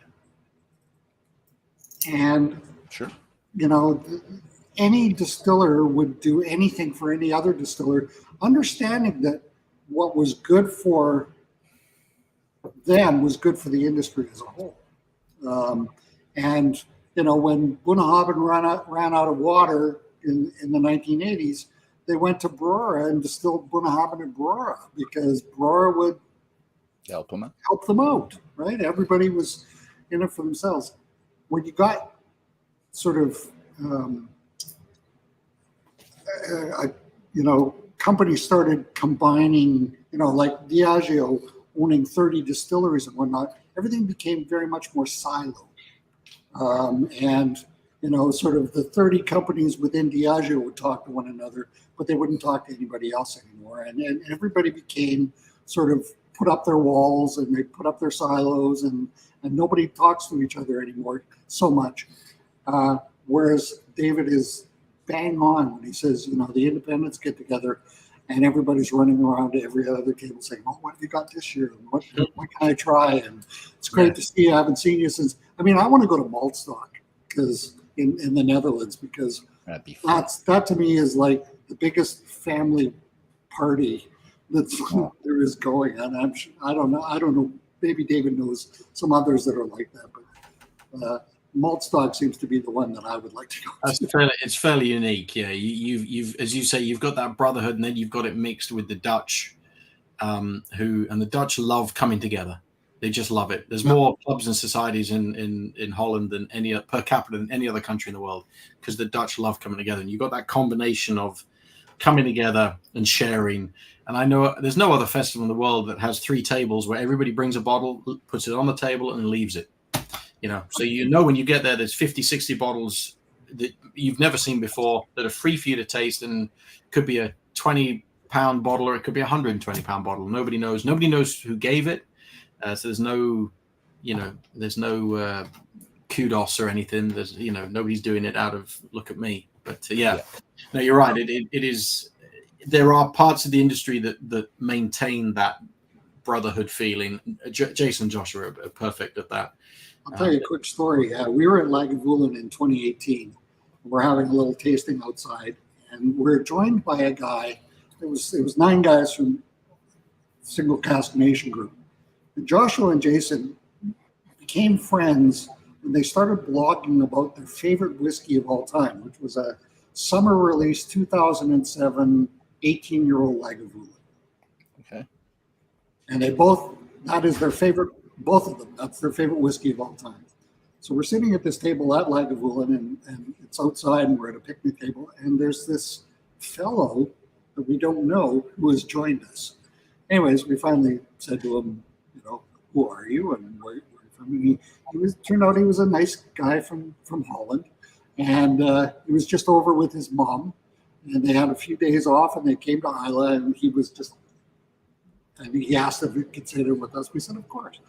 And, Sure, you know, any distiller would do anything for any other distiller, understanding that what was good for them was good for the industry as a whole. And, you know, when Bunnahabhain ran out of water in the 1980s, they went to Brora and distilled Bunnahabhain in Brora because Brora would help them out, right? Everybody was in it for themselves. When you got sort of, you know, companies started combining, you know, like Diageo owning 30 distilleries and whatnot, everything became very much more siloed. And, you know, sort of the 30 companies within Diageo would talk to one another, but they wouldn't talk to anybody else anymore. And everybody became sort of put up their walls and they put up their silos and nobody talks to each other anymore so much. Whereas David is bang on when he says, you know, the independents get together and everybody's running around to every other table saying, oh, what have you got this year? And what can I try? And it's great to see you. I haven't seen you since. I mean, I want to go to Maltstock because in the Netherlands, because that to me is like the biggest family party that's there is going. And I don't know. Maybe David knows some others that are like that, but Maltstock seems to be the one that I would like to go to. It's fairly unique. Yeah, you've as you say, you've got that brotherhood, and then you've got it mixed with the Dutch, and the Dutch love coming together. They just love it. There's more clubs and societies in Holland than any per capita than any other country in the world because the Dutch love coming together. And you've got that combination of coming together and sharing. And I know there's no other festival in the world that has 3 tables where everybody brings a bottle, puts it on the table, and leaves it. You know, so you know when you get there, there's 50, 60 bottles that you've never seen before that are free for you to taste, and could be a 20-pound bottle or it could be a 120-pound bottle. Nobody knows who gave it. So there's no, you know, there's no kudos or anything. There's, you know, nobody's doing it out of look at me. But no, you're right. It is. There are parts of the industry that maintain that brotherhood feeling. Jason and Josh are perfect at that. I'll tell you a quick story. We were at Lagavuling in 2018. We're having a little tasting outside, and we're joined by a guy. It was 9 guys from Single Cask Nation group. And Joshua and Jason became friends when they started blogging about their favorite whiskey of all time, which was a summer release 2007 18-year-old Lagavuling. Okay. And that is their favorite. Both of them, that's their favorite whiskey of all time. So we're sitting at this table at Lagavuling, and it's outside, and we're at a picnic table, and there's this fellow that we don't know who has joined us. Anyways, we finally said to him, you know, who are you and where are you from? And turned out he was a nice guy from Holland, and he was just over with his mom, and they had a few days off, and they came to Isla, and he was just. And he asked if we could sit in with us. We said, of course.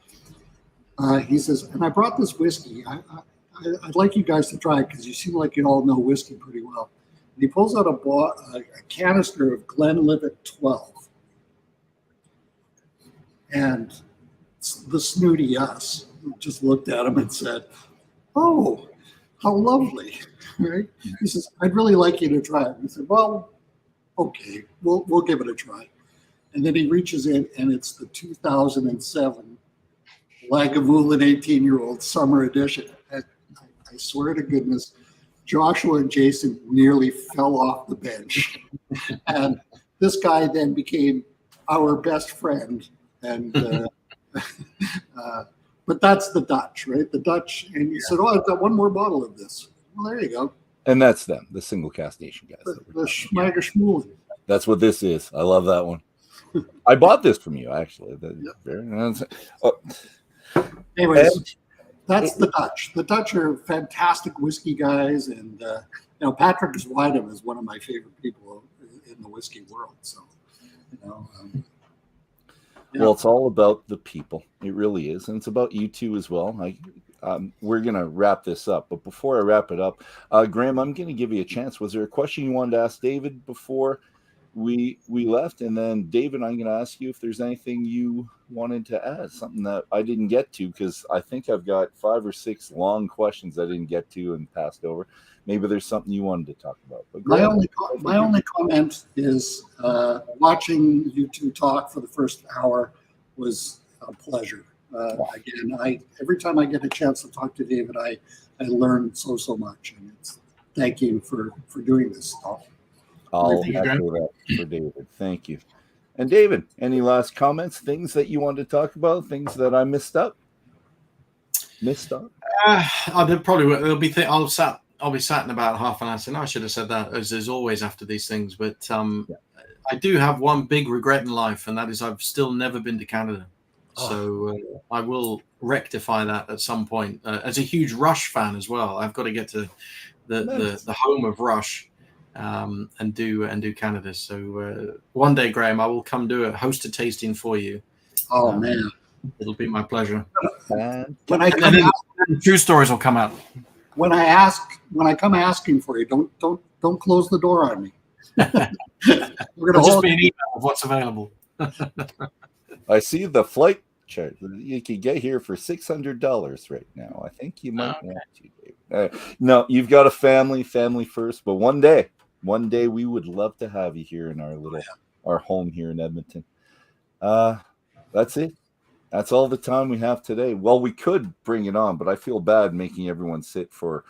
He says, and I brought this whiskey. I'd like you guys to try it because you seem like you all know whiskey pretty well. And he pulls out a canister of Glenlivet 12. And the snooty us just looked at him and said, oh, how lovely. Right? He says, I'd really like you to try it. We said, well, okay, we'll give it a try. And then he reaches in, and it's the 2007 Lagavuling 18-year-old summer edition. I swear to goodness, Joshua and Jason nearly fell off the bench. And this guy then became our best friend. And but that's the Dutch, right? The Dutch. And he said, oh, I've got one more bottle of this. Well, there you go. And that's them, the single Cask Nation guys. The Schmager Schmooling. That's what this is. I love that one. I bought this from you, actually. Very nice. Anyways, that's the Dutch. The Dutch are fantastic whiskey guys, and Patrick Zwydam is one of my favorite people in the whiskey world. So, well, it's all about the people. It really is, and it's about you two as well. We're gonna wrap this up, but before I wrap it up, Graham, I'm gonna give you a chance. Was there a question you wanted to ask David before we left? And then David, I'm gonna ask you if there's anything you wanted to add, something that I didn't get to, because I think I've got 5 or 6 long questions I didn't get to and passed over. Maybe there's something you wanted to talk about. But my only comment is watching you two talk for the first hour was a pleasure. Again, every time I get a chance to talk to David, I learn so much, and thank you for doing this stuff. I'll echo that for David. Thank you. And David, any last comments? Things that you wanted to talk about? Things that I missed up? There probably will. There'll be. I'll be sat in about half an hour saying, I should have said that, as there's always after these things. But I do have one big regret in life, and that is I've still never been to Canada. So I will rectify that at some point. As a huge Rush fan as well, I've got to get to the home of Rush and do Canada. So one day, Graham, I will come do host a tasting for you. Oh man, it'll be my pleasure. When I come out, true stories will come out. When I come asking for you, don't close the door on me. We're gonna just be an email of what's available. I see the flight chart. You can get here for $600 right now. I think you might want to, Dave. No, you've got a family first, but one day we would love to have you here in our home here in Edmonton. That's it. That's all the time we have today. Well, we could bring it on, but I feel bad making everyone sit for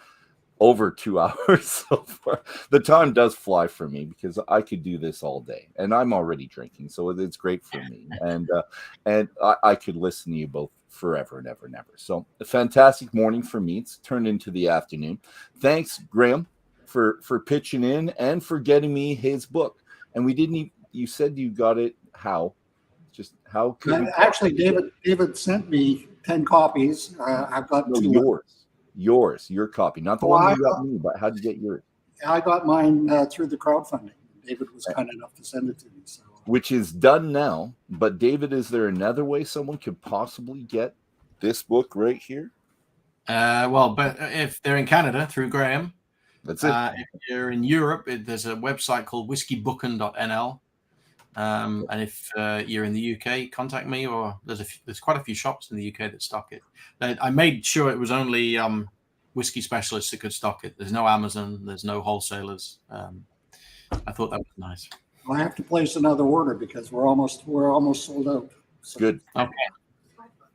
over 2 hours so far. The time does fly for me because I could do this all day, and I'm already drinking, so it's great for me. And I could listen to you both forever and ever and ever. So a fantastic morning for me. It's turned into the afternoon. Thanks, Graham, for pitching in and for getting me his book. And you said you got it. How? Just how could actually David sent me 10 copies. I've got your copy, not the one you got me, but how did you get yours? I got mine through the crowdfunding. David was kind enough to send it to me. So. Which is done now. But David, is there another way someone could possibly get this book right here? But if they're in Canada, through Graham. That's it. If you're in Europe, there's a website called whiskybooking.nl. And if you're in the UK, contact me, or there's quite a few shops in the UK that stock it. I made sure it was only whiskey specialists that could stock it. There's no Amazon, there's no wholesalers. I thought that was nice. I have to place another order because we're almost sold out. So. Good. Okay.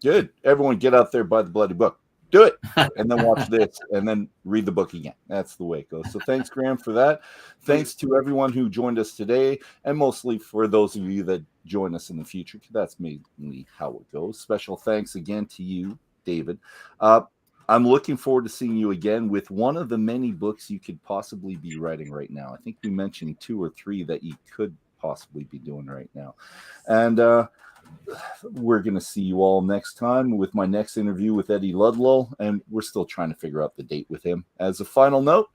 Good. Everyone get out there, buy the bloody book. Do it, and then watch this, and then read the book again. That's the way it goes. So thanks, Graham, for that. Thanks to everyone who joined us today, and mostly for those of you that join us in the future, because that's mainly how it goes. Special thanks again to you, David. I'm looking forward to seeing you again with one of the many books you could possibly be writing right now. I think we mentioned 2 or 3 that you could possibly be doing right now. And we're going to see you all next time with my next interview with Eddie Ludlow, and we're still trying to figure out the date with him. As a final note,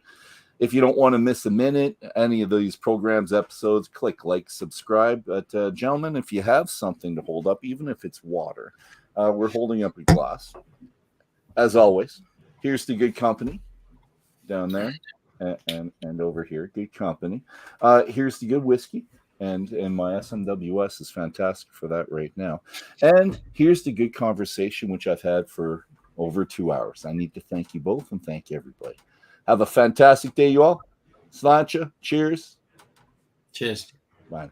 if you don't want to miss a minute, any of these programs, episodes, click like, subscribe. But gentlemen, if you have something to hold up, even if it's water, we're holding up a glass. As always, here's the good company down there and over here, good company. Here's the good whiskey. And my SMWS is fantastic for that right now. And here's the good conversation, which I've had for over 2 hours. I need to thank you both and thank everybody. Have a fantastic day, you all. Sláinte. Cheers. Cheers. Bye.